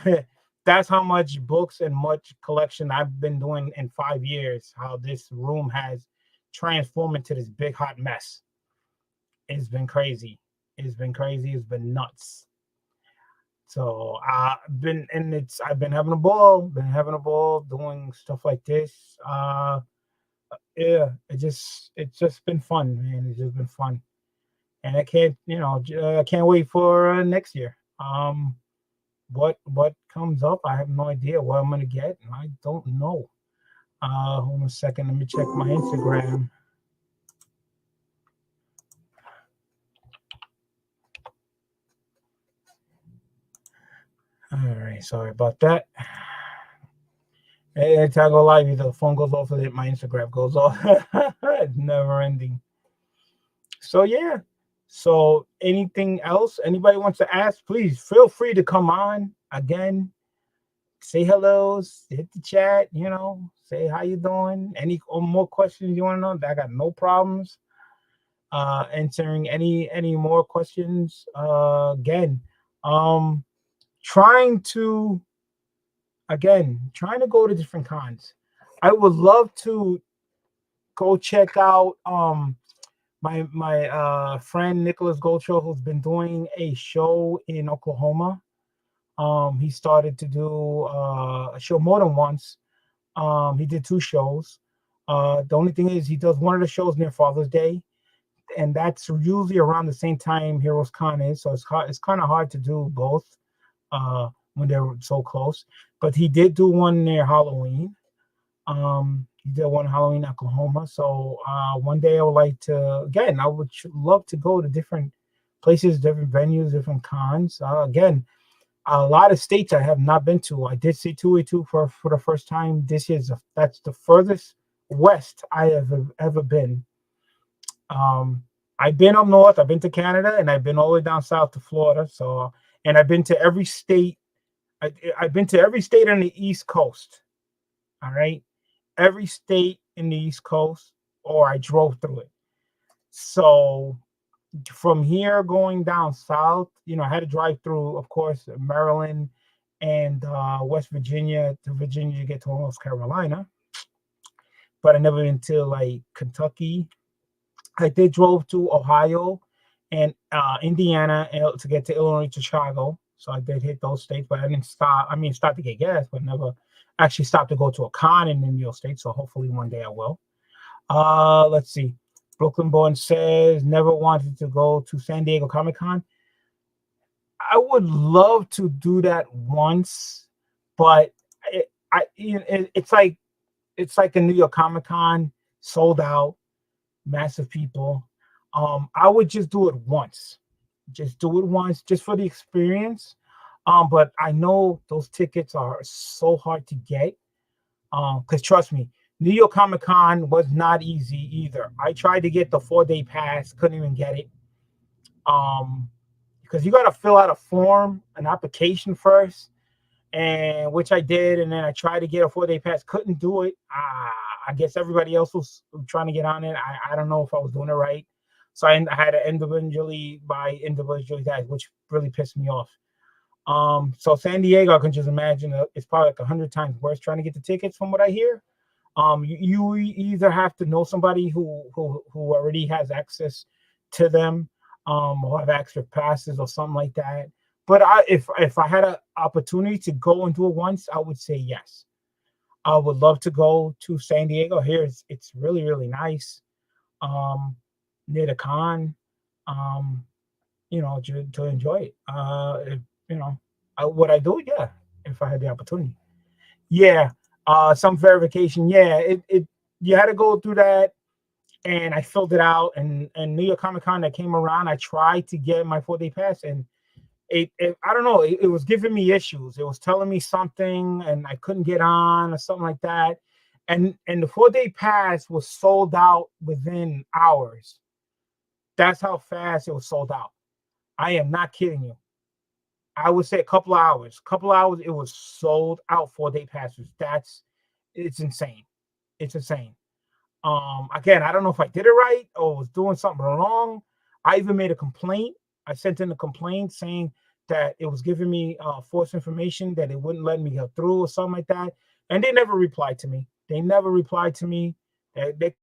that's how much books and much collection I've been doing in 5 years. How this room has transformed into this big hot mess. It's been crazy. It's been crazy. It's been nuts. So I've been having a ball. Been having a ball doing stuff like this. Yeah, it's just been fun, man. It's just been fun, and I can't wait for next year. What comes up? I have no idea what I'm gonna get. I don't know. Hold on a second. Let me check my Instagram. All right, sorry about that. Anytime I go live, either the phone goes off or my Instagram goes off. It's never ending. So yeah. So anything else anybody wants to ask, please feel free to come on again. Say hello, hit the chat, say how you doing. Any more questions you want to know? I got no problems answering any more questions. Again, trying to go to different cons. I would love to go check out my friend Nicholas Goldshore, who's been doing a show in Oklahoma. He started to do a show more than once. He did 2 shows. The only thing is he does one of the shows near Father's Day, and that's usually around the same time Heroes Con is. So it's kind of hard to do both when they're so close. But he did do one near Halloween. He did one in Halloween, Oklahoma. So one day I would like to, again, I would love to go to different places, different venues, different cons. Again, a lot of states I have not been to. I did see 282 for the first time this year. That's the furthest west I have ever been. I've been up north. I've been to Canada, and I've been all the way down south to Florida. So, and I've been to every state. I've been to every state on the East Coast. All right, every state in the East Coast, or I drove through it. So from here going down south, I had to drive through, of course, Maryland and West Virginia to Virginia to get to North Carolina. But I never been to like Kentucky. I did drove to Ohio and Indiana to get to Illinois to Chicago. So I did hit those states, but I didn't stop. I mean, stopped to get gas, but never actually stopped to go to a con in any of those states. So hopefully one day I will. Let's see. Brooklyn Born says, never wanted to go to San Diego Comic-Con. I would love to do that once, but it's like a New York Comic-Con, sold out, massive people. I would just do it once. Just do it once, just for the experience. But I know those tickets are so hard to get. Because trust me, New York Comic-Con was not easy either. I tried to get the 4-day pass, couldn't even get it. Because you got to fill out a form, an application first, and which I did, and then I tried to get a 4-day pass, couldn't do it. I guess everybody else was trying to get on it. I don't know if I was doing it right. So I had to individually buy individually that, which really pissed me off. So San Diego, I can just imagine it's probably like 100 times worse trying to get the tickets from what I hear. You either have to know somebody who already has access to them, or have extra passes or something like that. But if I had an opportunity to go and do it once, I would say yes. I would love to go to San Diego. Here it's really, really nice. Near the con, to enjoy it. You know, would I do it? Yeah, if I had the opportunity. Yeah, some verification. Yeah, it you had to go through that, and I filled it out. And New York Comic Con that came around, I tried to get my 4-day pass, and it I don't know, it was giving me issues. It was telling me something, and I couldn't get on or something like that. And the 4-day pass was sold out within hours. That's how fast it was sold out. I am not kidding you. I would say a couple hours. It was sold out 4-day passes. It's insane. It's insane. Again, I don't know if I did it right or was doing something wrong. I even made a complaint. I sent in a complaint saying that it was giving me false information, that it wouldn't let me go through or something like that. And they never replied to me. They never replied to me. They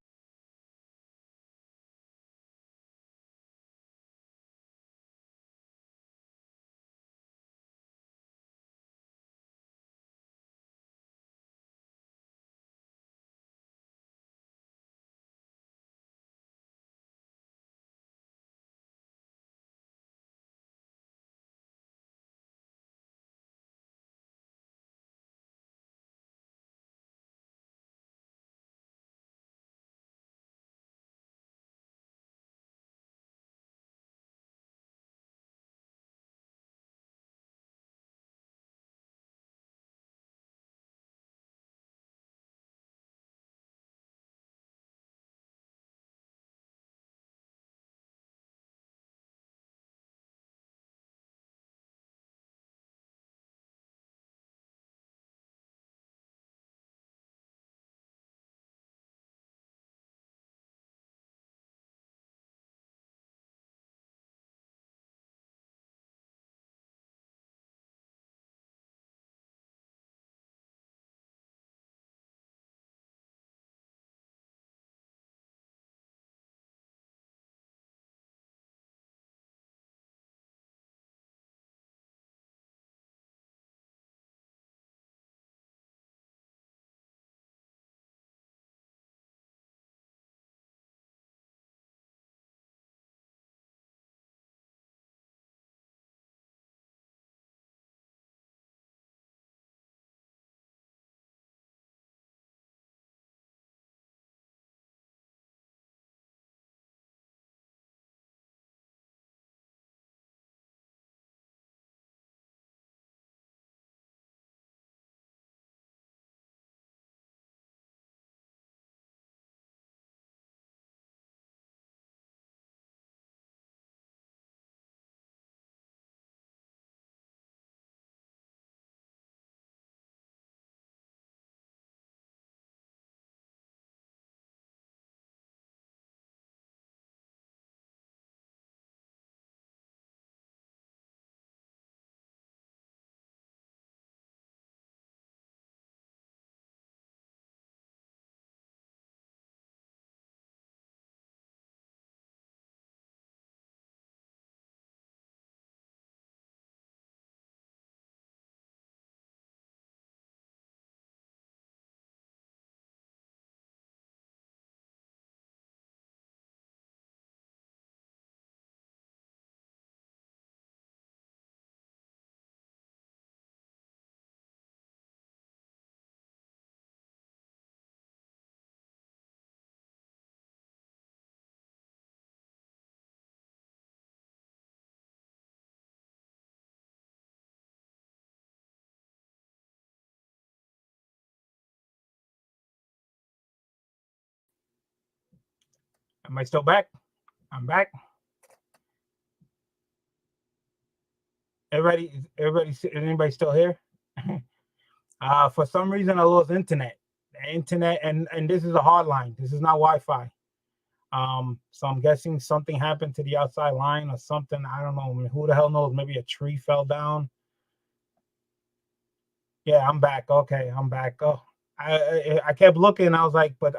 Am I still back? I'm back. Anybody still here? For some reason, I lost internet. And this is a hard line. This is not Wi-Fi. So I'm guessing something happened to the outside line or something. I don't know. Who the hell knows? Maybe a tree fell down. Yeah, I'm back. Okay, I'm back. Oh, I kept looking. I was like, but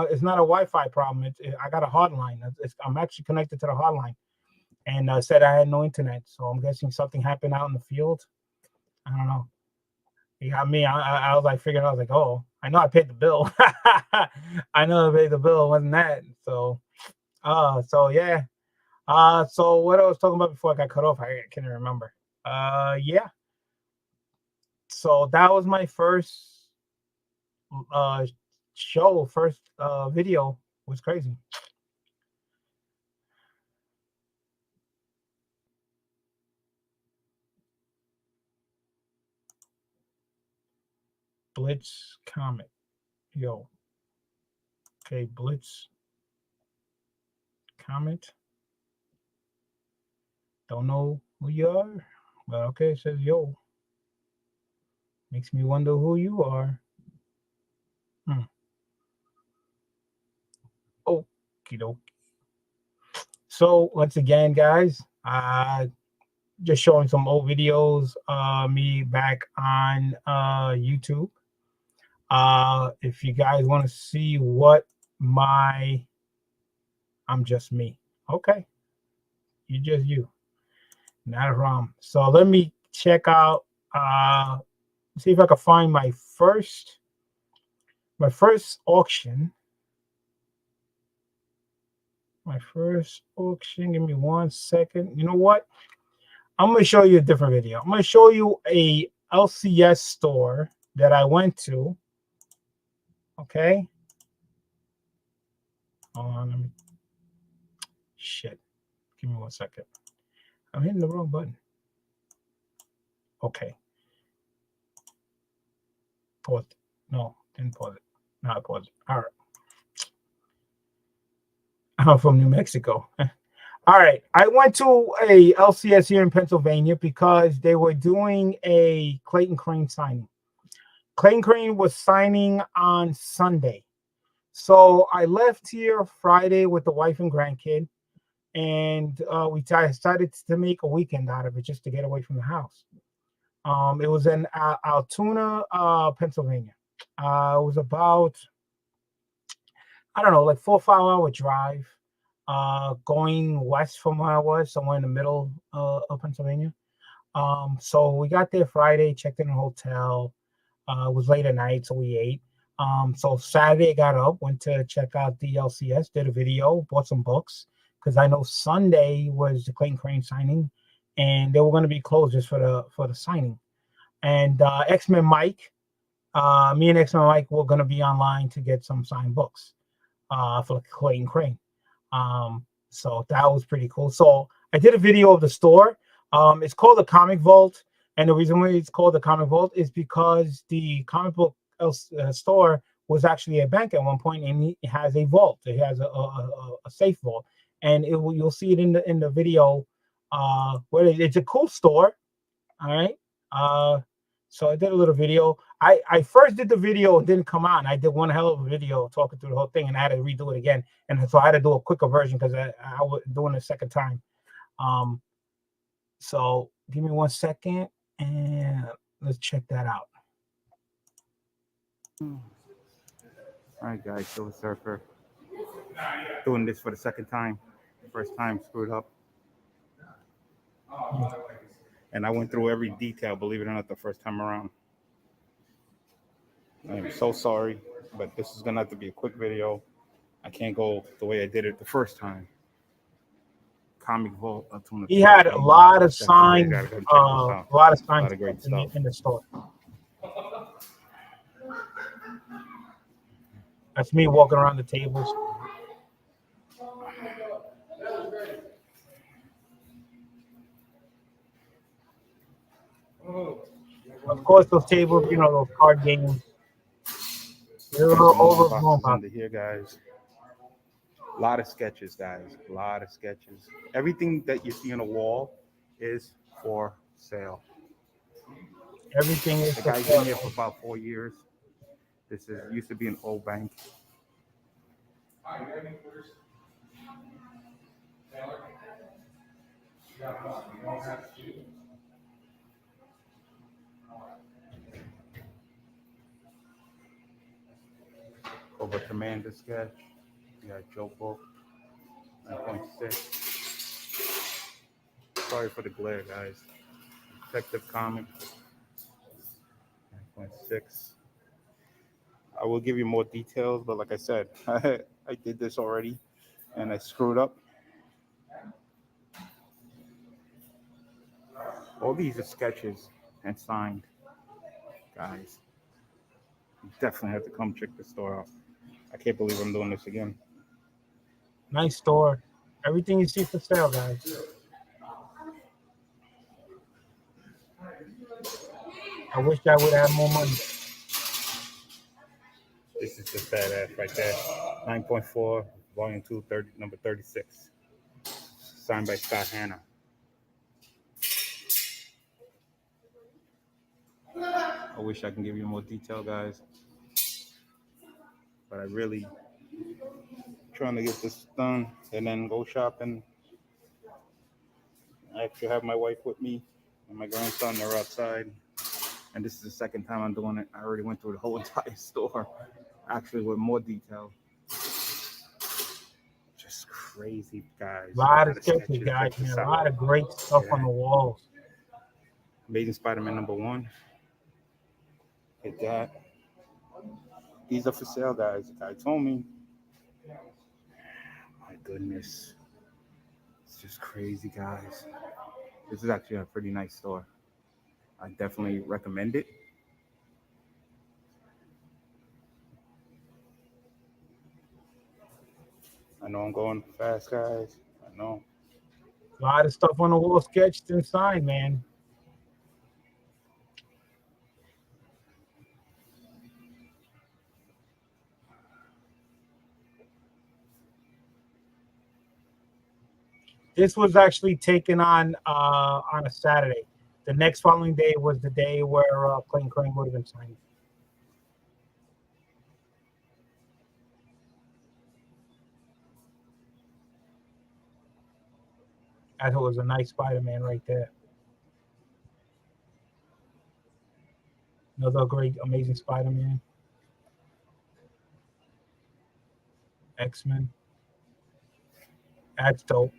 it's not a Wi-Fi problem. I got a hotline. I'm actually connected to the hotline, and said I had no internet. So I'm guessing something happened out in the field. I don't know. He got me. I was like figuring. I was like, oh, I know I paid the bill. I know I paid the bill. It wasn't that? So, so yeah. So what I was talking about before I got cut off, I can't remember. Yeah. So that was my first first video. Was crazy. Blitz comment. Yo. Okay, Blitz comment. Don't know who you are, but okay, it says yo. Makes me wonder who you are. Okie dokie. So once again, guys, just showing some old videos, me back on YouTube. If you guys want to see what I'm just me. Okay. You just you. Not a problem. So let me check out, see if I can find my first auction. My first auction. Give me 1 second. You know what? I'm going to show you a different video. I'm going to show you a LCS store that I went to. Okay. Hold on. Let me. Shit. Give me 1 second. I'm hitting the wrong button. Okay. Pause it. No, didn't pause it. No, I paused it. All right. I'm from New Mexico. All right. I went to a LCS here in Pennsylvania because they were doing a Clayton Crane signing. Clayton Crane was signing on Sunday. So I left here Friday with the wife and grandkid, and we decided to make a weekend out of it just to get away from the house. It was in Altoona, Pennsylvania. It was about, I don't know, like 4 or 5 hour drive, going west from where I was, somewhere in the middle of Pennsylvania. So we got there Friday, checked in a hotel. It was late at night, so we ate. So Saturday I got up, went to check out the LCS, did a video, bought some books, because I know Sunday was the Clayton Crane signing, and they were going to be closed just for the signing. And X-Men Mike, me and X-Men Mike were going to be online to get some signed books for Clayton Crane. So that was pretty cool. So I did a video of the store. It's called the Comic Vault. And the reason why it's called the Comic Vault is because the comic book store was actually a bank at one point, and it has a vault. It has a safe vault, and you'll see it in the video. Where it's a cool store. All right. So I did a little video. I first did the video, it didn't come out. And I did one hell of a video talking through the whole thing, and I had to redo it again. And so I had to do a quicker version because I was doing it a second time. So give me 1 second and let's check that out. All right, guys, Silver Surfer. Doing this for the second time. First time screwed up. And I went through every detail, believe it or not, the first time around. I'm so sorry, but this is gonna have to be a quick video. I can't go the way I did it the first time. Comic Vault. He had a lot of signs, a lot of great stuff in the store. That's me walking around the tables. Of course, those tables, you know, those card games. They're overblown. Under here, guys. A lot of sketches, guys. A lot of sketches. Everything that you see on the wall is for sale. Everything is. The guy's been here for about 4 years. This used to be an old bank. Over Commander sketch. You got Joe Book, 9.6. Sorry for the glare, guys. Detective Comic, 9.6. I will give you more details, but like I said, I did this already and I screwed up. All these are sketches and signed, guys. You definitely have to come check the store out. I can't believe I'm doing this again. Nice store. Everything you see for sale, guys. I wish I would have more money. This is just badass right there. 9.4, volume 2, number 36. Signed by Scott Hanna. I wish I can give you more detail, guys. But I really trying to get this done and then go shopping. I actually have my wife with me and my grandson. They're outside. And this is the second time I'm doing it. I already went through the whole entire store, actually with more detail. Just crazy, guys. A lot of sketches, guys, man. A lot of great stuff on the walls. Amazing Spider-Man #1. Get that. These are for sale, guys. The guy told me. My goodness. It's just crazy, guys. This is actually a pretty nice store. I definitely recommend it. I know I'm going fast, guys. I know. A lot of stuff on the wall sketched and signed, man. This was actually taken on a Saturday. The next following day was the day where Clayton Crane would have been signed. That was a nice Spider-Man right there. Another great, amazing Spider-Man. X-Men. That's dope.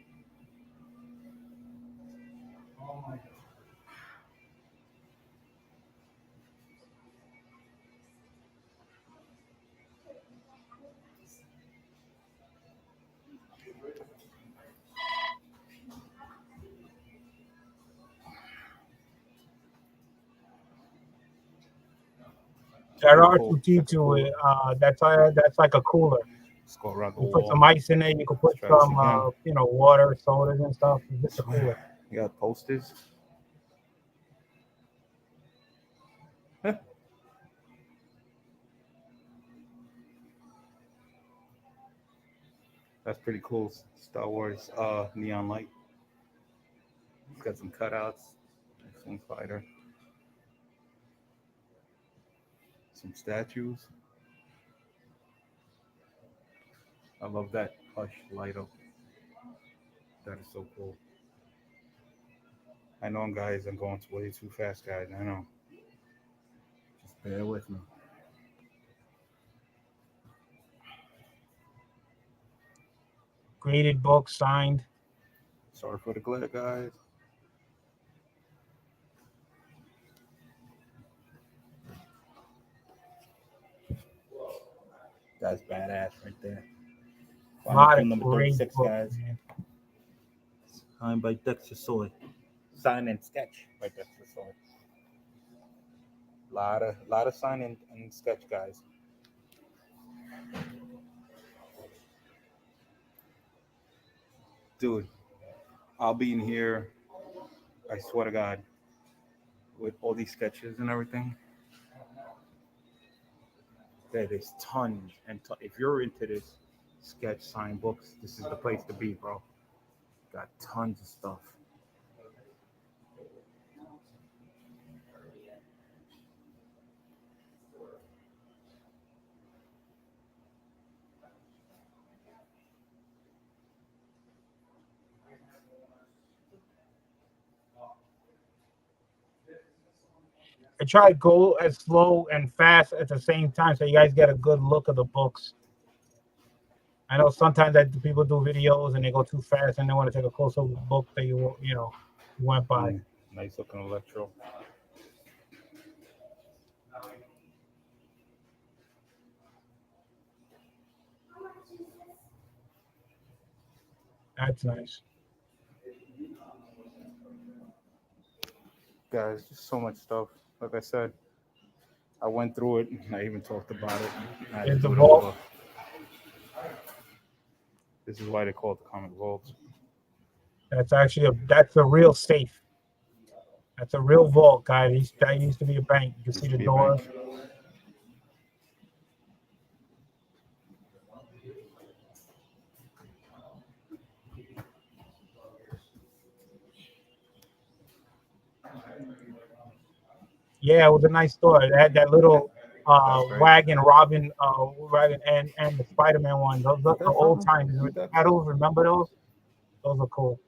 That R2D to it, that's like a cooler. You put some ice in it. You can put some, water, sodas, and stuff. It's just a cooler. You got posters. That's pretty cool. Star Wars neon light. It's got some cutouts. Some fighter. Some statues. I love that plush light up. That is so cool. I know, guys, I'm going way too fast, guys. I know. Just bear with me. Graded book signed. Sorry for the glare, guys. That's badass right there. A lot of number great 36, books, guys. man. Signed by Dexter Soy. Sign and sketch by Dexter Soy. Lot of sign and sketch, guys. Dude, I'll be in here, I swear to God, with all these sketches and everything. There's tons and if you're into this sketch sign books, this is the place to be, bro. Got tons of stuff. I try to go as slow and fast at the same time so you guys get a good look of the books. I know sometimes that people do videos and they go too fast and they want to take a closer look at the book that you went by. Nice looking electro. That's nice. Guys, just so much stuff. Like I said, I went through it. I even talked about it. I had to Is the do it vault? over. This is why they call it the comic vault. That's actually that's a real safe. That's a real vault, guys. That used to be a bank. You can see the door. Yeah, it was a nice store. It had that little wagon, Robin, wagon, and the Spider-Man one. Those are the old times. I don't remember those. Those are cool.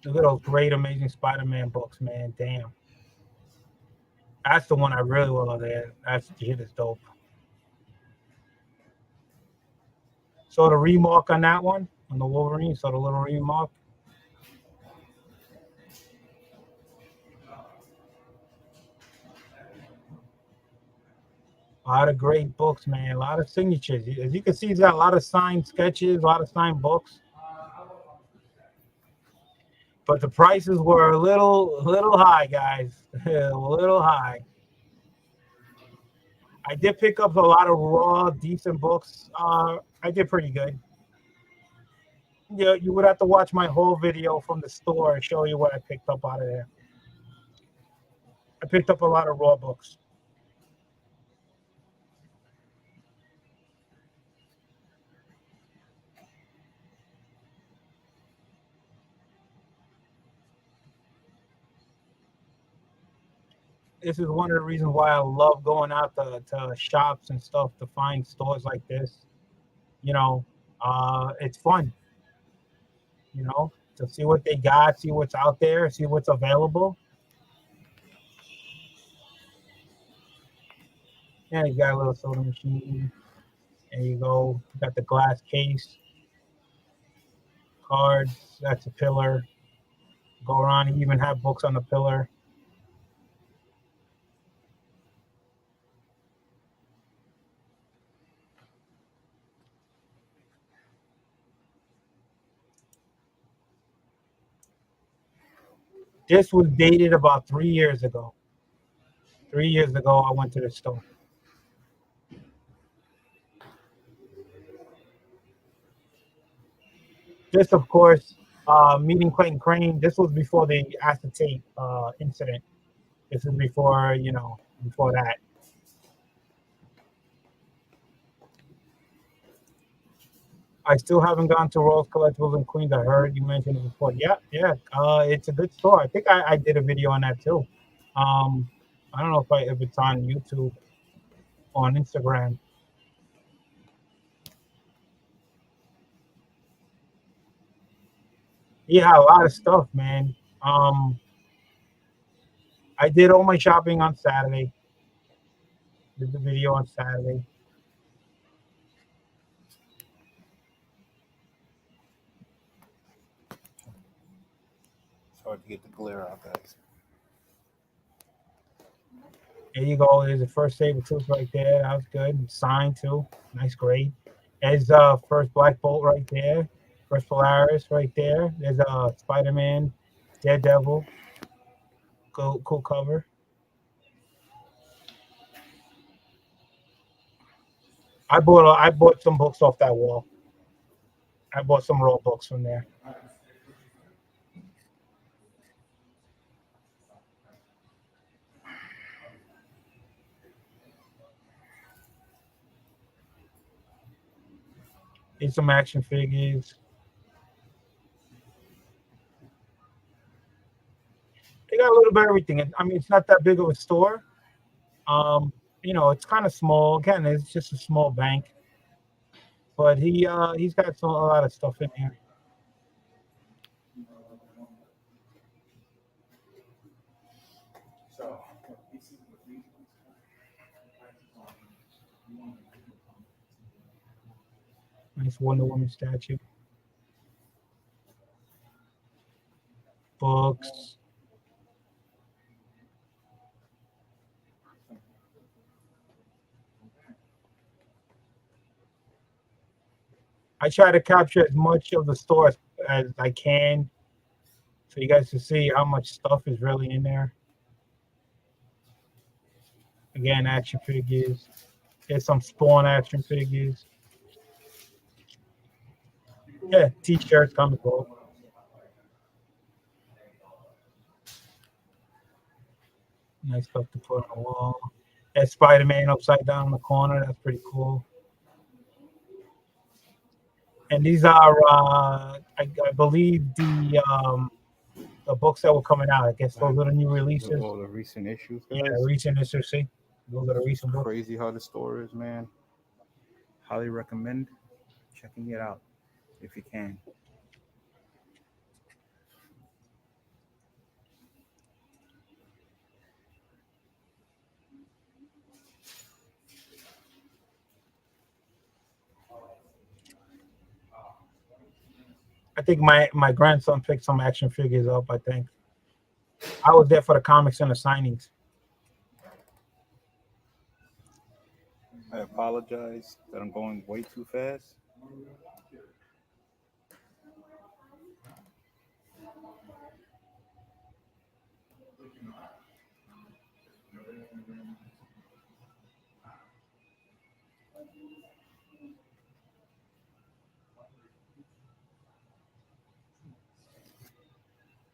Look at those great, amazing Spider-Man books, man. Damn. That's the one I really love there. That's shit is dope. So the remark on that one, on the Wolverine, so the little remark. A lot of great books, man. A lot of signatures. As you can see, he's got a lot of signed sketches, a lot of signed books. But the prices were a little high, guys. A little high. I did pick up a lot of raw, decent books. I did pretty good. Yeah, you would have to watch my whole video from the store and show you what I picked up out of there. I picked up a lot of raw books. This is one of the reasons why I love going out to shops and stuff to find stores like this. You know, it's fun. You know, to see what they got, see what's out there, see what's available. Yeah, you got a little soda machine. There you go. You got the glass case, cards. That's a pillar. Go around. You even have books on the pillar. This was dated about 3 years ago. 3 years ago, I went to the store. This, of course, meeting Clayton Crane. This was before the acetate incident. This is before, before that. I still haven't gone to Rose Collectibles in Queens. I heard you mentioned it before. Yeah. It's a good store. I think I did a video on that too. I don't know if it's on YouTube or on Instagram. Yeah, a lot of stuff, man. I did all my shopping on Saturday. Did the video on Saturday. It's hard to get the glare out, guys. There you go. There's the first Sabretooth right there. That was good. Signed too. Nice grade. There's first Black Bolt right there. First Polaris right there. There's Spider-Man, Daredevil. Cool cover. I bought some books off that wall. I bought some raw books from there. There's some action figures. They got a little bit of everything. I mean, it's not that big of a store, You know, it's kind of small. Again, it's just a small bank, but he's got a lot of stuff in here. So, nice Wonder Woman statue. Books. I try to capture as much of the store as I can, so you guys can see how much stuff is really in there. Again, action figures. There's some Spawn action figures. Yeah, t-shirts, comic book. Nice stuff to put on the wall. That Spider-Man upside down in the corner. That's pretty cool. And these are, I believe, the books that were coming out. I guess those are the new releases. All the recent issues, guys. Yeah, recent issues. See, those are the recent books. Crazy how the store is, man. Highly recommend checking it out if you can. I think my grandson picked some action figures up. I think I was there for the comics and the signings. I apologize that I'm going way too fast.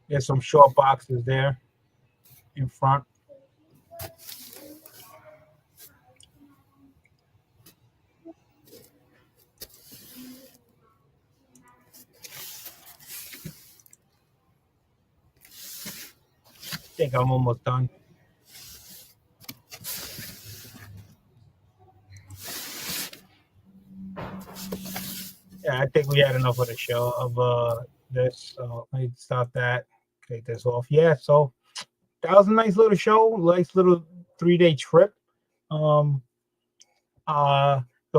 There's some short boxes there in front. I think I'm almost done. Yeah, I think we had enough of the show of this. So let me stop that. Take this off. Yeah, so that was a nice little show, nice little 3-day trip. The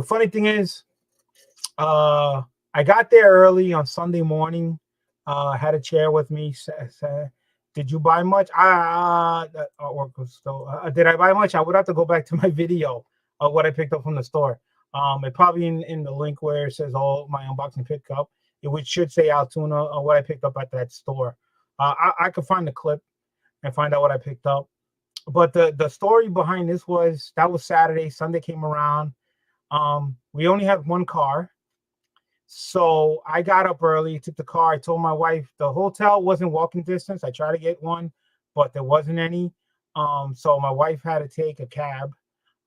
funny thing is, I got there early on Sunday morning. Had a chair with me. Said, did you buy much? That artwork was still. Did I buy much? I would have to go back to my video of what I picked up from the store. It probably in the link where it says all my unboxing pickup, it should say Altoona or what I picked up at that store. I could find the clip and find out what I picked up. But the story behind this was that was Saturday. Sunday came around. We only had one car. So I got up early, took the car. I told my wife the hotel wasn't walking distance. I tried to get one, but there wasn't any. So my wife had to take a cab.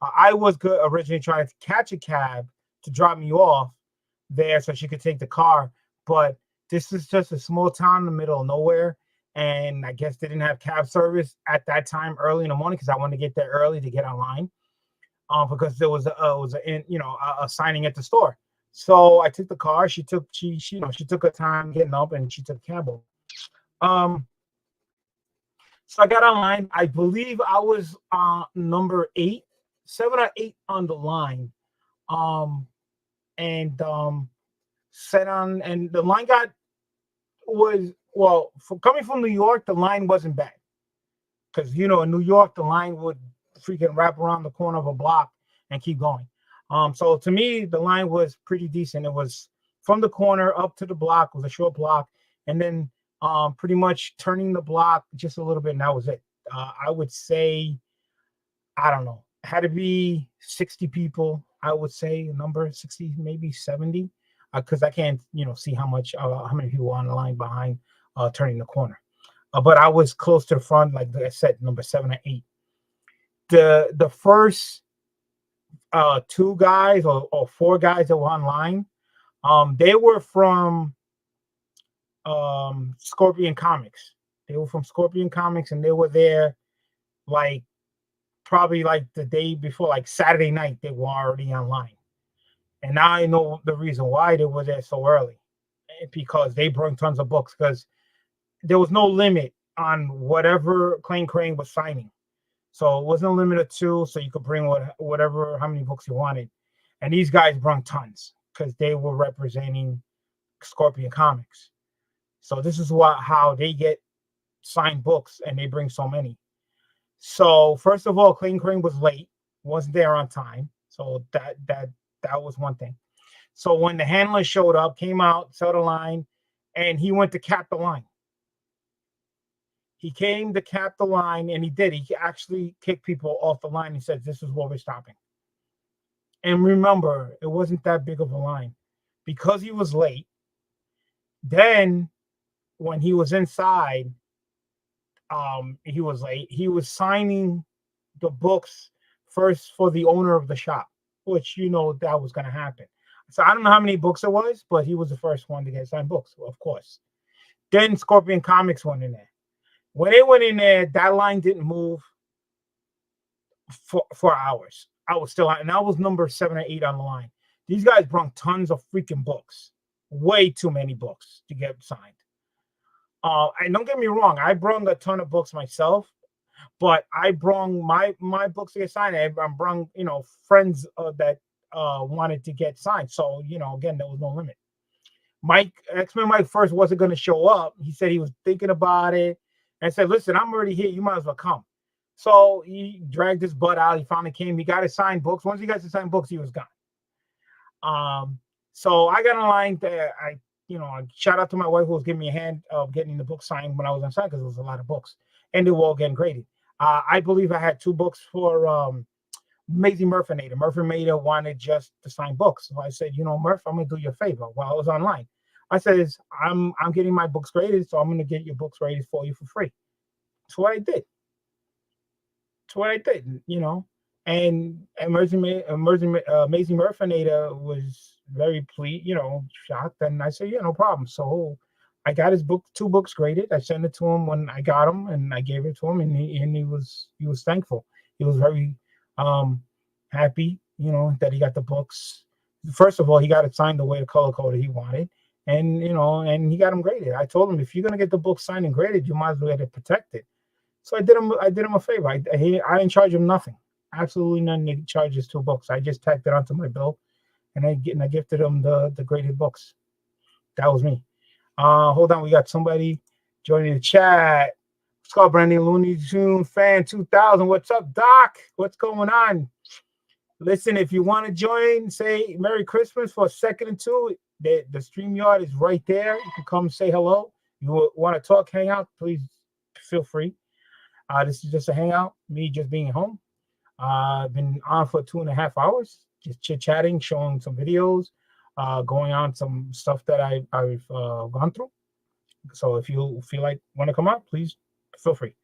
I was originally trying to catch a cab to drop me off there so she could take the car. But this is just a small town in the middle of nowhere. And I guess they didn't have cab service at that time early in the morning because I wanted to get there early to get online. Because there was a signing at the store. So I took the car. She took her time getting up and she took a cab over. So I got online. I believe I was number 7 or 8 on the line. Set on, and the line coming from New York, the line wasn't bad. Because in New York, the line would freaking wrap around the corner of a block and keep going. So to me, the line was pretty decent. It was from the corner up to the block. It was a short block, and then pretty much turning the block just a little bit, and that was it. I would say, I don't know, it had to be 60 people. I would say a number 60, maybe 70, because I can't see how many people were on the line behind turning the corner. But I was close to the front, like I said, number 7 or 8. The first 2 guys or 4 guys that were online, they were from Scorpion Comics. They were from Scorpion Comics, and they were there like probably like the day before, like Saturday night, they were already online. And now I know the reason why they were there so early, because they brought tons of books, because there was no limit on whatever Clayton Crane was signing. So it wasn't a limit of 2, so you could bring whatever, how many books you wanted. And these guys brought tons because they were representing Scorpion Comics. So this is how they get signed books, and they bring so many. So first of all, Clayton Crane was late, wasn't there on time. So that was one thing. So when the handler showed up, came out, saw the line, and he went to cap the line. He came to cap the line, and he did. He actually kicked people off the line. He said, "This is where we're stopping." And remember, it wasn't that big of a line because he was late. Then when he was inside, he was late. He was signing the books first for the owner of the shop, which that was going to happen. So I don't know how many books it was, but he was the first one to get signed books, of course. Then Scorpion Comics went in there. When they went in there, that line didn't move for hours. I was still, and I was number 7 or 8 on the line. These guys brought tons of freaking books, way too many books to get signed. And don't get me wrong, I brought a ton of books myself, but I brought my books to get signed. I brought friends that wanted to get signed. So again, there was no limit. X-Men Mike first wasn't going to show up. He said he was thinking about it and said, "Listen, I'm already here. You might as well come." So he dragged his butt out. He finally came. He got his signed books. Once he got his signed books, he was gone. So I got in line there. I shout out to my wife who was giving me a hand of getting the book signed when I was inside, because there was a lot of books and they were all getting graded. I believe I had 2 books for Amazing Murphinator. Murphinator wanted just to sign books. So I said, Murph, I'm going to do you a favor while I was online. I said, I'm getting my books graded, so I'm going to get your books graded for you for free. That's what I did. And Amazing Murphinator was very pleased, shocked. And I said, yeah, no problem. So I got his 2 books graded. I sent it to him when I got them, and I gave it to him, and he was thankful. He was very happy, that he got the books. First of all, he got it signed the way the color coded he wanted, and and he got them graded. I told him, if you're gonna get the book signed and graded, you might as well get it protected. So I did him a favor. I didn't charge him nothing, absolutely nothing. He charges 2 books. I just tacked it onto my bill, and I gifted him the graded books. That was me. Hold on, we got somebody joining the chat. It's called Brandon Looney Tune Fan 2000. What's up, Doc? What's going on? Listen, if you want to join, say Merry Christmas for a second or two. The StreamYard is right there. You can come say hello. You want to talk, hang out, please feel free. This is just a hangout, me just being home. I've been on for 2.5 hours, just chit-chatting, showing some videos, going on some stuff that I've gone through. So if you feel like want to come out, please feel free.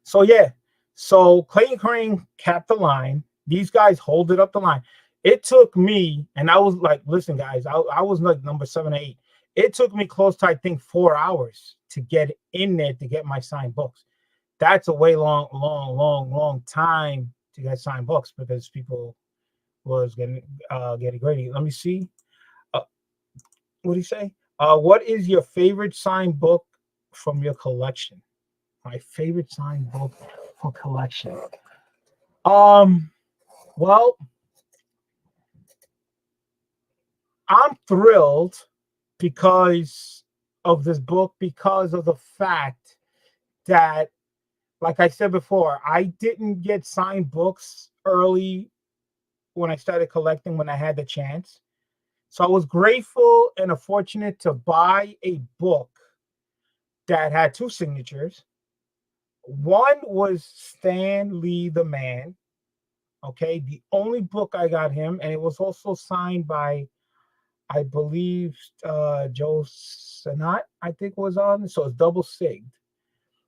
So yeah, so Clayton Crane capped the line. These guys holded up the line. It took me, and I was like, listen, guys, I was like number 7 or 8. It took me close to, I think, 4 hours to get in there to get my signed books. That's a way long time to get signed books, because people was getting graded. Let me see. What do you say? What is your favorite signed book from your collection? My favorite signed book for collection. Well, I'm thrilled because of this book, because of the fact that, like I said before, I didn't get signed books early when I started collecting, when I had the chance. So I was grateful and fortunate to buy a book that had 2 signatures. One was Stan Lee the Man. Okay, the only book I got him, and it was also signed by, I believe, Joe Sanat, I think was on. So it's double signed.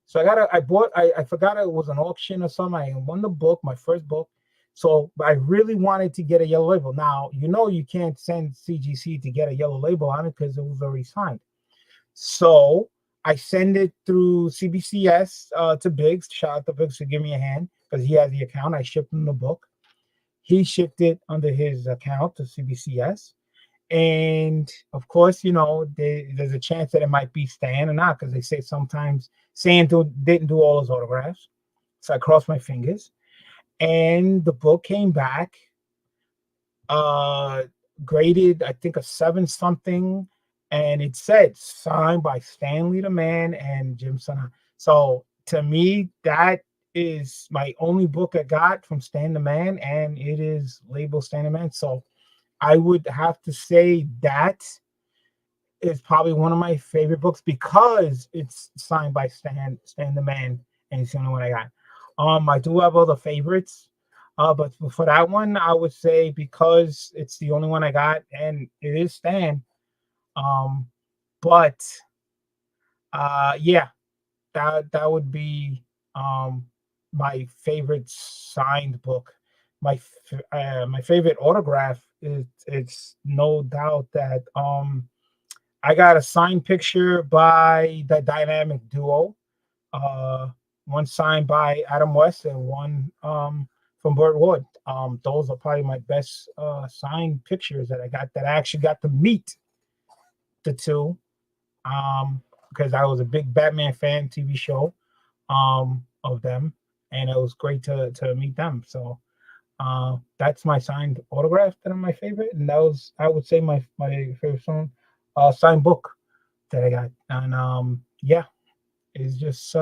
So I forgot it was an auction or something. I won the book, my first book. So I really wanted to get a yellow label. Now, you can't send CGC to get a yellow label on it because it was already signed. So I send it through CBCS to Biggs. Shout out to Biggs to give me a hand because he has the account. I shipped him the book. He shipped it under his account to CBCS. And of course, you know, there's a chance that it might be Stan or not because they say sometimes Stan didn't do all his autographs. So I crossed my fingers. And the book came back graded, I think, a 7 something, and it said signed by Stanley the Man and Jim Sana. So to me, that is my only book I got from Stan the Man, and it is labeled Stan the Man. So I would have to say that is probably one of my favorite books because it's signed by Stan the Man, and it's the only one I got. I do have other favorites. But for that one, I would say because it's the only one I got, and it is Stan. But yeah, that would be my favorite signed book. My favorite autograph is it's no doubt that I got a signed picture by the dynamic duo. One signed by Adam West and one from Burt Wood. Those are probably my best signed pictures that I got. That I actually got to meet the two, because I was a big Batman fan TV show of them, and it was great to meet them. So that's my signed autograph that are my favorite, and that was, I would say, my favorite song, signed book that I got. And yeah, it's just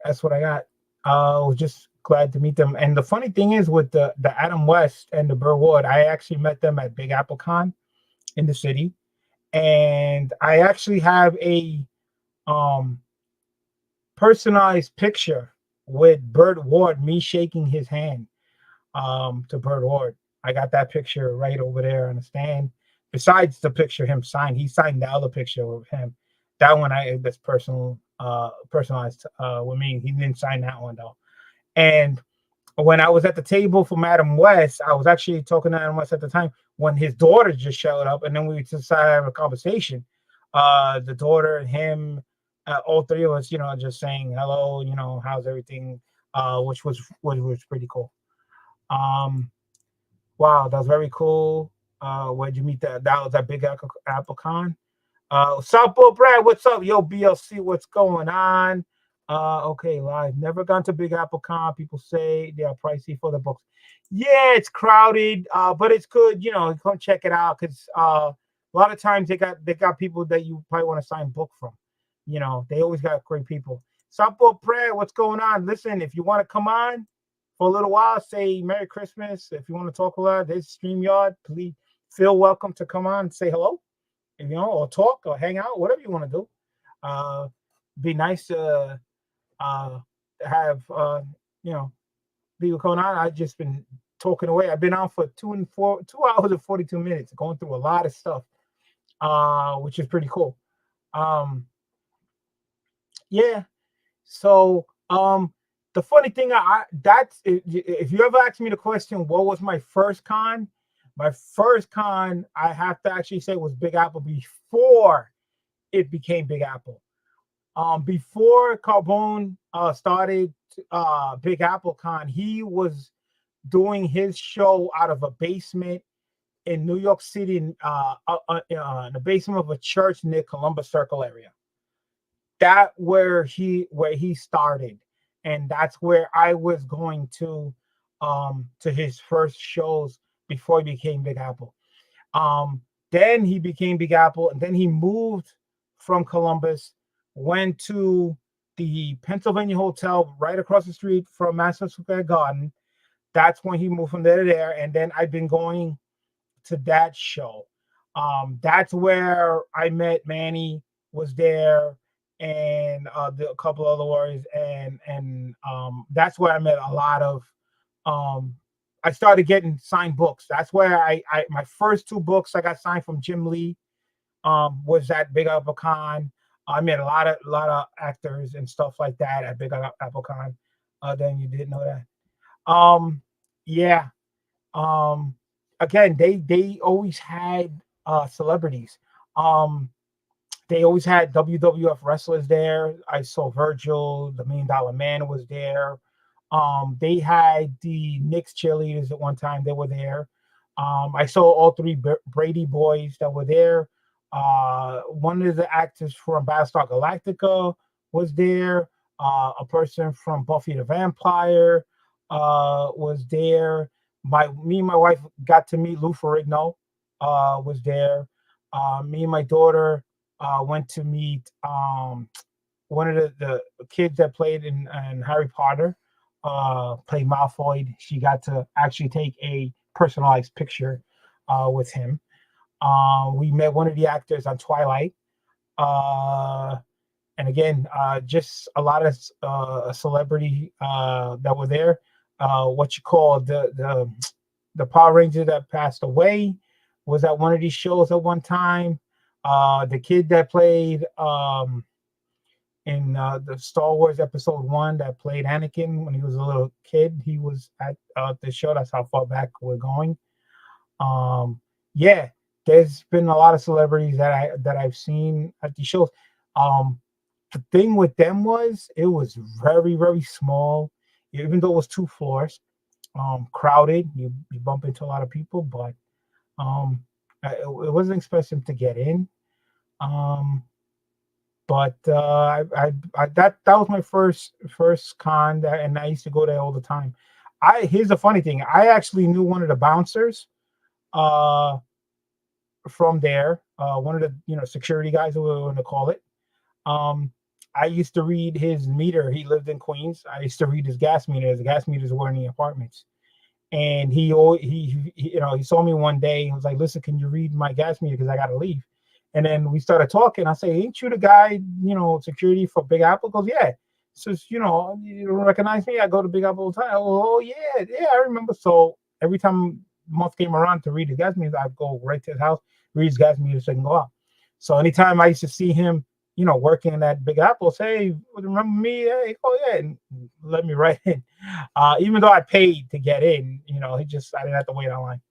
that's what I got. I was just glad to meet them. And the funny thing is with the Adam West and the Burr Wood, I actually met them at Big Apple Con in the city. And I actually have a personalized picture with Burt Ward, me shaking his hand to Burt Ward. I got that picture right over there on the stand. Besides the picture him signed, he signed the other picture of him. That one that's personalized with me. He didn't sign that one though. And when I was at the table for Adam West, I was actually talking to Adam West at the time when his daughter just showed up, and then we decided to have a conversation. The daughter and him, all three of us, you know, just saying hello, you know, how's everything, which was pretty cool. Wow, that was very cool. Where'd you meet that? That was at Big Apple Con. Southport Brad, what's up? Yo, BLC, what's going on? Okay, live. Never gone to Big Apple Con. People say they are pricey for the books. Yeah, it's crowded, but it's good. You know, come check it out because a lot of times they got people that you probably want to sign book from. You know, they always got great people. Southport Brad, what's going on? Listen, if you want to come on for a little while, say Merry Christmas. If you want to talk a lot, there's StreamYard. Please feel welcome to come on and say hello. You know, or talk or hang out, whatever you want to do. Be nice to have you know, people coming on. I've just been talking away. I've been on for 2 hours and 42 minutes, going through a lot of stuff, which is pretty cool. Yeah. So the funny thing, that's if you ever ask me the question, what was my first con? My first con, I have to actually say, was Big Apple before it became Big Apple. Before Carbone started Big Apple Con, he was doing his show out of a basement in New York City, in the basement of a church near Columbus Circle area. That where he started, and that's where I was going to his first shows before he became Big Apple. Then he became Big Apple, and then he moved from Columbus, went to the Pennsylvania Hotel right across the street from Madison Square Garden. That's when he moved from there to there, and then I've been going to that show. That's where I met Manny, was there, and a couple other warriors, and that's where I met a lot of I started getting signed books. That's where I my first 2 books I got signed from Jim Lee was at Big Apple Con. I met a lot of actors and stuff like that at Big Apple Con. Then you didn't know that. Yeah. Again, they always had celebrities. They always had WWF wrestlers there. I saw Virgil, the $1 Million Man was there. They had the Knicks cheerleaders at one time. They were there. I saw all three Brady boys that were there. One of the actors from Battlestar Galactica was there. A person from Buffy the Vampire was there. Me and my wife got to meet Lou Ferrigno. Was there. Me and my daughter went to meet one of the kids that played in Harry Potter. Played Malfoy. She got to actually take a personalized picture with him. We met one of the actors on Twilight. And again, just a lot of celebrity that were there. What you call the Power Ranger that passed away was at one of these shows at one time. The kid that played in the Star Wars Episode 1 that played Anakin when he was a little kid, he was at the show. That's how far back we're going. Yeah, there's been a lot of celebrities that I've seen at these shows. The thing with them was it was very, very small, even though it was 2 floors, crowded. You bump into a lot of people, but it wasn't expensive to get in. But that was my first con, and I used to go there all the time. Here's the funny thing: I actually knew one of the bouncers from there, one of the security guys, who we're going to call it. I used to read his meter. He lived in Queens. I used to read his gas meter. The gas meters were in the apartments, and he saw me one day. He was like, "Listen, can you read my gas meter? Because I got to leave." And then we started talking. I say, "Ain't you the guy, security for Big Apple?" He goes, "Yeah." Says, "You don't recognize me? I go to Big Apple all the time." "Oh, yeah, I remember." So every time the month came around to read his gas meter, I'd go right to his house, read his gas meter so I can go out. So anytime I used to see him, working at Big Apple, say, "Remember me?" Hey, "Oh, yeah," and let me right in. Even though I paid to get in, I didn't have to wait online.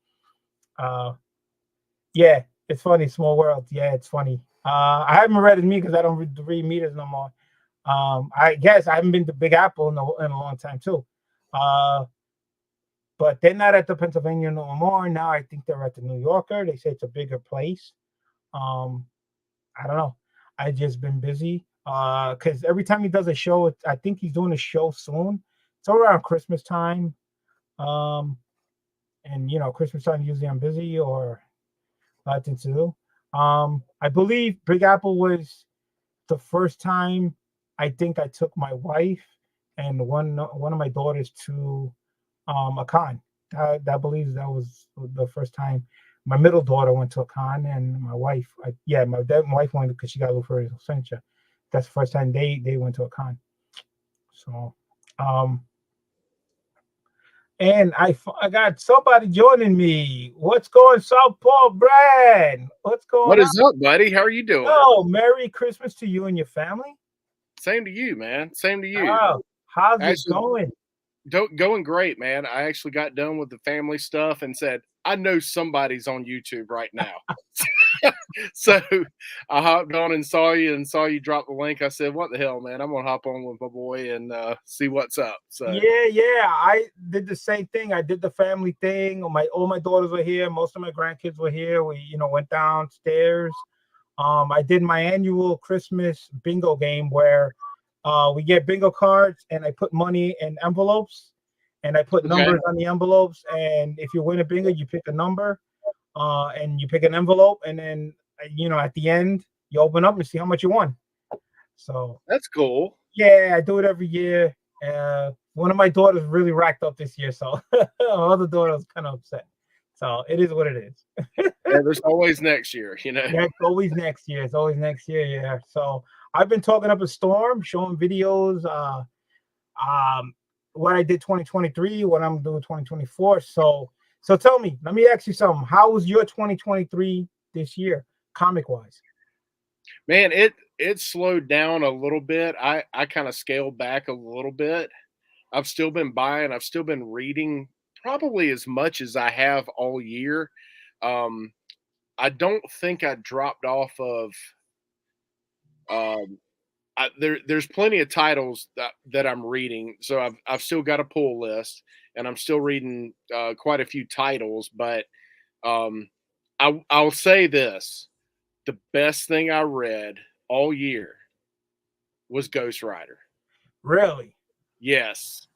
Yeah, it's funny, small world. Yeah, it's funny. I haven't read his meter because I don't read meters no more. I guess I haven't been to Big Apple in a long time too. But they're not at the Pennsylvania no more. Now I think they're at the New Yorker. They say it's a bigger place. I don't know. I've just been busy because every time he does a show, I think he's doing a show soon. It's around Christmas time. And Christmas time usually I'm busy or nothing to do. I believe Big Apple was the first time I think I took my wife and one of my daughters to a con. I believe that was the first time my middle daughter went to a con, and my wife, my wife went because she got a little further censure. That's the first time they went to a con. So, and I got somebody joining me. What's going, Southpaw Brad? What's going What on? is up, buddy? How are you doing? Oh, Merry Christmas to you and your family. Same to you, man. Same to you. Oh, how's it going? Going great, man. I actually got done with the family stuff and said, I know somebody's on YouTube right now. So I hopped on and saw you drop the link. I said, what the hell, man? I'm going to hop on with my boy and see what's up. So Yeah. I did the same thing. I did the family thing. All my daughters were here. Most of my grandkids were here. We, went downstairs. I did my annual Christmas bingo game where we get bingo cards and I put money in envelopes and I put numbers on the envelopes. And if you win a bingo, you pick a number and you pick an envelope. And then, at the end, you open up and see how much you won. So that's cool. Yeah, I do it every year. One of my daughters really racked up this year. So my other daughter was kind of upset. So it is what it is. Yeah, there's always next year, Yeah, it's always next year. It's always next year. Yeah. So I've been talking up a storm, showing videos, what I did 2023, what I'm doing 2024. So tell me, let me ask you something. How was your 2023 this year, comic wise? Man, it slowed down a little bit. I kind of scaled back a little bit. I've still been buying. I've still been reading probably as much as I have all year. I don't think I dropped off of There's plenty of titles that I'm reading, so I've still got a pull list, and I'm still reading quite a few titles. But I'll say this: the best thing I read all year was Ghost Rider. Really? Yes,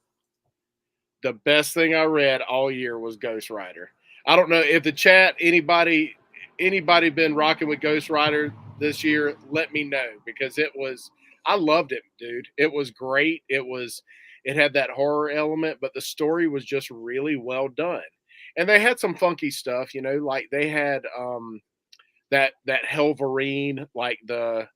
the best thing I read all year was Ghost Rider. I don't know if the chat anybody been rocking with Ghost Rider this year. Let me know, because I loved it, dude. It was great. It had that horror element, but the story was just really well done. And they had some funky stuff, like they had that Helverine, like the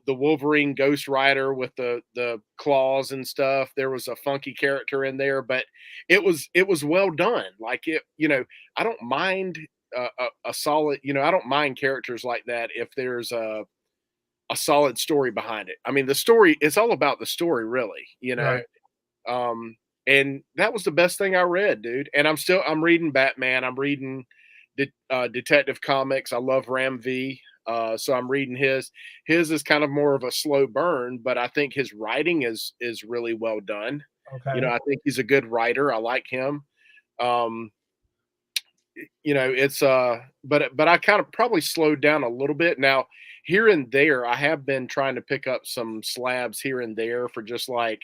Wolverine Ghost Rider with the claws and stuff. There was a funky character in there, but it was well done. Like I don't mind a solid, I don't mind characters like that if there's a solid story behind it. I mean, the story, it's all about the story, really, Right. And that was the best thing I read, dude. And I'm reading Batman. I'm reading Detective Comics. I love Ram V. So I'm reading his. His is kind of more of a slow burn, but I think his writing is really well done. Okay. I think he's a good writer. I like him. It's but I kind of probably slowed down a little bit. Now, here and there, I have been trying to pick up some slabs here and there for just like,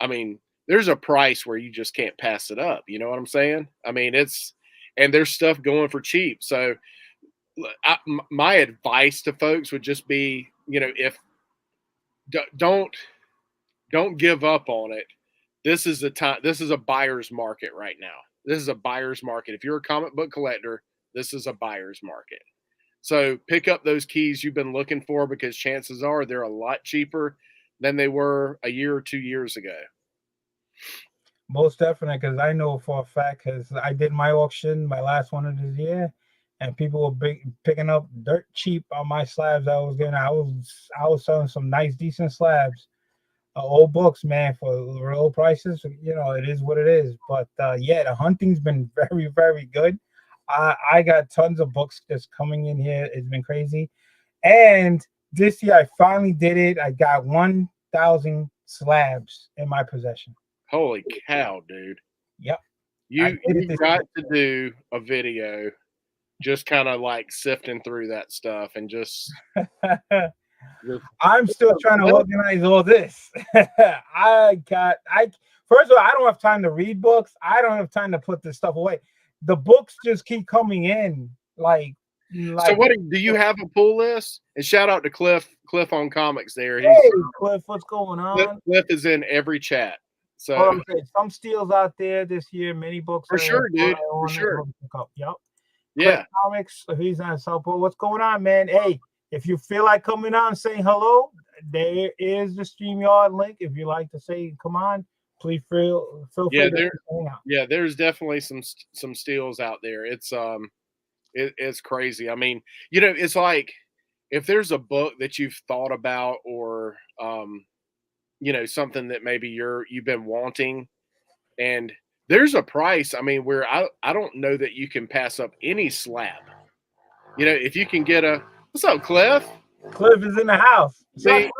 I mean, there's a price where you just can't pass it up. You know what I'm saying? I mean, and there's stuff going for cheap. So my advice to folks would just be, if don't give up on it. This is a buyer's market right now. This is a buyer's market. If you're a comic book collector, this is a buyer's market. So pick up those keys you've been looking for, because chances are they're a lot cheaper than they were a year or 2 years ago. Most definitely, because I know for a fact, because I did my auction, my last one of this year, and people were picking up dirt cheap on my slabs I was getting. I was selling some nice, decent slabs, old books, man, for real prices. It is what it is. But yeah, the hunting's been very, very good. I got tons of books that's coming in here. It's been crazy. And this year I finally did it. I got 1,000 slabs in my possession. Holy cow, dude. Yep. You got to do a video just kind of like sifting through that stuff and just I'm still trying to organize all this. First of all, I don't have time to read books. I don't have time to put this stuff away. The books just keep coming in. So what do you have a pull list? And shout out to Cliff on Comics there. Hey, Cliff, what's going on? Cliff is in every chat. So some steals out there this year. Many books for sure, dude. For sure. Yep. Yeah. Cliff Comics. He's on Southport. What's going on, man? Hey, if you feel like coming on and saying hello, there is the StreamYard link. If you like to say, come on, please feel free to hang out. Yeah, there's definitely some steals out there. It's crazy. I mean, it's like if there's a book that you've thought about, or something that maybe you've been wanting, and there's a price, I mean, where I don't know that you can pass up any slab. If you can get what's up, Cliff? Cliff is in the house. See,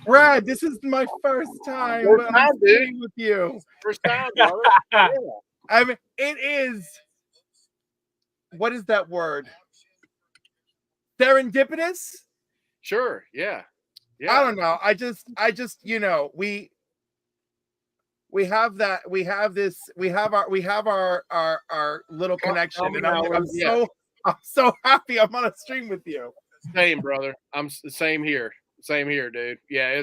Brad, this is my first time dude. With you. First time, brother. Yeah. I mean, it is. What is that word? Serendipitous? Sure. Yeah. Yeah. I don't know. I just, we have that. We have this. We have our little connection, and I'm so happy I'm on a stream with you. Same, brother. I'm same here. Same here, dude. Yeah,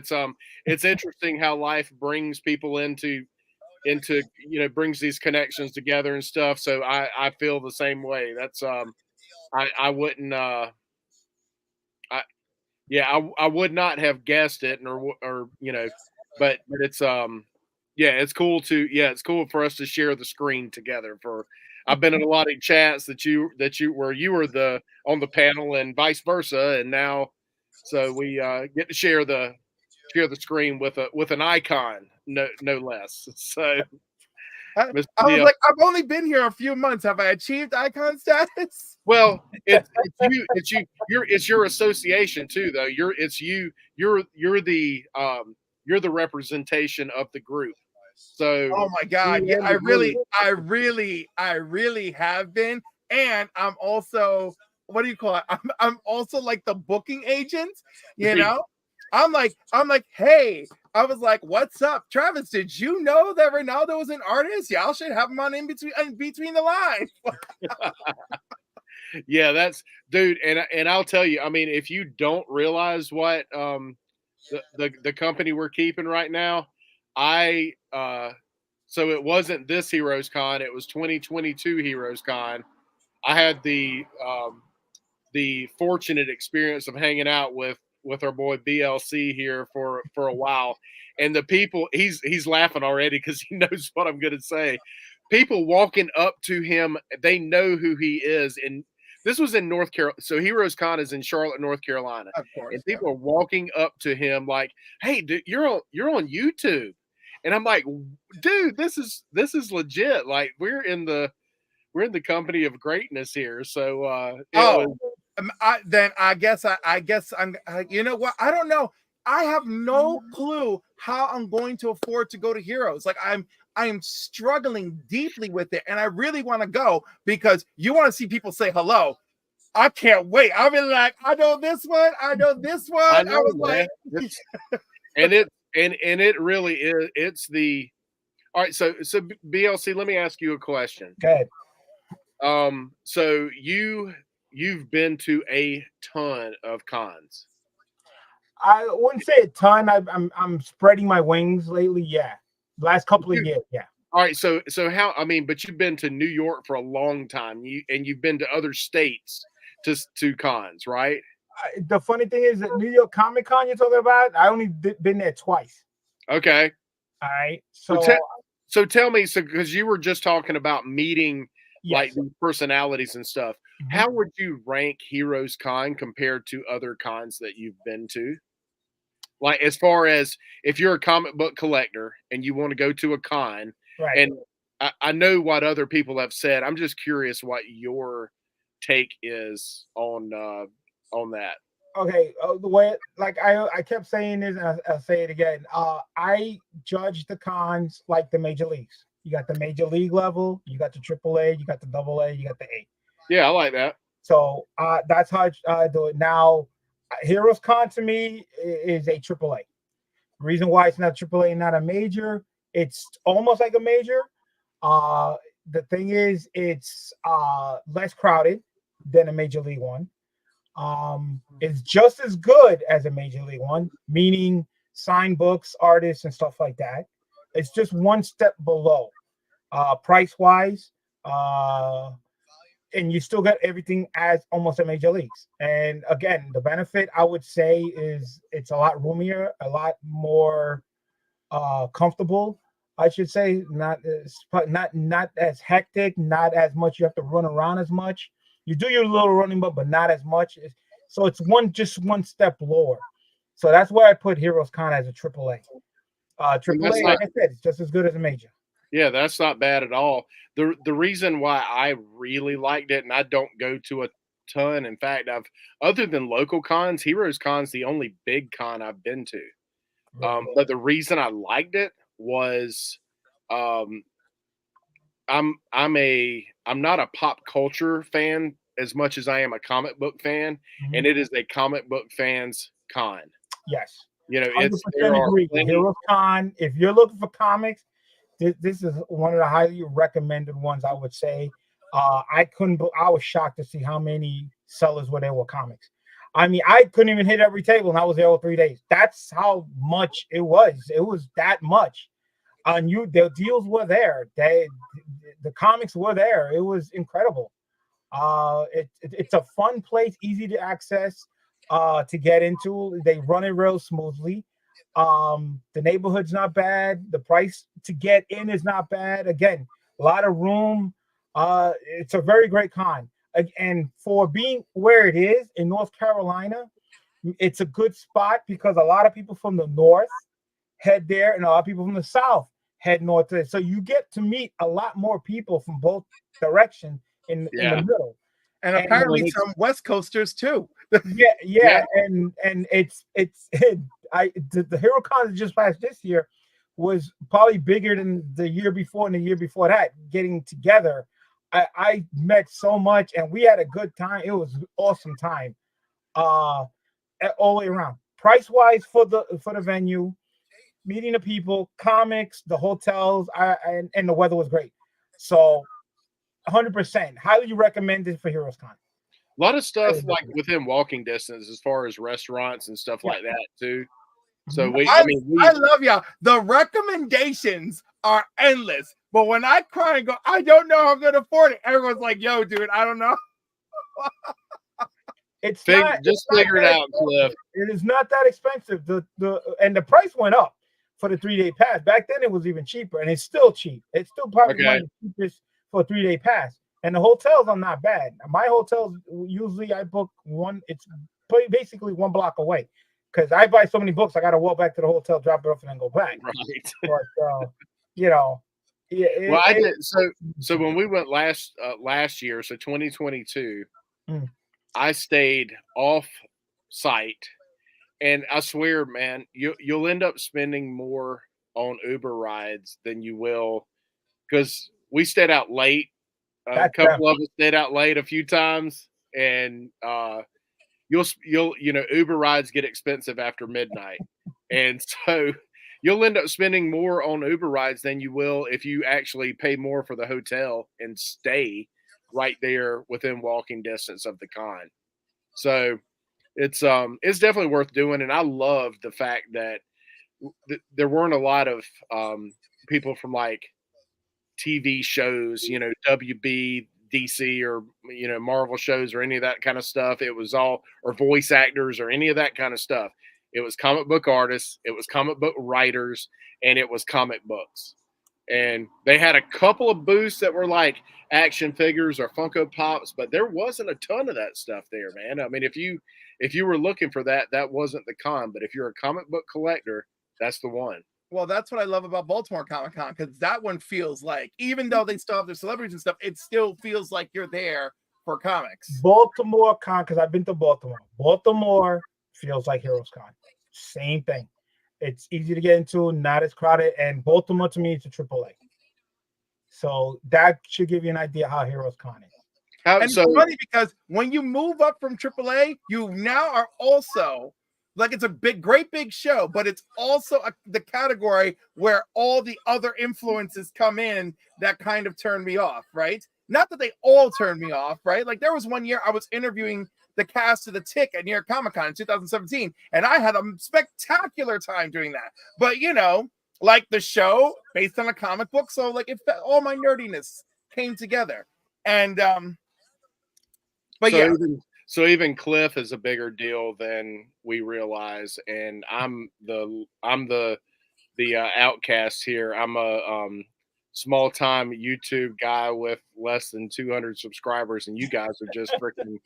it's interesting how life brings people into brings these connections together and stuff. So I feel the same way. That's I wouldn't I would not have guessed it, or but it's it's cool it's cool for us to share the screen together. I've been in a lot of chats that you where you were on the panel and vice versa, and now so we get to share the screen with an icon, no less. So I was like, I've only been here a few months. Have I achieved icon status? Well, It's your association too, though. You're the representation of the group. So Oh my God. Yeah, I really have been. And I'm also, what do you call it? I'm also like the booking agent, you know? I'm like, hey, I was like, what's up? Travis, did you know that Ronaldo was an artist? Y'all should have him on in between the lines. Yeah, that's dude, and I'll tell you, I mean, if you don't realize what the company we're keeping right now, so it wasn't this Heroes Con, it was 2022 Heroes Con. I had the fortunate experience of hanging out with our boy BLC here for a while, and the people, he's laughing already because he knows what I'm going to say. People walking up to him, they know who he is, and this was in North Carolina. So Heroes Con is in Charlotte, North Carolina, of course, and people are walking up to him like, "Hey, dude, you're on YouTube," and I'm like, "Dude, this is legit. Like we're in the company of greatness here." So I guess I'm. You know what? I don't know. I have no clue how I'm going to afford to go to Heroes. Like I am struggling deeply with it, and I really want to go because you want to see people say hello. I can't wait. I'll be like, I know this one. I know this one. I was man. like, and it really is. It's the all right. So BLC, let me ask you a question. Go ahead. So you've been to a ton of cons. I wouldn't say a ton. I'm spreading my wings lately. Yeah, last couple of years. Yeah. All right. So how? I mean, but you've been to New York for a long time. You've been to other states to cons, right? The funny thing is that New York Comic Con you're talking about, I only been there twice. Okay. All right. So tell me, because you were just talking about meeting like these personalities and stuff. Mm-hmm. How would you rank Heroes Con compared to other cons that you've been to? Like as far as if you're a comic book collector and you want to go to a con, right? And I know what other people have said. I'm just curious what your take is on that. Okay, the way like I kept saying this, and I'll say it again. I judge the cons like the major leagues. You got the major league level, you got the AAA, you got the AA, you got the A. Yeah, I like that. So that's how I do it. Now, Heroes Con to me is a AAA. Reason why it's not AAA, not a major, it's almost like a major. The thing is, it's less crowded than a major league one. It's just as good as a major league one, meaning signed books, artists, and stuff like that. It's just one step below, price wise, and you still get everything as almost a major leagues. And again, the benefit I would say is it's a lot roomier, a lot more comfortable. I should say not as hectic, not as much. You have to run around as much. You do your little running, but not as much. So it's just one step lower. So that's where I put Heroes Con as a AAA. AAA, like I said, it's just as good as a major. Yeah, that's not bad at all. The reason why I really liked it, and I don't go to a ton. In fact, other than local cons, Heroes Con's the only big con I've been to. But the reason I liked it was, I'm not a pop culture fan as much as I am a comic book fan, and it is a comic book fans con. Yes, you know, 100% agree. Heroes Con. If you're looking for comics, this is one of the highly recommended ones. I would say. I was shocked to see how many sellers were there with comics. I mean, I couldn't even hit every table, and I was there all 3 days. That's how much it was. It was that much. The deals were there. The comics were there. It was incredible. It's a fun place, easy to access, to get into. They run it real smoothly. The neighborhood's not bad. The price to get in is not bad. Again, a lot of room. It's a very great con. And for being where it is in North Carolina, it's a good spot because a lot of people from the north head there, and a lot of people from the south head north to it. So you get to meet a lot more people from both directions in the middle. And apparently some West Coasters too. Yeah. And it's the HeroCon that just passed this year was probably bigger than the year before and the year before that. Getting together, I met so much, and we had a good time. It was an awesome time, all the way around. Price wise for the venue, meeting the people, comics, the hotels, and the weather was great. So 100%. Highly recommend it for HeroesCon. A lot of stuff like within walking distance as far as restaurants and stuff like that too. So I love y'all. The recommendations are endless. But when I cry and go, I don't know how I'm gonna afford it, everyone's like, yo, dude, I don't know. Figure it out, Cliff. It is not that expensive. The price went up for the 3-day pass. Back then it was even cheaper, and it's still cheap. It's still probably one of the cheapest for a 3-day pass. And the hotels are not bad. My hotels, usually I book one, it's basically 1 block away. Because I buy so many books, I got to walk back to the hotel, drop it off, and then go back. Right. But, you know. I did. So when we went last year, so 2022, I stayed off site. And I swear, man, you'll end up spending more on Uber rides than you will. Because we stayed out late. A couple of us stayed out late a few times, and you'll Uber rides get expensive after midnight, and so you'll end up spending more on Uber rides than you will if you actually pay more for the hotel and stay right there within walking distance of the con. So it's definitely worth doing, and I love the fact that there weren't a lot of people from like TV shows, WB, DC, or Marvel shows or any of that kind of stuff. It was all, or voice actors or any of that kind of stuff. It was comic book artists, it was comic book writers, and it was comic books. And they had a couple of booths that were like action figures or Funko Pops, but there wasn't a ton of that stuff there, man. I mean, if you were looking for that, that wasn't the con. But if you're a comic book collector, that's the one. Well, that's what I love about Baltimore Comic Con, because that one feels like, even though they still have their celebrities and stuff, it still feels like you're there for comics. Baltimore Con, because I've been to Baltimore. Baltimore feels like HeroesCon. Same thing. It's easy to get into, not as crowded, and Baltimore to me is a AAA. So that should give you an idea how HeroesCon is. And it's funny because when you move up from AAA, you now are also like, it's a great big show, but it's also the category where all the other influences come in that kind of turn me off, right? Not that they all turn me off, right? Like there was one year I was interviewing the cast of The Tick at New York Comic Con in 2017, and I had a spectacular time doing that. But like the show based on a comic book, so like all my nerdiness came together. And but So even Cliff is a bigger deal than we realize, and I'm the outcast here. I'm a small time YouTube guy with less than 200 subscribers, and you guys are just freaking.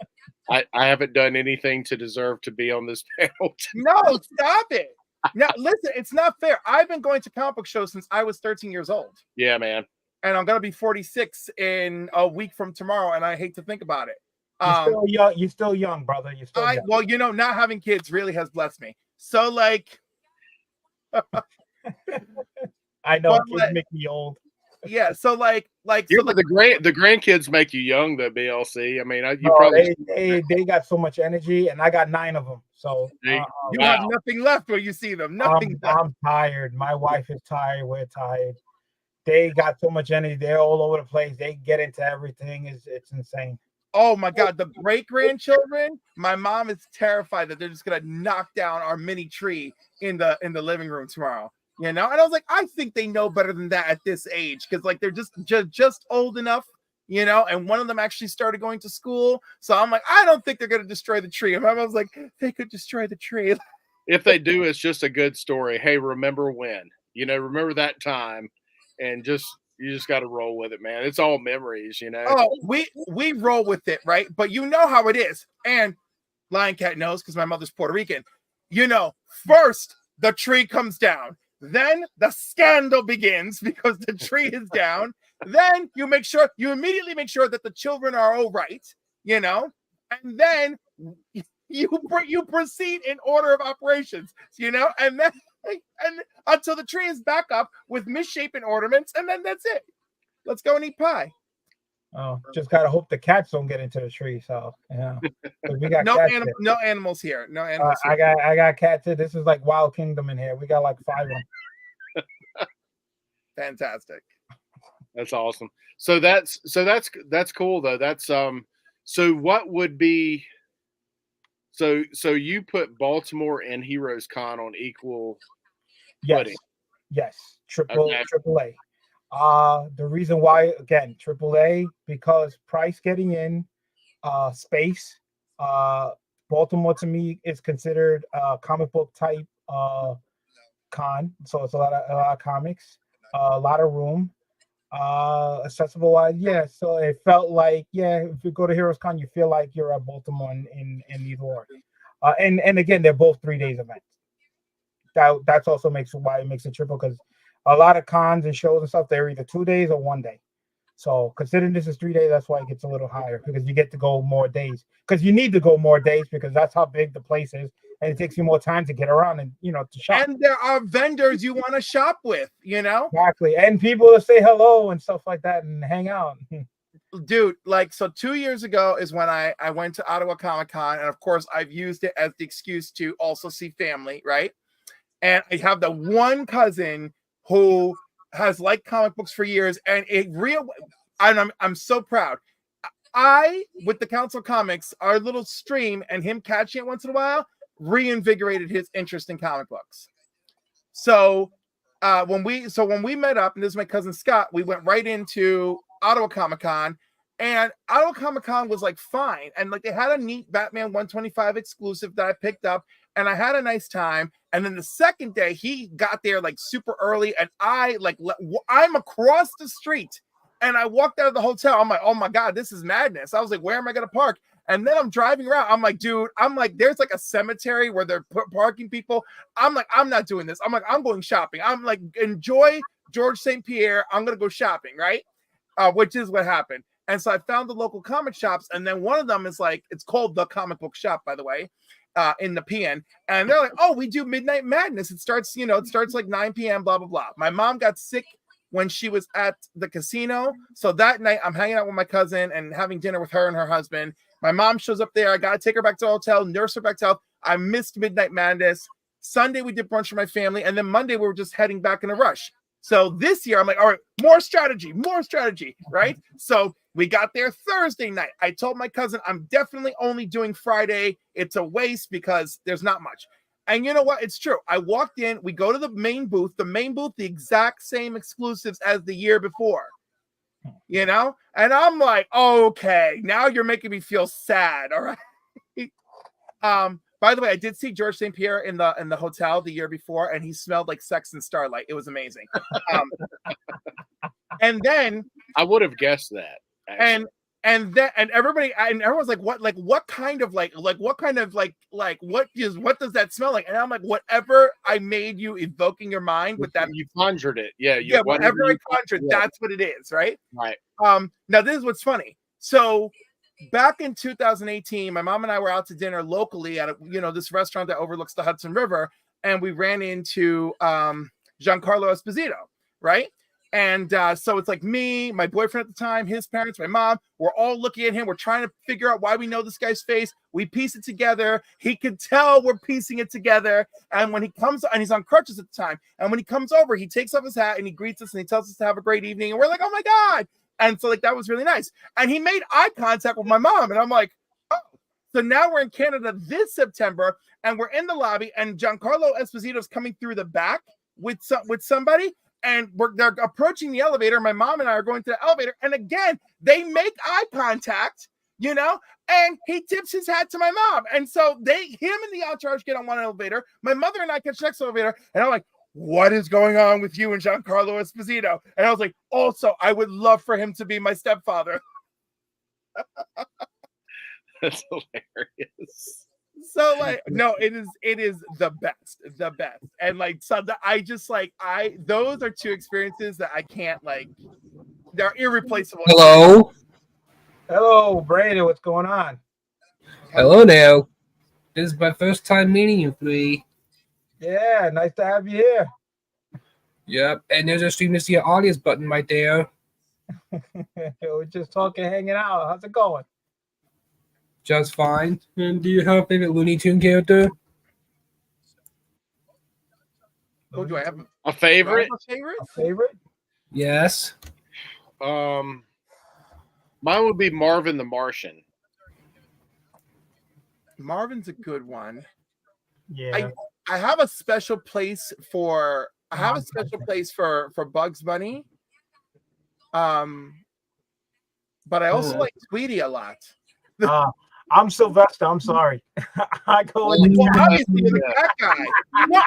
I haven't done anything to deserve to be on this panel. No, stop it. Now listen, it's not fair. I've been going to comic book shows since I was 13 years old. Yeah, man. And I'm gonna be 46 in a week from tomorrow, and I hate to think about it. You're still young. You're still young, brother. You're still young. Well, not having kids really has blessed me. So, like, I know kids make me old. Yeah. So, like, the grandkids make you young. The BLC. I mean, they got so much energy, and I got 9 of them. So you have nothing left when you see them. Nothing. I'm tired. My wife is tired. We're tired. They got so much energy. They're all over the place. They get into everything. It's insane. Oh my God, the great grandchildren. My mom is terrified that they're just gonna knock down our mini tree in the living room tomorrow. And I was like, I think they know better than that at this age, because like they're just old enough, and one of them actually started going to school. So I'm like, I don't think they're gonna destroy the tree. And my mom's like, they could destroy the tree. If they do, it's just a good story. Hey, remember when? Remember that time, and you just got to roll with it, man. It's all memories, Oh, we roll with it, right? But you know how it is. And Lion Cat knows because my mother's Puerto Rican. First the tree comes down. Then the scandal begins because the tree is down. Then you immediately make sure that the children are all right. and then you proceed in order of operations, and then and until the tree is back up with misshapen ornaments, and then that's it. Let's go and eat pie. Oh, just gotta hope the cats don't get into the tree. So yeah, we got no cats animals here. No animals. Here. I got cats here. This is like Wild Kingdom in here. We got like 5 of them. Fantastic. That's awesome. So that's cool though. That's so what would be so you put Baltimore and Heroes Con on equal footing. Yes. Triple A. The reason why, again, AAA, because price getting in, space. Baltimore to me is considered a comic book type con, so it's a lot of comics, a lot of room, accessible wise. Yeah, so it felt like if you go to Heroes Con, you feel like you're at Baltimore in either or. And again, they're both 3 days events. That's also why it makes it triple, because a lot of cons and shows and stuff, they're either 2 days or 1 day. So considering this is 3 days, that's why it gets a little higher, because you get to go more days. Because you need to go more days because that's how big the place is, and it takes you more time to get around and to shop. And there are vendors you want to shop with, Exactly, and people to say hello and stuff like that and hang out. Dude, so 2 years ago is when I went to Ottawa Comic Con, and of course I've used it as the excuse to also see family, right? And I have the one cousin who has liked comic books for years, and I'm so proud. With the Council Comics, our little stream and him catching it once in a while reinvigorated his interest in comic books. So when we met up, and this is my cousin Scott, we went right into Ottawa Comic Con, and Ottawa Comic Con was fine, and they had a neat Batman 125 exclusive that I picked up, and I had a nice time. And then the second day, he got there super early, and I'm across the street, and I walked out of the hotel. I'm like, oh my god, this is madness. I was like, where am I gonna park? And then I'm driving around. I'm like, dude, there's a cemetery where they're parking people. I'm like, I'm not doing this. I'm like, I'm going shopping. I'm like, enjoy George St. Pierre. I'm gonna go shopping, right? Which is what happened. And so I found the local comic shops, and then one of them is it's called the Comic Book Shop, by the way, in the PN. And they're like, oh, we do Midnight Madness. It starts 9 p.m., blah, blah, blah. My mom got sick when she was at the casino. So that night I'm hanging out with my cousin and having dinner with her and her husband. My mom shows up there. I got to take her back to the hotel, nurse her back to health. I missed Midnight Madness. Sunday we did brunch for my family. And then Monday we were just heading back in a rush. So this year I'm like, all right, more strategy, right? So we got there Thursday night. I told my cousin, I'm definitely only doing Friday. It's a waste because there's not much. And you know what? It's true. I walked in, we go to the main booth, the exact same exclusives as the year before, and I'm like, okay, now you're making me feel sad. All right. By the way, I did see George St. Pierre in the hotel the year before, and he smelled like sex and starlight. It was amazing. And then I would have guessed that. Actually. And everyone's like, what kind of what does that smell like? And I'm like, whatever I made you evoke in your mind with that, you conjured it. Yeah, whatever I conjured, that's what it is, right? Right. Now this is what's funny. So back in 2018, my mom and I were out to dinner locally at this restaurant that overlooks the Hudson River, and we ran into Giancarlo Esposito, right? And so it's me, my boyfriend at the time, his parents, my mom, we're all looking at him. We're trying to figure out why we know this guy's face. We piece it together. He could tell we're piecing it together. And when he comes, and he's on crutches at the time, and when he comes over, he takes off his hat and he greets us and he tells us to have a great evening. And we're like, oh my God. And so that was really nice. And he made eye contact with my mom. And I'm like, oh. So now we're in Canada this September, and we're in the lobby, and Giancarlo Esposito's coming through the back with somebody. And they're approaching the elevator. My mom and I are going to the elevator. And again, they make eye contact, and he tips his hat to my mom. And so him and the entourage get on one elevator. My mother and I catch the next elevator. And I'm like, what is going on with you and Giancarlo Esposito? And I was like, also, I would love for him to be my stepfather. That's hilarious. So no, it is the best. And those are two experiences that I can't they're irreplaceable. Hello. Hello, Brandon. What's going on? Hello now. This is my first time meeting you three. Yeah, nice to have you here. Yep, and there's a stream to see your audience button right there. We're just talking, hanging out. How's it going? Just fine. And do you have a favorite Looney Tune character? Oh, do I have A favorite? a favorite? A favorite? Yes. Mine would be Marvin the Martian. Marvin's a good one. Yeah. I have a special place for for Bugs Bunny. But I also like Tweety a lot. I'm Sylvester. I'm sorry. I go with Well, obviously you're the cat guy. No,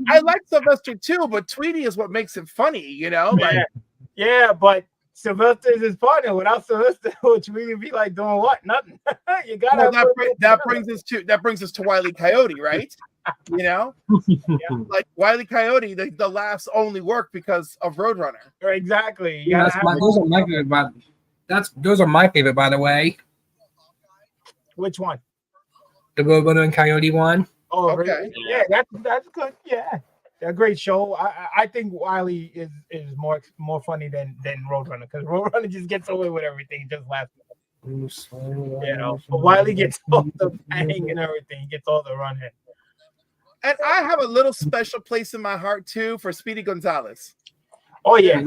I like Sylvester too, but Tweety is what makes it funny, you know? Like, yeah, but Sylvester is partner. Without Sylvester, which we would be like doing what? Nothing. You gotta. Well, that brings us to Wile E. Coyote, right? You know, like Wile E. Coyote, the laughs only work because of Roadrunner. Exactly. Yeah, those are my favorite. Those are my favorite, by the way. Which one? The Roadrunner and Coyote one. Oh, okay. Really? Yeah, that's good. Yeah, a great show. I think Wiley is more funny than Roadrunner, because Roadrunner just gets away with everything, just laughs. You know, but Wiley gets all the bang and everything. He gets all the run in. And I have a little special place in my heart too for Speedy Gonzalez. Oh yeah.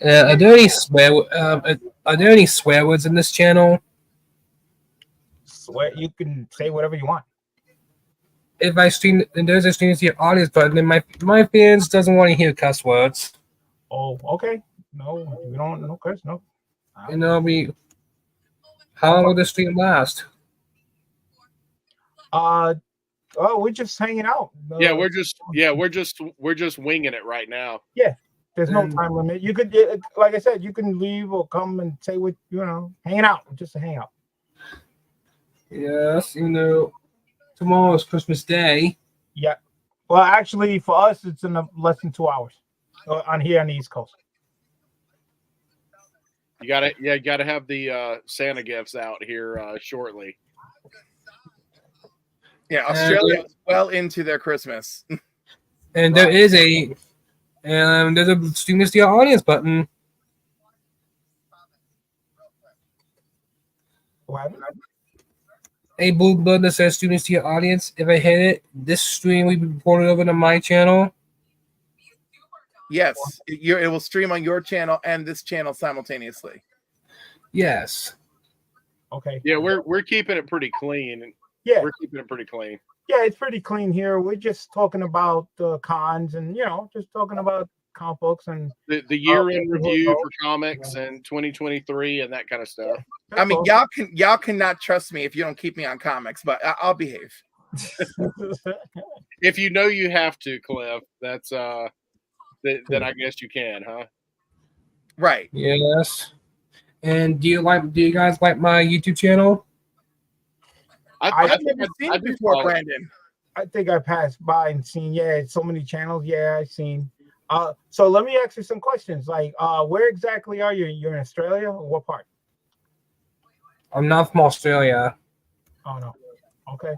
Are there any swear words in this channel? Swear, you can say whatever you want. If I stream, and there's a stream to your audience button, then my fans doesn't want to hear cuss words. Oh, okay. No, you don't. No curse. No. And how long will the stream last? Oh, we're just hanging out. Yeah, we're just winging it right now. Yeah, there's no time limit. You could, like I said, you can leave or come and say what hanging out, just to hang out. Yes, tomorrow is Christmas Day. Yeah. Well, actually, for us, it's in less than 2 hours on here on the East Coast. You gotta have the Santa gifts out here shortly. Yeah, Australia is well into their Christmas. And there's a stream to your audience button. What? A blue button that says students to your audience. If I hit it, this stream will be reported over to my channel. Yes, it will stream on your channel and this channel simultaneously. Yes. Okay. Yeah, we're keeping it pretty clean. Yeah, we're keeping it pretty clean. Yeah, it's pretty clean here. We're just talking about cons and just talking about comic books and the year-end review for comics and 2023 and that kind of stuff. I mean, y'all cannot trust me if you don't keep me on comics, but I'll behave. If you know you have to, Cliff, that's then I guess you can, huh? Right. Yes. And do you guys like my YouTube channel? I've never seen it before, Brandon. I think I passed by and seen, so many channels. Yeah, I've seen. So let me ask you some questions. Like, where exactly are you? You're in Australia, or what part? I'm not from Australia. Oh no. Okay.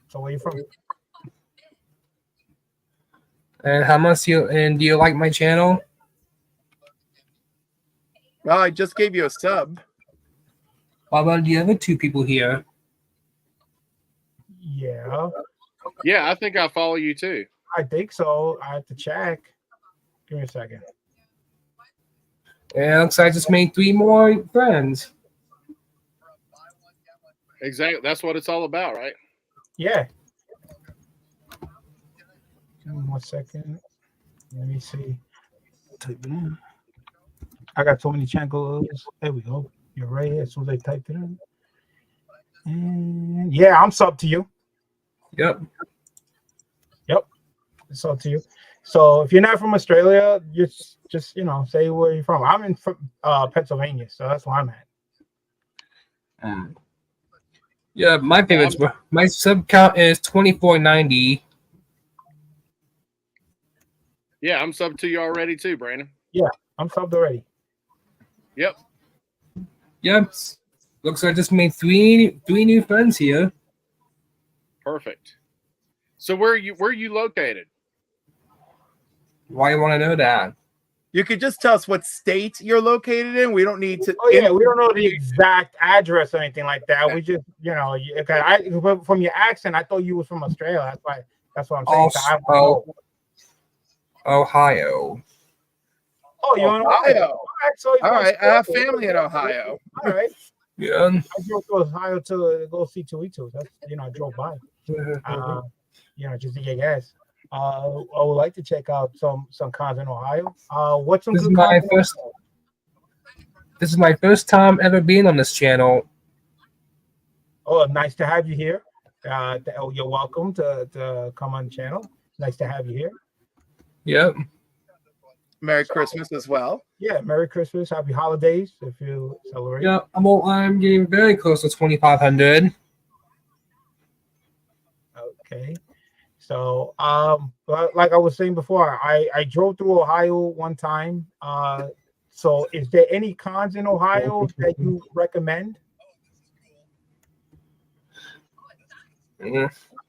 So where you from? And how much do you like my channel? Well, I just gave you a sub. What about the other two people here? Yeah. Yeah, I think I follow you too. I think so. I have to check. Give me a second. And looks like I just made 3 more friends. Exactly. That's what it's all about, right? Yeah. Give me 1 second. Let me see. Type it in. I got so many channels. There we go. You're right here. As soon as I typed it in. And yeah, I'm sub to you. Yep. It's up to you. So if you're not from Australia, you just say where you're from. I'm in Pennsylvania, so that's where I'm at. Yeah, my favorites. My sub count is 2490. Yeah, I'm subbed to you already too, Brandon. Yeah, I'm subbed already. Yep. Yep. Looks like I just made three new friends here. Perfect. So where are you located? Why you want to know that? You could just tell us what state you're located in. We don't need to. Oh yeah, we don't know the exact address or anything like that. We just, from your accent, I thought you was from Australia. That's what I'm saying. So I don't know. Ohio. Oh, you're in Ohio. All right. I have family in Ohio. All right. Yeah. I drove to Ohio to go see 2E2. That's, I drove by. Just to get gas. I would like to check out some cons in Ohio. What's some This is good my cons? first. This is my first time ever being on this channel. Oh, nice to have you here. You're welcome to come on the channel. Nice to have you here. Yep. Merry Christmas as well. Yeah, Merry Christmas, Happy Holidays if you celebrate. Yeah, I'm getting very close to 2,500. Okay. So, like I was saying before, I drove through Ohio one time. So is there any cons in Ohio that you recommend?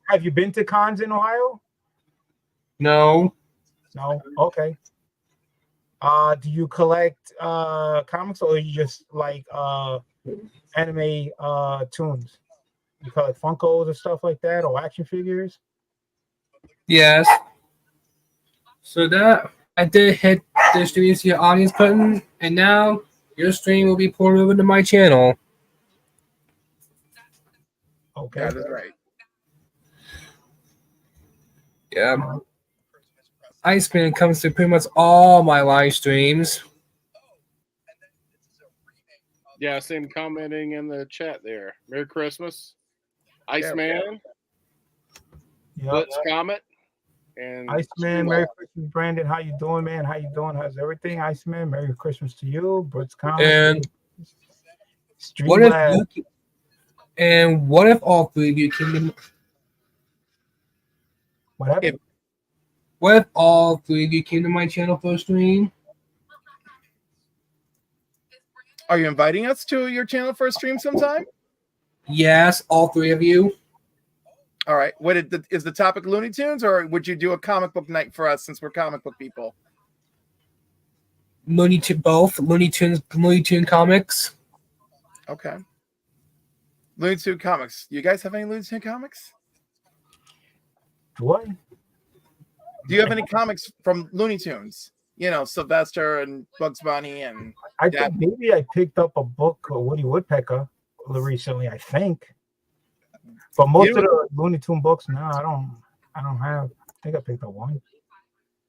Have you been to cons in Ohio? No. No? Okay. Do you collect comics, or you just like anime tunes? You collect Funkos or stuff like that, or action figures? Yes. So that I did hit the stream to your audience button, and now your stream will be ported over to my channel. Okay. That is right. Yeah. Iceman comes to pretty much all my live streams. Yeah, I see him commenting in the chat there. Merry Christmas. Iceman. Blitz Comet. And Iceman, Merry Christmas, Brandon. How you doing, man? How you doing? How's everything, Iceman? Merry Christmas to you, Brits Comet. And Streamlabs. what if all three of you came to What happened? What if all three of you came to my channel for a stream? Are you inviting us to your channel for a stream sometime? Yes, all three of you. All right. Is the topic Looney Tunes, or would you do a comic book night for us since we're comic book people? Both Looney Tune comics. Okay. Looney Tune comics. You guys have any Looney Tune comics? What? Do you have any comics from Looney Tunes? Sylvester and Bugs Bunny and. I think maybe I picked up a book of Woody Woodpecker recently. I think, but most of the Looney Tune books, no, I don't have. I think I picked up one.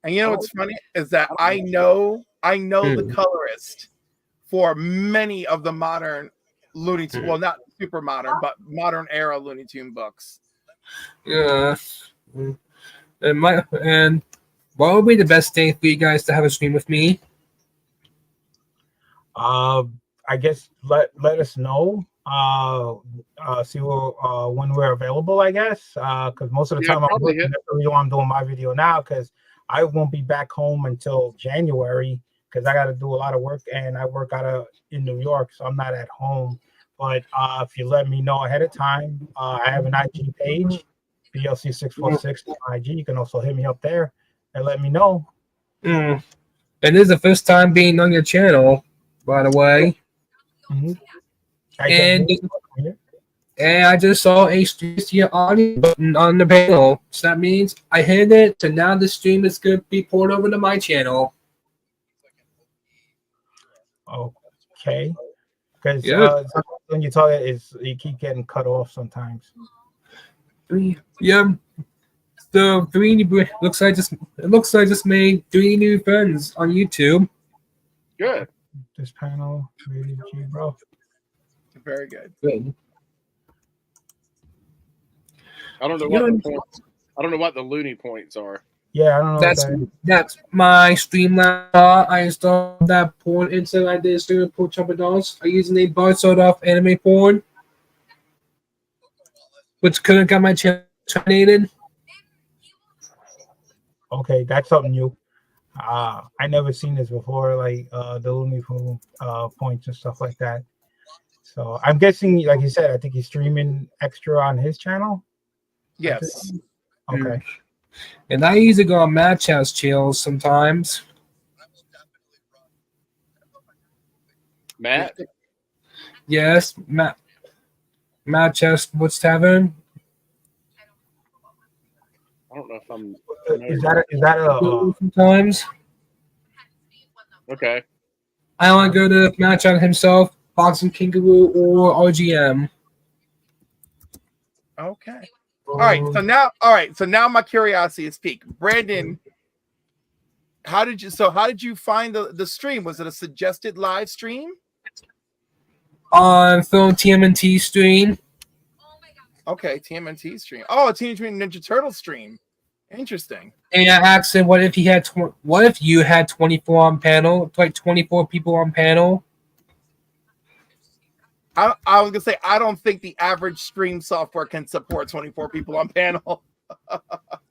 And what's funny is that I know the colorist for many of the modern Looney Tune. Well, not super modern, but modern era Looney Tune books. Yeah. And what would be the best day for you guys to have a stream with me? I guess let us know. See when we're available. I guess because most of the time that's the reason why I'm doing my video now, because I won't be back home until January because I got to do a lot of work, and I work in New York, so I'm not at home. But if you let me know ahead of time, I have an IG page, BLC646 IG. You can also hit me up there and let me know. And this is the first time being on your channel, by the way. Mm-hmm. And I just saw a stream to your audience button on the panel. So that means I hit it, so now the stream is going to be poured over to my channel. Okay. Because when you talk, you keep getting cut off sometimes. Yeah. So it looks like I just made 3 new friends on YouTube. Good. This panel, really, bro. Very good. Good. I don't know what the points. I don't know what the loony points are. Yeah, I don't know. That's my Streamlabs. I installed that porn inside. I did stream porn chopper dolls. I used a bar sort of anime porn, which could have got my channel terminated. Okay, that's something new. I never seen this before, like the Looney Tunes points and stuff like that. So I'm guessing, like you said, I think he's streaming extra on his channel. Yes. Okay. And I usually go on Match House chills sometimes. Matt? Yes, Match House What's Tavern. I don't know if I'm. Is that a sometimes? Okay. I only go to Match House himself, Boxing Kangaroo, or RGM. Okay. All right. So now my curiosity is peaked. Brandon, how did you find the stream? Was it a suggested live stream? On Film TMNT stream. Okay, TMNT stream. Oh, a Teenage Mutant Ninja Turtle stream. Interesting. And I asked him, "What if he had? What if you had 24 on panel? Like 24 people on panel?" I was gonna say I don't think the average stream software can support 24 people on panel.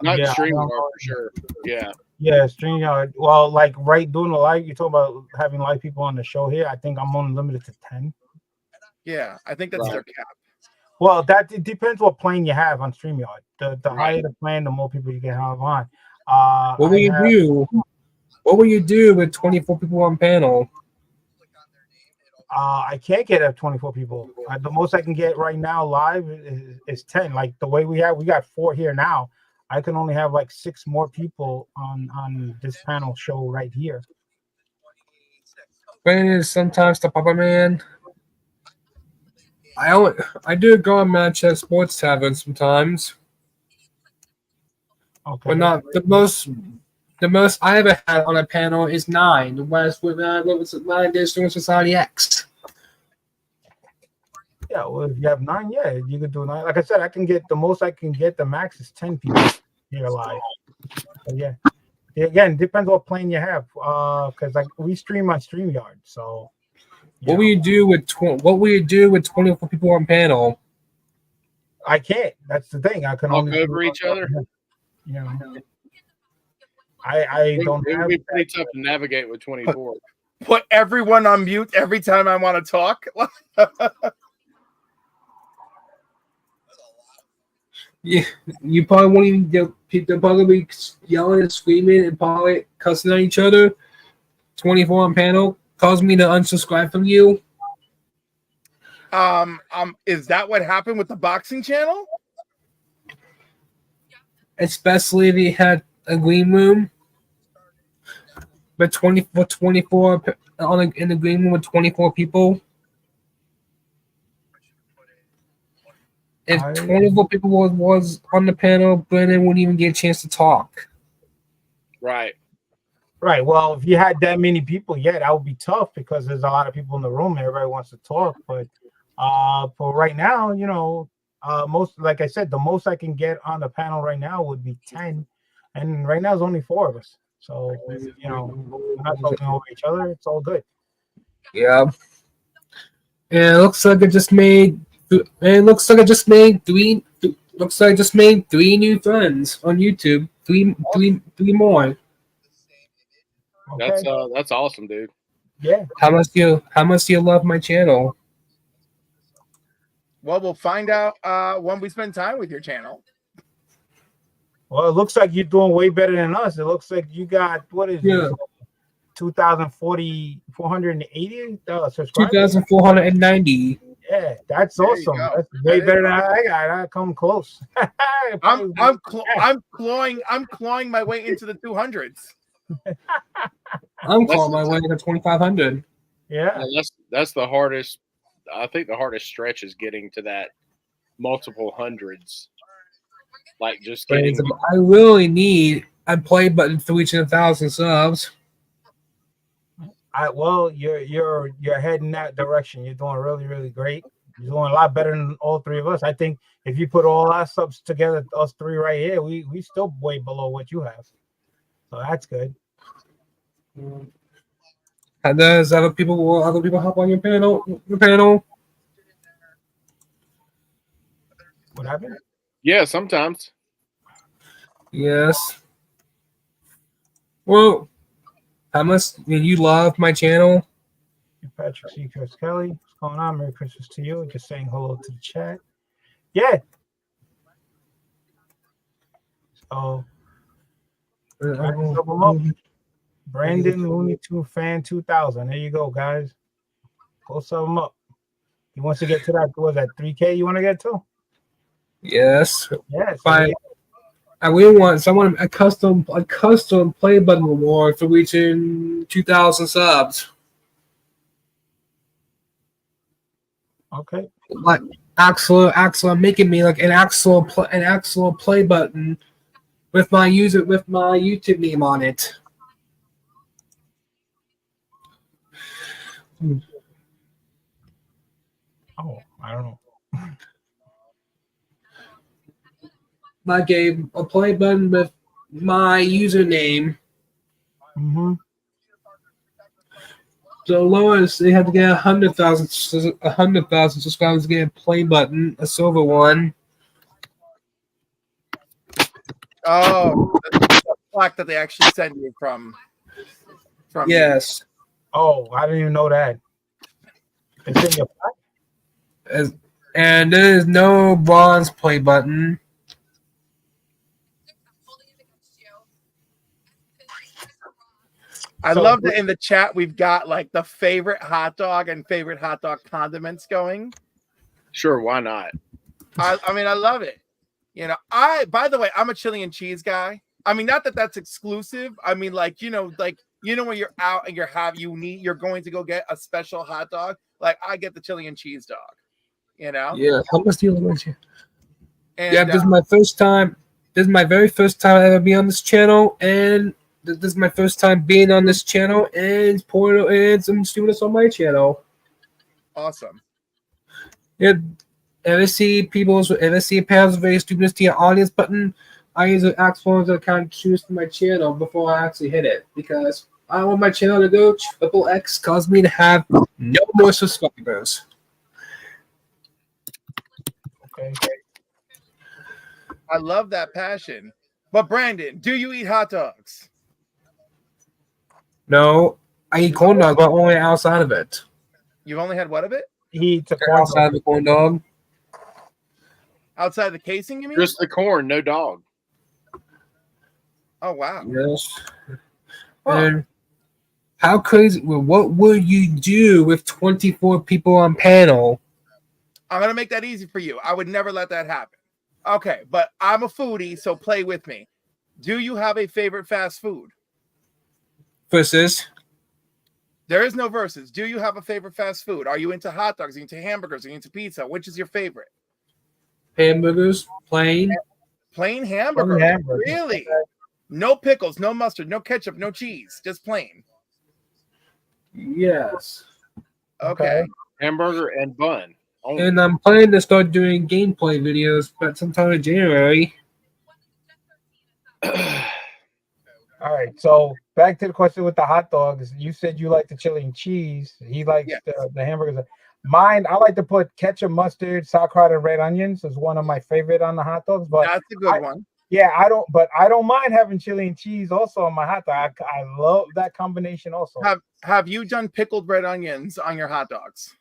Not Yeah, StreamYard for sure. Yeah. Yeah, StreamYard. Well, like doing the live, you talk about having live people on the show here. I think I'm only limited to 10. Yeah, I think that's their cap. Well, it depends what plan you have on StreamYard. The higher the plan, the more people you can have on. What will you do? What will you do with 24 people on panel? I can't get up 24 people. The most I can get right now live is 10. Like the way we got 4 here now. I can only have like 6 more people on this panel show right here. Brandon is sometimes the Papa Man. I do go on Manchester Sports Tavern sometimes. Okay. But not the most. The most I ever had on a panel is 9. When I did Student Society X. Yeah, well, if you have 9, yeah, you can do 9. Like I said, I can get the most I can get. The max is 10 people here live. So yeah. Again, depends what plane you have. Because like we stream on StreamYard, so. What will you do with 24 people on panel? I can't. That's the thing. I can Talk only over each other. You know. I don't It have would be pretty tough to navigate with 24. Put everyone on mute every time I want to talk. Yeah, you probably won't even get people probably be yelling and screaming and probably cussing at each other. 24 on panel caused me to unsubscribe from you. Is that what happened with the boxing channel? Especially if you had a green room. But 24 in the green room with 24 people. If 24 people was on the panel, Brandon wouldn't even get a chance to talk. Right. Right. Well, if you had that many people, yeah, that would be tough because there's a lot of people in the room. Everybody wants to talk, but for right now, you know, most, like I said, the most I can get on the panel right now would be 10, and right now there's only 4 of us. So you know, we're not talking over each other. It's all good. Yeah. And it looks like I just made. Looks like I just made 3 new friends on YouTube. Three more. That's awesome, dude. Yeah. How much do you love my channel? Well, we'll find out when we spend time with your channel. Well, it looks like you're doing way better than us. It looks like you got what is it? 480 subscribers. 2,490. Yeah, that's awesome. That's way better than I got. I come close. I'm clawing my way into the 200s. I'm calling my way to 2,500. Yeah, that's the hardest. I think the hardest stretch is getting to that multiple hundreds. Like just getting. I really need a play button for reaching 1,000 subs. Well, you're heading that direction. You're doing really, really great. You're doing a lot better than all 3 of us. I think if you put all our subs together, us 3 right here, we still way below what you have. So that's good. And does other people hop on your panel? What happened? Yeah, sometimes. Yes. Well, How much you love my channel? Patrick C. Chris Kelly, what's going on? Merry Christmas to you. Just saying hello to the chat. Yeah. So, guys, sub 'em up. Brandon Looney Tune Fan 2000. There you go, guys. Go sub him up. He wants to get to that. What was that? 3K you want to get to? Yes. Yes. I really want someone a custom play button reward for reaching 2,000 subs. Okay. Like Axel, making me like an actual play button with my YouTube name on it. Oh, I don't know. Like a play button with my username. Mm-hmm. The lowest they have to get 100,000 subscribers to get a play button, a silver one. Oh, the plaque that they actually send you from Yes. Oh, I didn't even know that. It's in your plaque? And there is no bronze play button. I love that in the chat we've got like the favorite hot dog and favorite hot dog condiments going. Sure, why not? I mean, I love it. You know, by the way, I'm a chili and cheese guy. I mean, not that that's exclusive. I mean, like when you're out and you're going to go get a special hot dog. Like I get the chili and cheese dog. You know? Yeah. How much do you like you? And, yeah, this is my first time. This is my very first time I ever be on this channel, and this is my first time being on this channel and some students on my channel. Awesome. Yeah. Ever see pals very students to your audience button? I usually ask for the account choose for my channel before I actually hit it because I want my channel to go triple X, cause me to have no more subscribers. Okay. I love that passion. But Brandon, do you eat hot dogs? No, I eat corn dog, but only outside of it. You've only had what of it? He eats outside of the corn dog. Outside the casing, you mean? Just the corn, no dog. Oh wow. Yes. And how crazy? What would you do with 24 people on panel? I'm gonna make that easy for you. I would never let that happen. Okay, but I'm a foodie, so play with me. Do you have a favorite fast food? Versus? There is no versus. Do you have a favorite fast food? Are you into hot dogs? Are you into hamburgers? Are you into pizza? Which is your favorite? Hamburgers, plain hamburger. hamburger. Really? No pickles, no mustard, no ketchup, no cheese, just plain. Yes. Okay. Hamburger and bun. Only. And I'm planning to start doing gameplay videos, but sometime in January. All right, so back to the question with the hot dogs. You said you like the chili and cheese. He likes the hamburgers. Mine, I like to put ketchup, mustard, sauerkraut, and red onions is one of my favorite on the hot dogs. But that's a good one. Yeah, I don't mind having chili and cheese also on my hot dog. I love that combination also. Have you done pickled red onions on your hot dogs?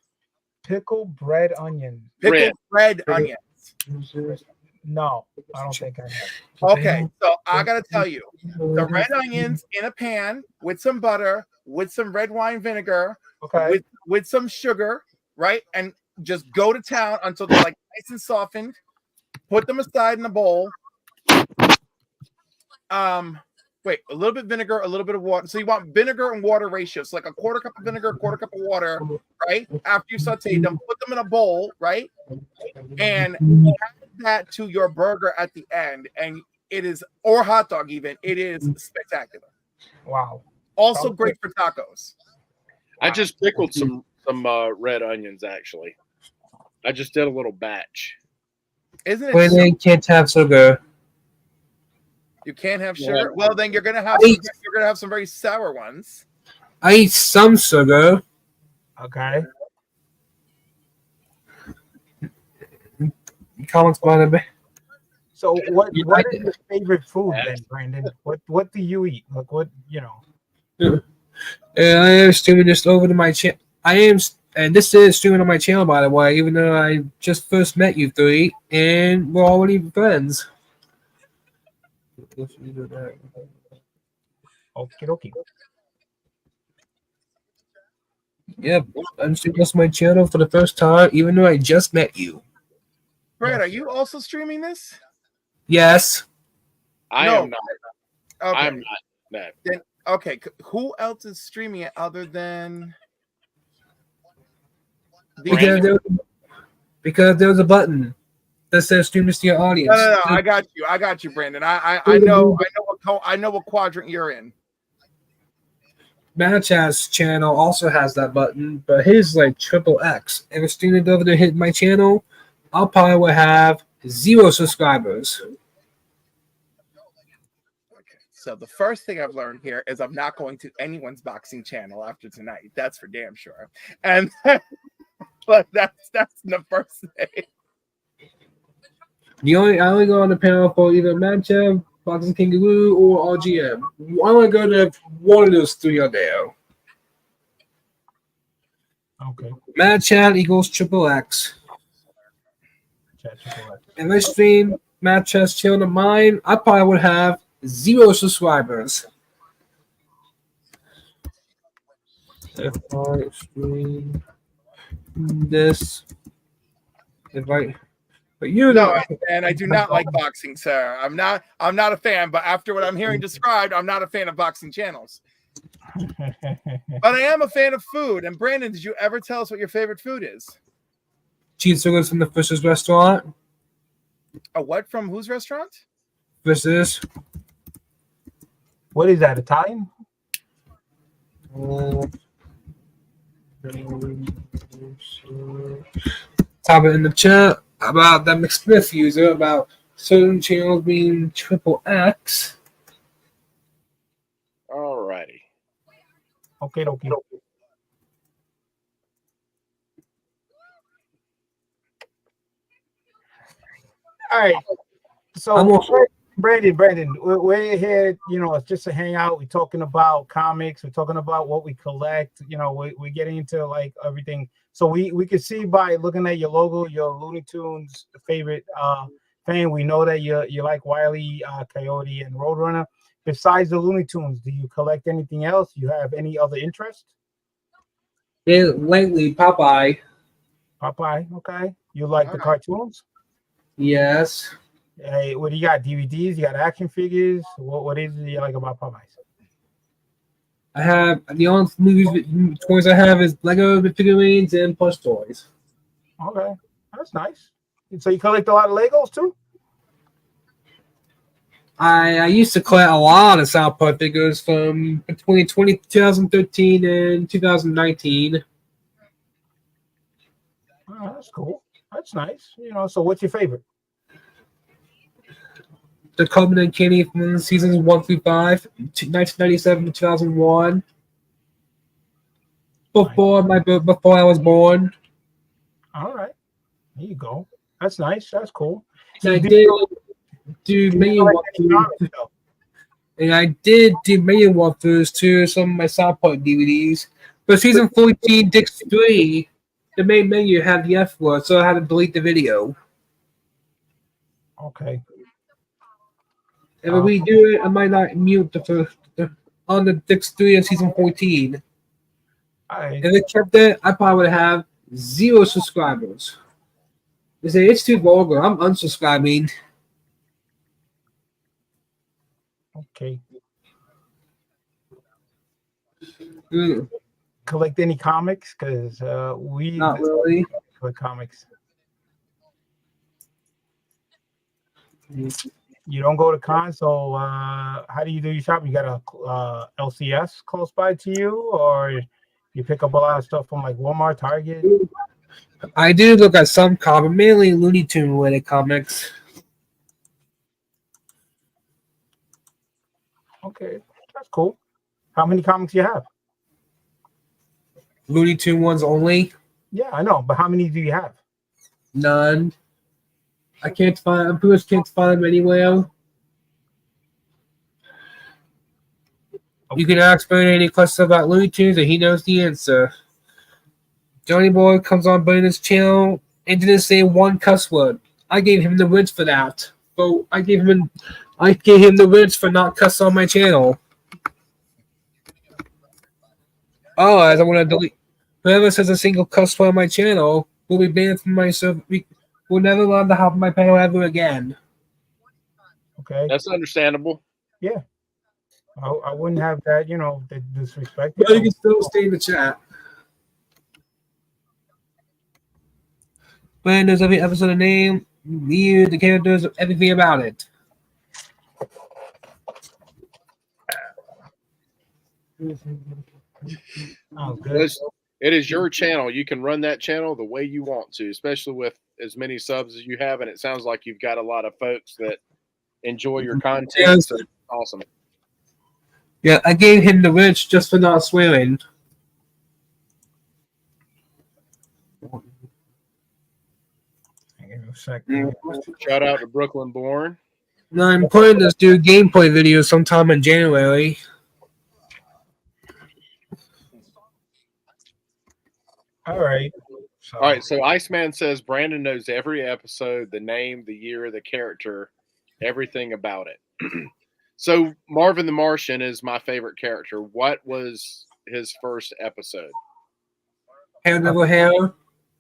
Pickled red onions. Pickled red onions. No, I don't think I have. Okay, so I gotta tell you, the red onions in a pan with some butter, with some red wine vinegar, okay, with some sugar, right? And just go to town until they're like nice and softened. Put them aside in a bowl. Wait, a little bit vinegar, a little bit of water. So you want vinegar and water ratios, so like a quarter cup of vinegar, a quarter cup of water, right? After you saute them, put them in a bowl, right? And add that to your burger at the end, and it is, or hot dog even, it is spectacular. Wow. Also great for tacos. I just pickled some red onions actually. I just did a little batch. Isn't it? When they can't have sugar. You can't have sugar. Yeah. Well, then you're gonna have some very sour ones. I eat some sugar. Okay. Comments about it. So what is your favorite food then, Brandon? What do you eat? Like what, you know? And I am streaming this over to my channel. And this is streaming on my channel, by the way, even though I just first met you three, and we're already friends. Okie dokie. Yep, I'm streaming this on my channel for the first time, even though I just met you. Brad, are you also streaming this? Yes. I No. am not. Okay. I'm not. No. Then okay, who else is streaming it other than Because there was a button that says stream this to your audience. No, I got you. I got you, Brandon. I know what quadrant you're in. Match's channel also has that button, but his like triple X. If a student over there hit my channel, I'll probably will have 0 subscribers. So the first thing I've learned here is I'm not going to anyone's boxing channel after tonight. That's for damn sure. And but that's the first thing. I only go on the panel for either Matcha, Boxing Kangaroo, or RGM. I only go to one of those three are there. Okay. Mad Chat equals triple X. If I stream Mad Chat's channel to mine, I probably would have 0 subscribers. If I stream this, but you know, and I do not like boxing, sir. I'm not a fan, but after what I'm hearing described, I'm not a fan of boxing channels. But I am a fan of food. And Brandon, did you ever tell us what your favorite food is? Cheeseburgers from the Fisher's restaurant. A what from whose restaurant? Fisher's. What is that, Italian? Type it in the chat about that McSmith user about certain channels being triple X. All righty. Okay. All right. So, Brandon, we're here, it's just a hangout. We're talking about comics. We're talking about what we collect. We're getting into like everything. So we can see by looking at your logo, your Looney Tunes favorite fan. We know that you like Wile E. Coyote and Roadrunner. Besides the Looney Tunes, do you collect anything else? You have any other interest? Yeah, lately Popeye. Okay. You like the cartoons? Yes. Hey, what do you got? DVDs? You got action figures? What is it you like about Popeyes? I have the only toys I have is Lego figurines and plush toys. Okay, that's nice. So you collect a lot of Legos too? I used to collect a lot of South Park figures from between 2013 and 2019. Oh, that's cool. That's nice. So what's your favorite? The Coleman and Kenny from seasons 1 through 5, 1997 to 2001. Before I was born. All right, there you go. That's nice. That's cool. And I did do menu walkthroughs. And I did do menu walkthroughs to some of my South Park DVDs. But season 14, Disc 3, the main menu had the F word, so I had to delete the video. Okay. If we do it, I might not mute on the Disc 3 in season 14. If I kept that, I probably would have 0 subscribers. They say it's too vulgar. I'm unsubscribing. Okay. Mm. Collect any comics? Because we not really collect comics. You don't go to cons, so how do you do your shopping? You got a LCS close by to you, or you pick up a lot of stuff from like Walmart, Target? I do look at some comics, mainly Looney Tunes related comics. Okay, that's cool. How many comics do you have? Looney Tunes ones only. Yeah, I know, but how many do you have? None. I pretty much can't find them anywhere. You can ask Brian any questions about Looney Tunes, and he knows the answer. Johnny Boy comes on Brandon's channel and didn't say one cuss word. I gave him the words for that. So I gave him the words for not cuss on my channel. Oh, as I want to delete. Whoever says a single cuss word on my channel will be banned from my server. Will never allowed to have my panel ever again. Okay. That's understandable. Yeah. I wouldn't have that, the disrespect. But you can still stay in the chat. Brandon knows every episode of name, the characters, everything about it. Oh, good. It is your channel. You can run that channel the way you want to, especially with as many subs as you have. And it sounds like you've got a lot of folks that enjoy your content. Yes. So awesome. Yeah, I gave him the words just for not swearing. Shout out to Brooklyn Born. No, I'm planning to do gameplay videos sometime in January. All right. All right. So Iceman says Brandon knows every episode, the name, the year, the character, everything about it. So Marvin the Martian is my favorite character. What was his first episode? Hair Devil Hair.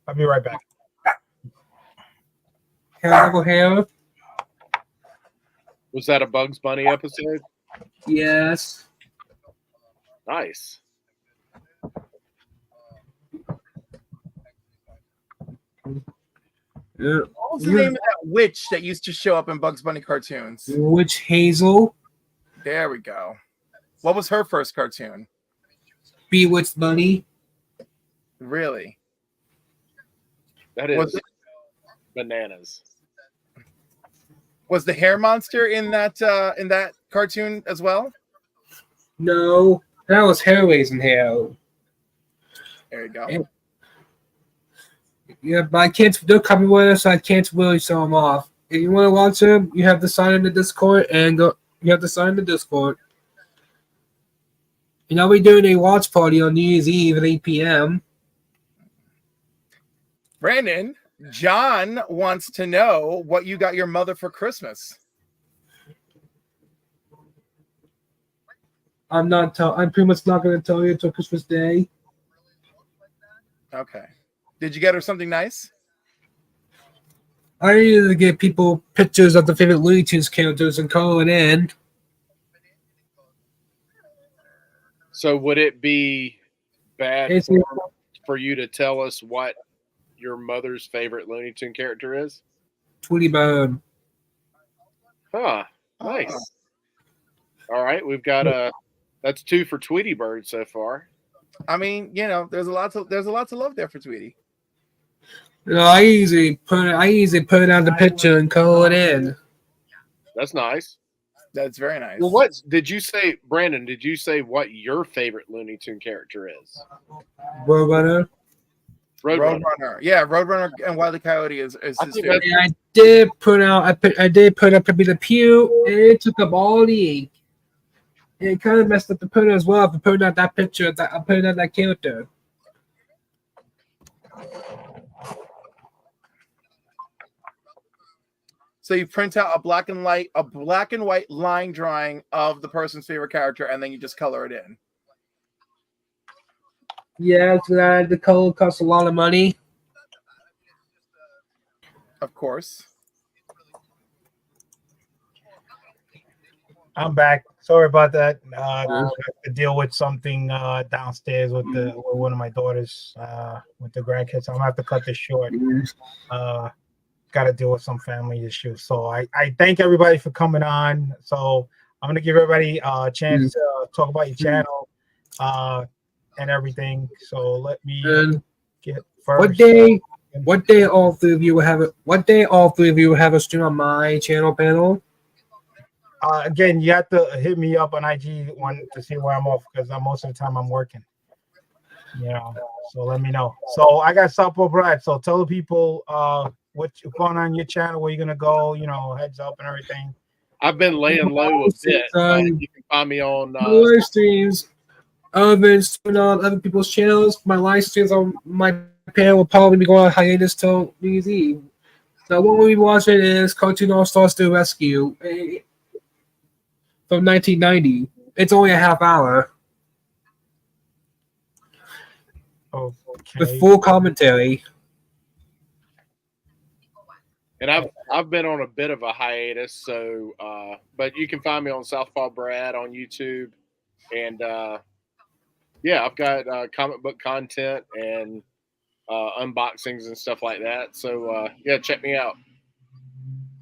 I'll be right back. Hair Devil Hair. Was that a Bugs Bunny episode? Yes. Nice. Yeah. What was the name of that witch that used to show up in Bugs Bunny cartoons? Witch Hazel. There we go. What was her first cartoon? Bewitched Bunny. Really? That is bananas. Was the hair monster in that cartoon as well? No, that was Hair Raising Hair. There you go. Yeah, but I can't. They're coming with us. So I can't really show them off. If you want to watch them, you have to sign in the Discord and go. You have to sign in the Discord. And I'll be doing a watch party on New Year's Eve at 8 p.m. Brandon, John wants to know what you got your mother for Christmas. I'm pretty much not going to tell you until Christmas Day. Okay. Did you get her something nice? I usually give people pictures of the favorite Looney Tunes characters and color it in. So would it be bad for you to tell us what your mother's favorite Looney Tune character is? Tweety Bird. Huh. Nice. All right, we've got that's 2 for Tweety Bird so far. I mean, there's a lot to love there for Tweety. I usually put out the picture and color it in. That's nice. That's very nice. Well, what did you say, Brandon? Did you say what your favorite Looney Tune character is? Roadrunner. Roadrunner. Yeah, Roadrunner and Wile E. Coyote is his favorite. I did put up Pepe Le Pew, and it took up all the ink. And it kind of messed up the printer as well for putting out that picture. I put out that character. So you print out a black and white line drawing of the person's favorite character, and then you just color it in. Yeah, so the color costs a lot of money. Of course. I'm back. Sorry about that. I have to deal with something downstairs with one of my daughters with the grandkids. I'm gonna have to cut this short. Got to deal with some family issues. So I thank everybody for coming on. So I'm gonna give everybody a chance to talk about your channel and everything. So let me get first. What day all three of you will have it? What day all three of you will have a stream on my channel panel? Again, you have to hit me up on IG to see where I'm off because most of the time I'm working. So let me know. So I got Southpaw Brad. So tell the people what's going on your channel, where you're gonna go, heads up and everything. I've been laying low a bit, but you can find me on my live streams. I've been streaming on other people's channels. My live streams on my panel will probably be going on hiatus till New Year's Eve. So what we'll be watching is Cartoon All Stars to Rescue from 1990. It's only a half hour. Okay. With full commentary. And I've been on a bit of a hiatus, so but you can find me on Southpaw Brad on YouTube, and yeah, I've got comic book content and unboxings and stuff like that. So yeah, check me out.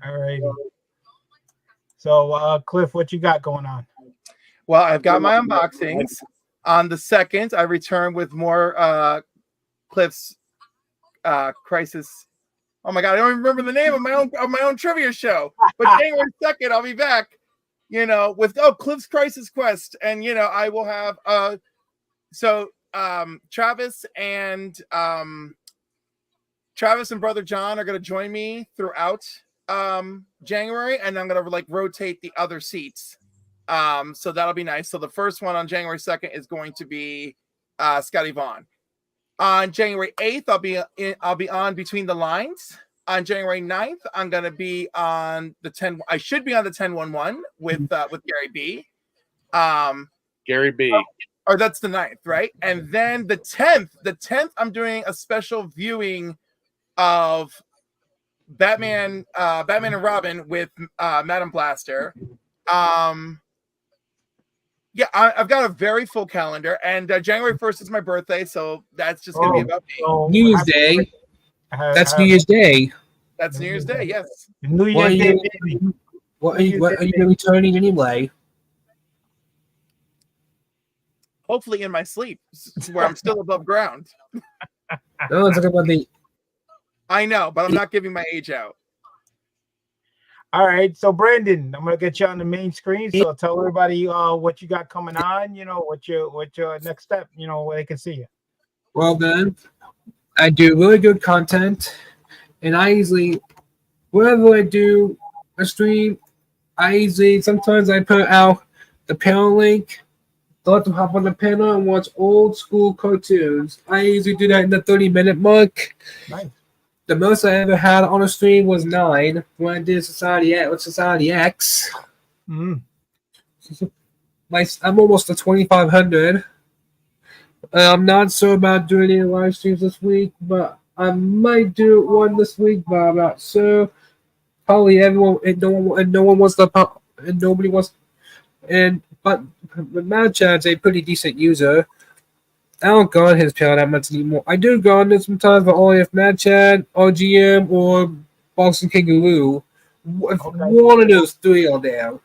All right. So Cliff, what you got going on? Well, I've got my unboxings. On the 2nd, I return with more Cliff's Crisis. Oh my god, I don't even remember the name of my own trivia show. But January 2nd, I'll be back, with Cliff's Crisis Quest. And I will have Travis and Brother John are gonna join me throughout January, and I'm gonna rotate the other seats. So that'll be nice. So the first one on January 2nd is going to be Scotty Vaughn. On January 8th, I'll be on Between the Lines. On January 9th, I'm gonna be on the 10. I should be on the 1011 with Gary B. Gary B. Or that's the 9th, right? And then the 10th, I'm doing a special viewing of Batman and Robin with Madam Blaster. Yeah, I've got a very full calendar, and January 1st is my birthday, so that's just gonna be about me. New Year's Day. That's New Year's Day. That's New Year's Day, yes. New Year's Day, baby. What are you returning anyway? Hopefully in my sleep, where I'm still above ground. No, it's talking about the. I know, but I'm not giving my age out. All right, so Brandon, I'm gonna get you on the main screen. So tell everybody what you got coming on. What your next step. Where they can see you. Well then, I do really good content, and I usually, whenever I do a stream, sometimes I put out the panel link. Let them hop on the panel and watch old school cartoons. I usually do that in the 30-minute mark. Nice. The most I ever had on a stream was 9 when I did Society X. Mm. I'm almost to 2,500. I'm not sure about doing any live streams this week, but I might do one this week. But I'm not sure. Probably everyone and no one wants to pop, and nobody wants. But Mad Chad's a pretty decent user. I don't go on his panel that much anymore. I do go on it sometimes, but only if Mad Chad, RGM, or Boxing Kangaroo. One of those three are there.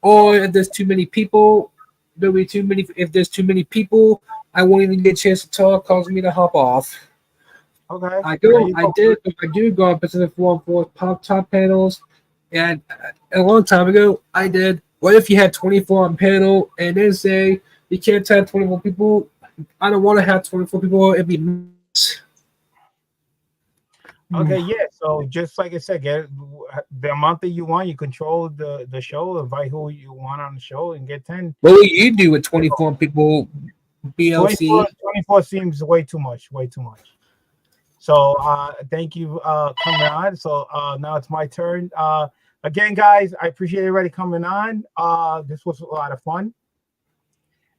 Or if there's too many people, there'll be too many. If there's too many people, I won't even get a chance to talk, cause me to hop off. Okay. I do go on Pacific 4 pop top panels, and a long time ago I did. What if you had 24 on panel and then say you can't have 24 people? I don't want to have 24 people. It'd be okay. Yeah. So just like I said, get the amount that you want. You control the show. Invite who you want on the show and get 10. What will you do with 24 people? BLC 24 seems way too much. Way too much. So thank you coming on. So now it's my turn. Again, guys, I appreciate everybody coming on. This was a lot of fun.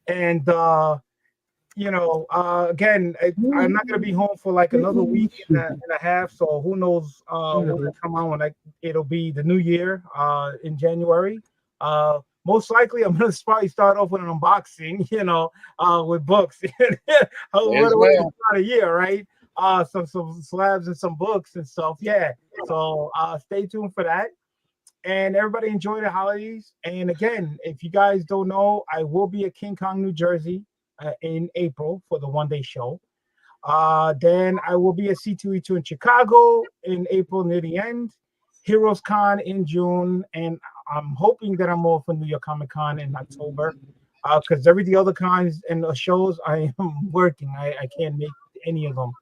And again, I'm not gonna be home for like another week and a half. So who knows what will come on when it'll be the new year in January. Most likely, I'm gonna probably start off with an unboxing, with books. What a way to start a year, right? Some slabs and some books and stuff. Yeah. So stay tuned for that. And everybody enjoy the holidays. And again, if you guys don't know, I will be at King Kong, New Jersey in April for the one-day show. Then I will be at C2E2 in Chicago in April near the end. Heroes Con in June. And I'm hoping that I'm off for New York Comic Con in October. Because every the other cons and the shows I am working. I can't make any of them.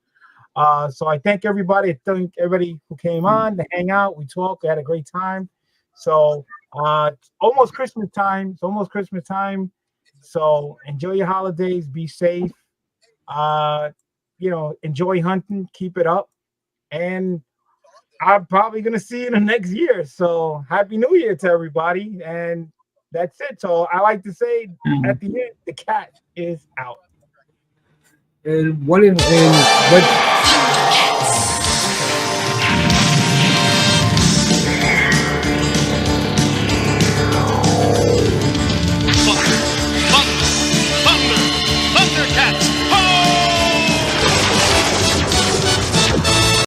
So I thank everybody. I thank everybody who came on to hang out. We talked. We had a great time. So It's almost Christmas time. It's almost Christmas time. So enjoy your holidays. Be safe. Enjoy hunting. Keep it up. And I'm probably gonna see you in the next year. So happy New Year to everybody. And that's it. So I like to say at the end, the cat is out. And what